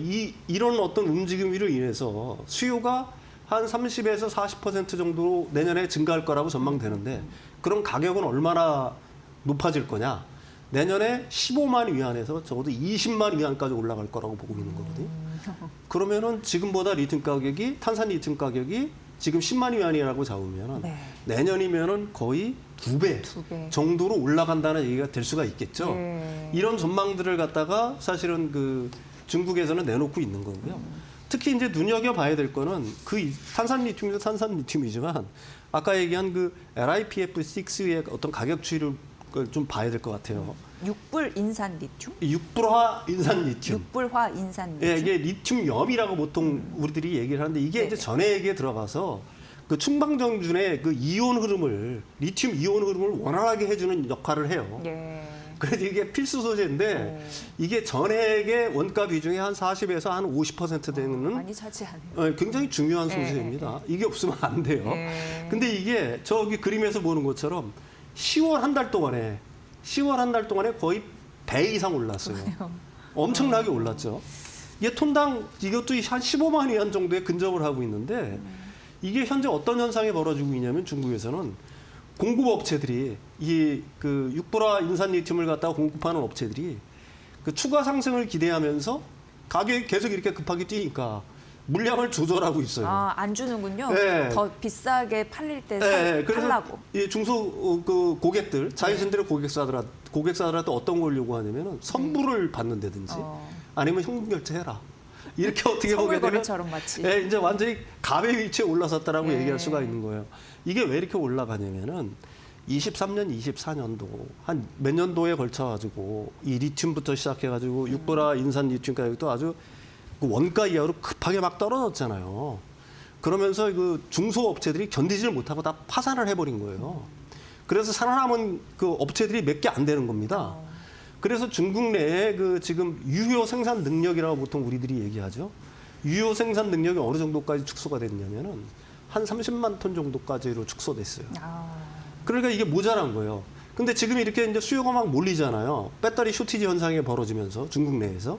이런 어떤 움직임으로 인해서 수요가 한 30에서 40% 정도 내년에 증가할 거라고 전망되는데 그럼 가격은 얼마나 높아질 거냐? 내년에 15만 위안에서 적어도 20만 위안까지 올라갈 거라고 보고 있는 거거든요. 그러면은 지금보다 리튬 가격이 탄산 리튬 가격이 지금 10만 위안이라고 잡으면은
네.
내년이면은 거의 2배 정도로 올라간다는 얘기가 될 수가 있겠죠.
네.
이런 전망들을 갖다가 사실은 그 중국에서는 내놓고 있는 거고요. 특히 이제 눈여겨봐야 될 거는 그 탄산리튬도 탄산리튬이지만 아까 얘기한 그 LiPF6의 어떤 가격 추이를 좀 봐야 될 것 같아요.
육불 인산 리튬?
육불화 인산 리튬.
육불화 인산 리튬.
예, 이게 리튬염이라고 보통 우리들이 얘기를 하는데 이게
네네.
이제 전해 얘기에 들어가서 그 충방정준의 그 이온 흐름을 리튬 이온 흐름을 원활하게 해주는 역할을 해요.
예.
그래서 이게 필수 소재인데 이게 전해액의 원가 비중이 한 40에서 한 50% 되는
많이 차지하네요.
굉장히 중요한
예,
소재입니다. 이게 없으면 안 돼요.
예.
근데 이게 저기 그림에서 보는 것처럼 10월 한 달 동안에 거의 배 이상 올랐어요. 엄청나게 올랐죠. 이게 톤당 이것도 한 15만 위안 정도에 근접을 하고 있는데 이게 현재 어떤 현상이 벌어지고 있냐면 중국에서는 공급업체들이 이 그 육불화 인산 리튬을 갖다가 공급하는 업체들이 그 추가 상승을 기대하면서 가격이 계속 이렇게 급하게 뛰니까 물량을 조절하고 있어요.
아, 안 주는군요.
네.
더 비싸게 팔릴 때
그래서
팔라고.
이 중소 그 고객들, 자신들의 고객사들한테 어떤 걸 요구하냐면은 선불을 받는다든지 아니면 현금 결제해라. 이렇게 어떻게 보게 되면
선물거래처럼 마치.
이제 완전히 갑의 위치에 올라섰다라고
예.
얘기할 수가 있는 거예요. 이게 왜 이렇게 올라가냐면은 23년, 24년도 한 몇 년도에 걸쳐 가지고 이 리튬부터 시작해 가지고 육불화 인산 리튬 가격도 아주 그 원가 이하로 급하게 막 떨어졌잖아요. 그러면서 그 중소업체들이 견디지를 못하고 다 파산을 해버린 거예요. 그래서 살아남은 그 업체들이 몇 개 안 되는 겁니다. 그래서 중국 내에 그 지금 유효 생산 능력이라고 보통 우리들이 얘기하죠. 유효 생산 능력이 어느 정도까지 축소가 됐냐면은 한 30만 톤 정도까지로 축소됐어요. 그러니까 이게 모자란 거예요. 근데 지금 이렇게 이제 수요가 막 몰리잖아요. 배터리 쇼티지 현상이 벌어지면서 중국 내에서.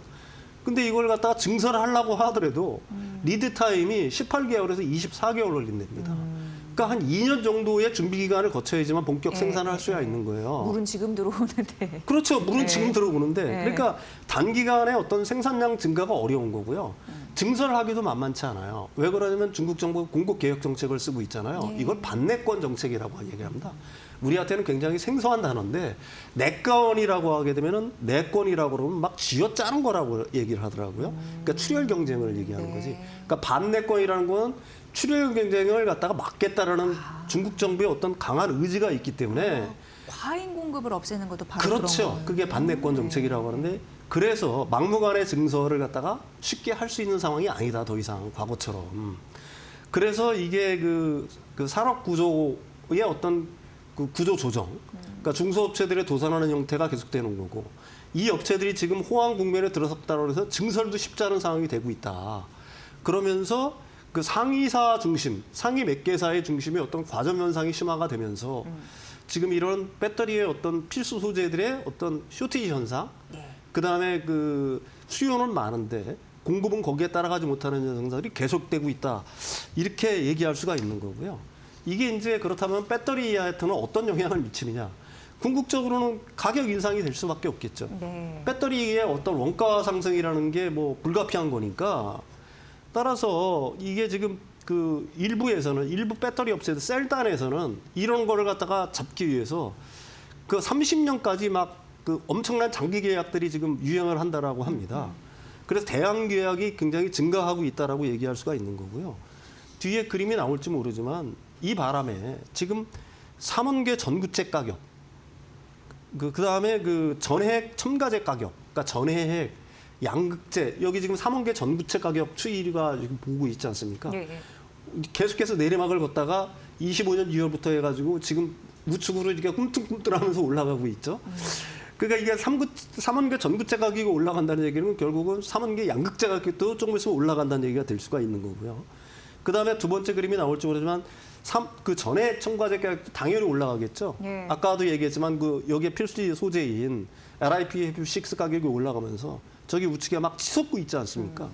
근데 이걸 갖다가 증설을 하려고 하더라도 리드 타임이 18개월에서 24개월 걸린답니다. 그러니까 한 2년 정도의 준비 기간을 거쳐야지만 본격 생산을 할 수가 있는 거예요.
물은 지금 들어오는데.
그렇죠. 물은
네.
지금 들어오는데.
네.
그러니까 단기간에 어떤 생산량 증가가 어려운 거고요. 증설하기도 만만치 않아요. 왜 그러냐면 중국 정부가 공급 개혁 정책을 쓰고 있잖아요. 이걸 반내권 정책이라고 얘기합니다. 우리한테는 굉장히 생소한 단어인데 내권이라고 하게 되면은 내권이라고 그러면 막 쥐어짜는 거라고 얘기를 하더라고요. 그러니까 출혈 경쟁을 얘기하는 거지. 그러니까 반내권이라는 건 출혈 경쟁을 갖다가 막겠다라는 중국 정부의 어떤 강한 의지가 있기 때문에
과잉 공급을 없애는 것도 바로
그렇죠.
그런 거예요.
그게 반내권 정책이라고 하는데 그래서 막무가내 증설을 갖다가 쉽게 할 수 있는 상황이 아니다. 더 이상 과거처럼. 그래서 이게 그 산업 구조의 어떤 그 구조 조정, 그러니까 중소업체들의 도산하는 형태가 계속되는 거고 이 업체들이 지금 호황 국면에 들어섰다고 해서 증설도 쉽지 않은 상황이 되고 있다. 그러면서 그 상위사 중심, 상위 몇 개사의 중심의 어떤 과점 현상이 심화가 되면서 지금 이런 배터리의 어떤 필수 소재들의 어떤 쇼티지 현상, 그다음에 그 수요는 많은데 공급은 거기에 따라가지 못하는 현상들이 계속되고 있다. 이렇게 얘기할 수가 있는 거고요. 이게 이제 그렇다면 배터리한테는 어떤 영향을 미치느냐? 궁극적으로는 가격 인상이 될 수밖에 없겠죠.
네.
배터리의 어떤 원가 상승이라는 게 뭐 불가피한 거니까 따라서 이게 지금 그 일부 배터리 업체들 셀단에서는 이런 거를 갖다가 잡기 위해서 그 30년까지 막 그 엄청난 장기 계약들이 지금 유행을 한다라고 합니다. 그래서 대양 계약이 굉장히 증가하고 있다라고 얘기할 수가 있는 거고요. 뒤에 그림이 나올지 모르지만 이 바람에 지금 삼원계 전구체 가격, 그다음에 그 전해액 첨가제 가격, 그러니까 전해액, 양극재, 여기 지금 삼원계 전구체 가격 추이가 지금 보고 있지 않습니까?
네.
계속해서 내리막을 걷다가 25년 6월부터 해가지고 지금 우측으로 이렇게 꿈틀꿈틀하면서 올라가고 있죠. 그러니까 이게 삼원계 전구체 가격이 올라간다는 얘기는 결국은 삼원계 양극재 가격도 조금 있으면 올라간다는 얘기가 될 수가 있는 거고요. 그다음에 두 번째 그림이 나올지 모르지만 그 전에 첨가제 가격도 당연히 올라가겠죠.
예.
아까도 얘기했지만 그 여기에 필수 소재인 LiPF6 가격이 올라가면서 저기 우측에 막 치솟고 있지 않습니까?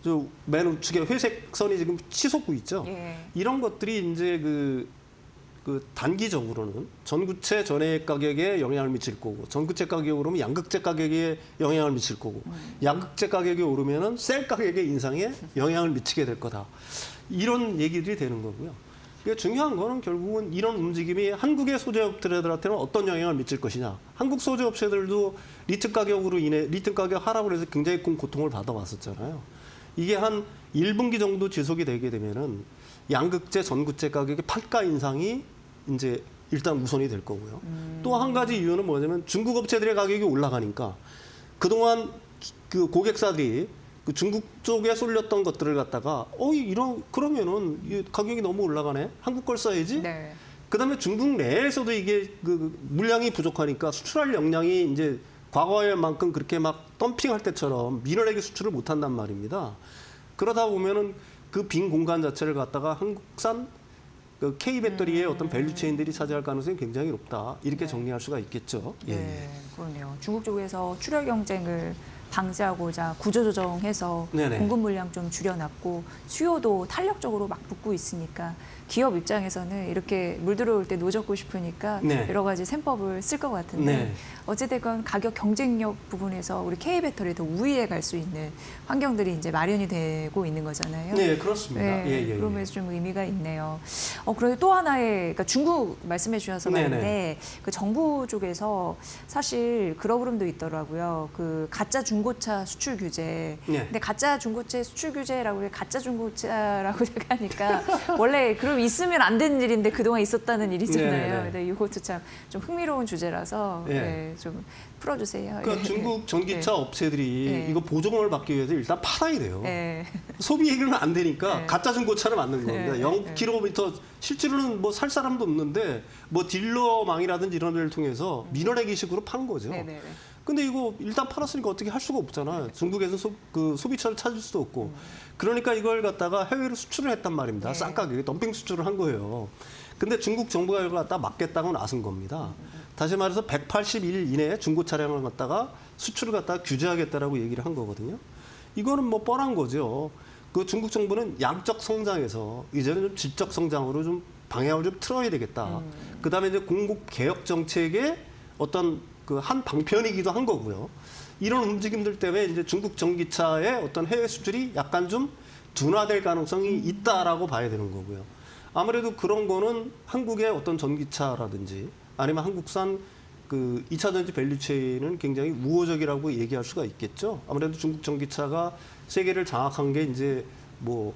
저 맨 우측에 회색 선이 지금 치솟고 있죠.
예.
이런 것들이 이제 그 단기적으로는 전구체 전해액 가격에 영향을 미칠 거고, 전구체 가격이 오르면 양극재 가격에 영향을 미칠 거고, 양극재 가격이 오르면은 셀 가격의 인상에 영향을 미치게 될 거다. 이런 얘기들이 되는 거고요. 그러니까 중요한 거는 결국은 이런 움직임이 한국의 소재업체들한테는 어떤 영향을 미칠 것이냐. 한국 소재업체들도 리튬 가격으로 인해 리튬 가격 하락으로 해서 굉장히 큰 고통을 받아왔었잖아요. 이게 한 1분기 정도 지속이 되게 되면은 양극재, 전구재 가격의 판가 인상이 이제 일단 우선이 될 거고요. 또 한 가지 이유는 뭐냐면 중국 업체들의 가격이 올라가니까 그동안 그 고객사들이 그 중국 쪽에 쏠렸던 것들을 갖다가 그러면은 이 가격이 너무 올라가네. 한국 걸 써야지.
네.
그다음에 중국 내에서도 이게 그 물량이 부족하니까 수출할 역량이 이제 과거에만큼 그렇게 막 덤핑할 때처럼 민원에게 수출을 못 한단 말입니다. 그러다 보면은 그 빈 공간 자체를 갖다가 한국산 그 K 배터리의 어떤 밸류 체인들이 차지할 가능성이 굉장히 높다. 이렇게 정리할 수가 있겠죠.
네, 그러네요. 중국 쪽에서 출혈 경쟁을 방지하고자 구조조정해서
네네.
공급 물량 좀 줄여놨고 수요도 탄력적으로 막 붙고 있으니까 기업 입장에서는 이렇게 물 들어올 때 노젓고 싶으니까
네.
여러 가지 셈법을 쓸 것 같은데
네.
어찌됐건 가격 경쟁력 부분에서 우리 K배터리도 우위에 갈 수 있는 환경들이 이제 마련이 되고 있는 거잖아요.
네, 그렇습니다.
네, 그러면서 좀 의미가 있네요. 그런데 또 하나의, 그러니까 중국 말씀해 주셔서 말인데 그 정부 쪽에서 사실 그런 흐름도 있더라고요. 그 가짜 중고차 수출 규제.
네.
근데 가짜 중고차 수출 규제라고 해 가짜 중고차라고 하니까 원래 그럼 있으면 안 되는 일인데 그동안 있었다는 일이잖아요.
네네.
근데 이것도 참 좀 흥미로운 주제라서
네.
네, 좀 풀어주세요.
그러니까 중국 전기차
네.
업체들이
네.
이거 보조금을 받기 위해서 일단 팔아야 돼요.
네.
소비 얘기는 안 되니까
네.
가짜 중고차를 만든 겁니다.
네.
0km 실제로는 뭐 살 사람도 없는데 뭐 딜러망이라든지 이런 데를 통해서 민원회계식으로 파는 거죠.
네네네.
근데 이거 일단 팔았으니까 어떻게 할 수가 없잖아요. 중국에서 그 소비처를 찾을 수도 없고. 그러니까 이걸 갖다가 해외로 수출을 했단 말입니다.
네.
싼 가격에 덤핑 수출을 한 거예요. 근데 중국 정부가 이걸 갖다 막겠다고 나선 겁니다. 다시 말해서 180일 이내에 중고 차량을 갖다가 수출을 갖다가 규제하겠다라고 얘기를 한 거거든요. 이거는 뭐 뻔한 거죠. 그 중국 정부는 양적 성장에서 이제는 좀 질적 성장으로 좀 방향을 좀 틀어야 되겠다. 그다음에 이제 공급 개혁 정책의 어떤 그 한 방편이기도 한 거고요. 이런 움직임들 때문에 이제 중국 전기차의 어떤 해외 수출이 약간 좀 둔화될 가능성이 있다라고 봐야 되는 거고요. 아무래도 그런 거는 한국의 어떤 전기차라든지 아니면 한국산 그 2차 전지 밸류체인은 굉장히 우호적이라고 얘기할 수가 있겠죠. 아무래도 중국 전기차가 세계를 장악한 게 이제 뭐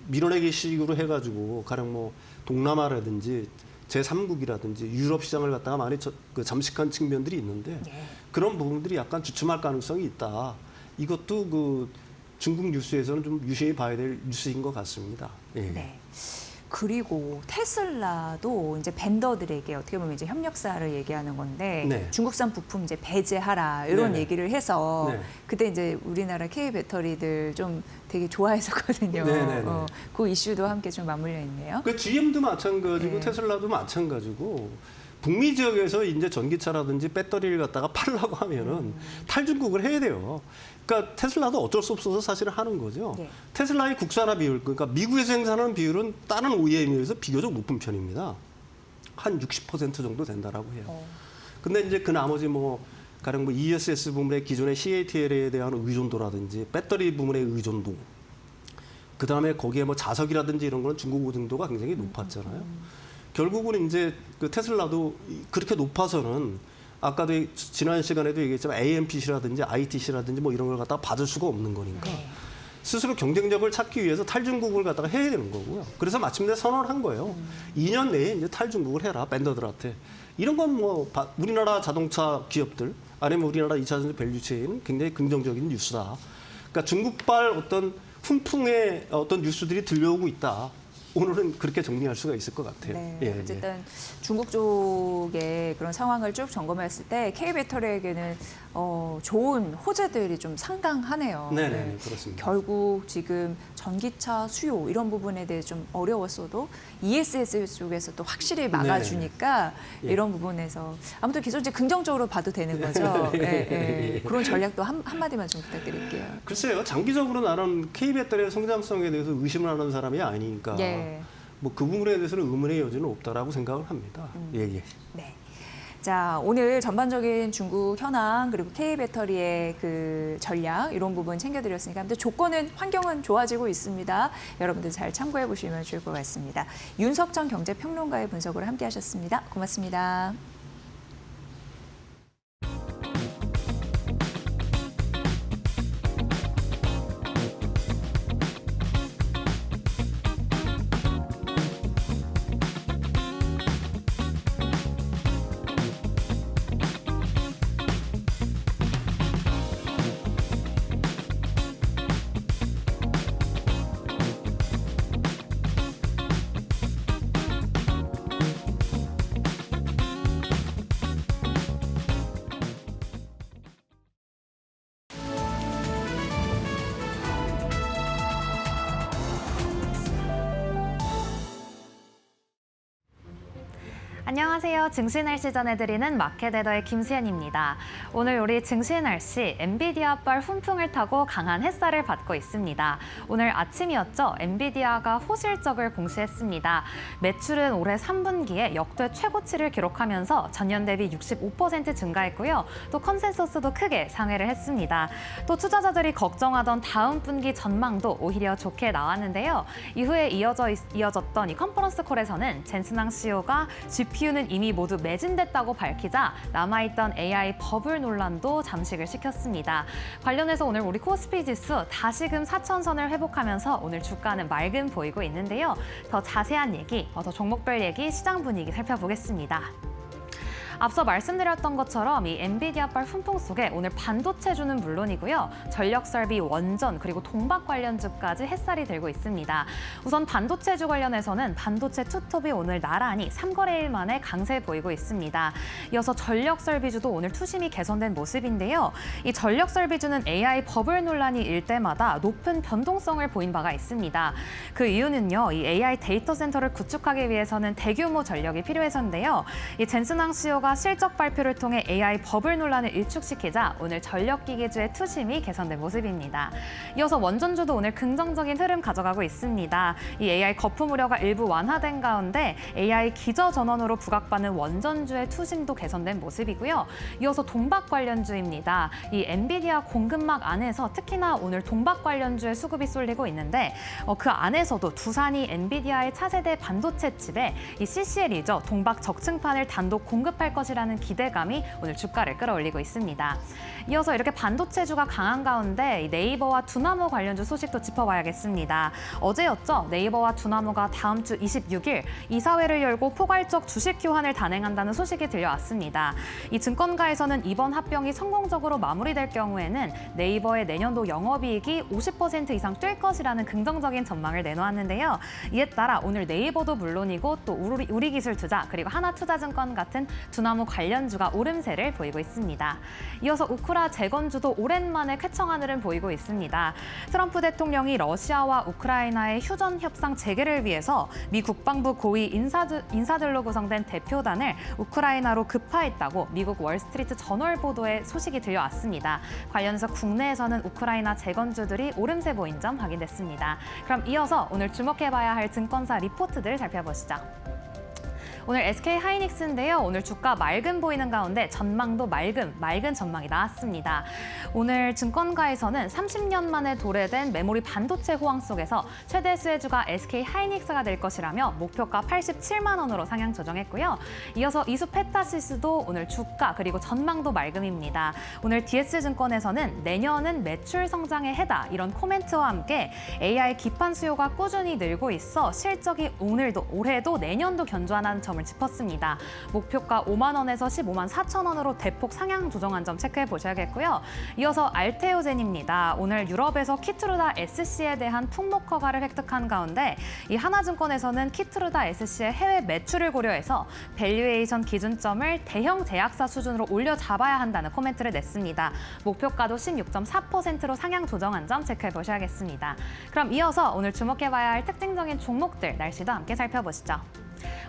밀어내기식으로 해가지고 가령 뭐 동남아라든지 제3국이라든지 유럽 시장을 갖다가 많이 그 잠식한 측면들이 있는데 그런 부분들이 약간 주춤할 가능성이 있다. 이것도 그 중국 뉴스에서는 좀 유심히 봐야 될 뉴스인 것 같습니다. 예.
네. 그리고 테슬라도 이제 벤더들에게 어떻게 보면 이제 협력사를 얘기하는 건데
네.
중국산 부품 이제 배제하라 이런
네네.
얘기를 해서
네.
그때 이제 우리나라 K 배터리들 좀 되게 좋아했었거든요.
네네네.
그 이슈도 함께 좀 맞물려 있네요.
그 GM도 마찬가지고
네.
테슬라도 마찬가지고 북미 지역에서 이제 전기차라든지 배터리를 갖다가 팔려고 하면은 탈중국을 해야 돼요. 그러니까 테슬라도 어쩔 수 없어서 사실은 하는 거죠.
네.
테슬라의 국산화 비율, 그러니까 미국에서 생산하는 비율은 다른 OEM에 비해서 비교적 높은 편입니다. 한 60% 정도 된다라고 해요. 근데 이제 그 나머지 뭐 가령 뭐 ESS 부문의 기존의 CATL에 대한 의존도라든지 배터리 부문의 의존도, 그 다음에 거기에 뭐 자석이라든지 이런 거는 중국 의존도가 굉장히 높았잖아요. 결국은 이제 그 테슬라도 그렇게 높아서는 아까도 지난 시간에도 얘기했지만 AMPC라든지 ITC라든지 뭐 이런 걸 갖다가 받을 수가 없는 거니까 스스로 경쟁력을 찾기 위해서 탈중국을 갖다가 해야 되는 거고요. 그래서 마침내 선언을 한 거예요. 2년 내에 이제 탈중국을 해라, 밴더들한테. 이런 건 뭐 우리나라 자동차 기업들 아니면 우리나라 2차 전지 밸류체인은 굉장히 긍정적인 뉴스다. 그러니까 중국발 어떤 훈풍의 어떤 뉴스들이 들려오고 있다. 오늘은 그렇게 정리할 수가 있을 것 같아요.
네,
예,
어쨌든 중국 쪽의 그런 상황을 쭉 점검했을 때 K배터리에게는 좋은 호재들이 좀 상당하네요.
네네, 그렇습니다.
결국 지금 전기차 수요 이런 부분에 대해 좀 어려웠어도 ESS 쪽에서 또 확실히 막아주니까
예.
이런 부분에서 아무튼 계속 이제 긍정적으로 봐도 되는 거죠. 그런 전략도 한마디만 좀 부탁드릴게요.
글쎄요, 장기적으로 나는 K배터리의 성장성에 대해서 의심을 하는 사람이 아니니까
예.
뭐 그 부분에 대해서는 의문의 여지는 없다라고 생각을 합니다. 예, 예.
네. 자, 오늘 전반적인 중국 현황 그리고 K배터리의 그 전략 이런 부분 챙겨드렸으니까 근데 조건은 환경은 좋아지고 있습니다. 여러분들 잘 참고해 보시면 좋을 것 같습니다. 윤석정 경제평론가의 분석으로 함께하셨습니다. 고맙습니다.
안녕하세요. 증시 날씨 전해드리는 마켓에더의 김수현입니다. 오늘 우리 증시 날씨 엔비디아발 훈풍을 타고 강한 햇살을 받고 있습니다. 오늘 아침이었죠. 엔비디아가 호실적을 공시했습니다. 매출은 올해 3분기에 역대 최고치를 기록하면서 전년 대비 65% 증가했고요. 또 컨센서스도 크게 상회를 했습니다. 또 투자자들이 걱정하던 다음 분기 전망도 오히려 좋게 나왔는데요. 이후에 이어졌던 이 컨퍼런스 콜에서는 젠슨항 CEO가 GPU는 이미 모두 매진됐다고 밝히자 남아있던 AI 버블 논란도 잠식을 시켰습니다. 관련해서 오늘 우리 코스피 지수 다시금 4,000선을 회복하면서 오늘 주가는 맑음 보이고 있는데요. 더 자세한 얘기, 더 종목별 얘기, 시장 분위기 살펴보겠습니다. 앞서 말씀드렸던 것처럼 이 엔비디아발 훈풍 속에 오늘 반도체주는 물론이고요. 전력 설비, 원전, 그리고 동박 관련주까지 햇살이 들고 있습니다. 우선 반도체주 관련해서는 반도체 투톱이 오늘 나란히 3거래일 만에 강세 보이고 있습니다. 이어서 전력 설비주도 오늘 투심이 개선된 모습인데요. 이 전력 설비주는 AI 버블 논란이 일 때마다 높은 변동성을 보인 바가 있습니다. 그 이유는요. 이 AI 데이터 센터를 구축하기 위해서는 대규모 전력이 필요해서인데요. 이 젠슨항 CEO가 실적 발표를 통해 AI 버블 논란을 일축시키자 오늘 전력기기주의 투심이 개선된 모습입니다. 이어서 원전주도 오늘 긍정적인 흐름 가져가고 있습니다. 이 AI 거품 우려가 일부 완화된 가운데 AI 기저 전원으로 부각받는 원전주의 투심도 개선된 모습이고요. 이어서 동박 관련주입니다. 이 엔비디아 공급망 안에서 특히나 오늘 동박 관련주의 수급이 쏠리고 있는데 그 안에서도 두산이 엔비디아의 차세대 반도체 칩에 이 CCL이죠. 동박 적층판을 단독 공급할 것이라는 기대감이 오늘 주가를 끌어올리고 있습니다. 이어서 이렇게 반도체주가 강한 가운데 이 네이버와 두나무 관련주 소식도 짚어봐야겠습니다. 어제였죠. 네이버와 두나무가 다음 주 26일 이사회를 열고 포괄적 주식 교환을 단행한다는 소식이 들려왔습니다. 이 증권가에서는 이번 합병이 성공적으로 마무리될 경우에는 네이버의 내년도 영업이익이 50% 이상 뛸 것이라는 긍정적인 전망을 내놓았는데요. 이에 따라 오늘 네이버도 물론이고 또 우리기술투자 그리고 하나투자증권 같은 두나무 관련주가 오름세를 보이고 있습니다. 이어서 우크라 재건주도 오랜만에 쾌청한 흐름 보이고 있습니다. 트럼프 대통령이 러시아와 우크라이나의 휴전 협상 재개를 위해서 미 국방부 고위 인사들로 구성된 대표단을 우크라이나로 급파했다고 미국 월스트리트 저널 보도에 소식이 들려왔습니다. 관련해서 국내에서는 우크라이나 재건주들이 오름세 보인 점 확인됐습니다. 그럼 이어서 오늘 주목해봐야 할 증권사 리포트들 살펴보시죠. 오늘 SK하이닉스인데요. 오늘 주가 맑음 보이는 가운데 전망도 맑은 전망이 나왔습니다. 오늘 증권가에서는 30년 만에 도래된 메모리 반도체 호황 속에서 최대 수혜주가 SK하이닉스가 될 것이라며 목표가 87만 원으로 상향 조정했고요. 이어서 이수페타시스도 오늘 주가 그리고 전망도 맑음입니다. 오늘 DS증권에서는 내년은 매출 성장의 해다 이런 코멘트와 함께 AI 기판 수요가 꾸준히 늘고 있어 실적이 올해도 내년도 견조하다는 점을 짚었습니다. 목표가 5만 원에서 15만 4천 원으로 대폭 상향 조정한 점 체크해 보셔야겠고요. 이어서 알테오젠입니다. 오늘 유럽에서 키트루다 SC에 대한 품목 허가를 획득한 가운데 이 하나증권에서는 키트루다 SC의 해외 매출을 고려해서 밸류에이션 기준점을 대형 제약사 수준으로 올려 잡아야 한다는 코멘트를 냈습니다. 목표가도 16.4%로 상향 조정한 점 체크해 보셔야겠습니다. 그럼 이어서 오늘 주목해봐야 할 특징적인 종목들 날씨도 함께 살펴보시죠.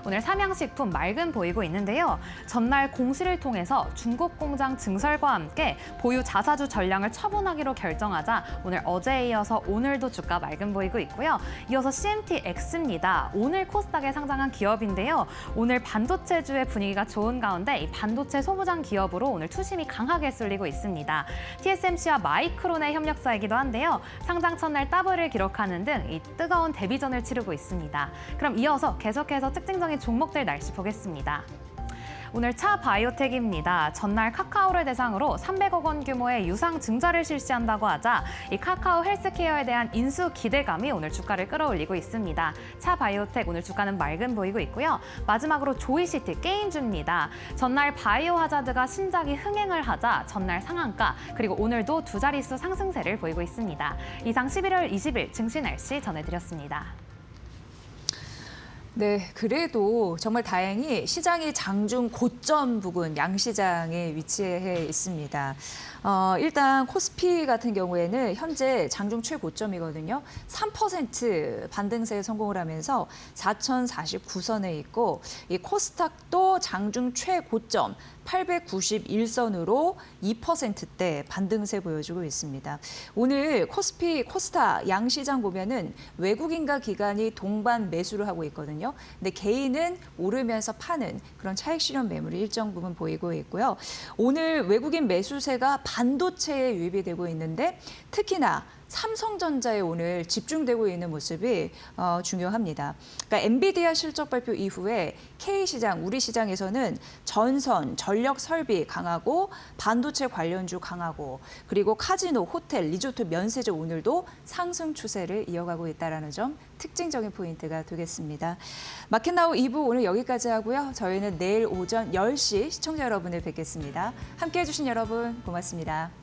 오늘 삼양식품 맑은 보이고 있는데요. 전날 공시를 통해서 중국 공장 증설과 함께 보유 자사주 전량을 처분하기로 결정하자 오늘 어제에 이어서 오늘도 주가 맑은 보이고 있고요. 이어서 CMTX입니다. 오늘 코스닥에 상장한 기업인데요. 오늘 반도체주의 분위기가 좋은 가운데 이 반도체 소부장 기업으로 오늘 투심이 강하게 쏠리고 있습니다. TSMC와 마이크론의 협력사이기도 한데요. 상장 첫날 더블을 기록하는 등 이 뜨거운 데뷔전을 치르고 있습니다. 그럼 이어서 계속해서 특징적인 종목들 날씨 보겠습니다. 오늘 차 바이오텍입니다. 전날 카카오를 대상으로 300억 원 규모의 유상 증자를 실시한다고 하자 이 카카오 헬스케어에 대한 인수 기대감이 오늘 주가를 끌어올리고 있습니다. 차 바이오텍 오늘 주가는 맑은 보이고 있고요. 마지막으로 조이시티 게임주입니다. 전날 바이오 하자드가 신작이 흥행을 하자 전날 상한가 그리고 오늘도 두 자릿수 상승세를 보이고 있습니다. 이상 11월 20일 증시 날씨 전해드렸습니다.
네, 그래도 정말 다행히 시장이 장중 고점 부근 양시장에 위치해 있습니다. 일단 코스피 같은 경우에는 현재 장중 최고점이거든요. 3% 반등세에 성공을 하면서 4,049선에 있고 이 코스닥도 장중 최고점 891선으로 2%대 반등세 보여주고 있습니다. 오늘 코스피, 코스닥 양시장 보면은 외국인과 기관이 동반 매수를 하고 있거든요. 근데 개인은 오르면서 파는 그런 차익 실현 매물이 일정 부분 보이고 있고요. 오늘 외국인 매수세가 반도체에 유입이 되고 있는데 특히나 삼성전자에 오늘 집중되고 있는 모습이 중요합니다. 그러니까 엔비디아 실적 발표 이후에 K시장, 우리 시장에서는 전선, 전력 설비 강하고 반도체 관련주 강하고 그리고 카지노, 호텔, 리조트, 면세점 오늘도 상승 추세를 이어가고 있다는 점 특징적인 포인트가 되겠습니다. 마켓나우 2부 오늘 여기까지 하고요. 저희는 내일 오전 10시 시청자 여러분을 뵙겠습니다. 함께해 주신 여러분 고맙습니다.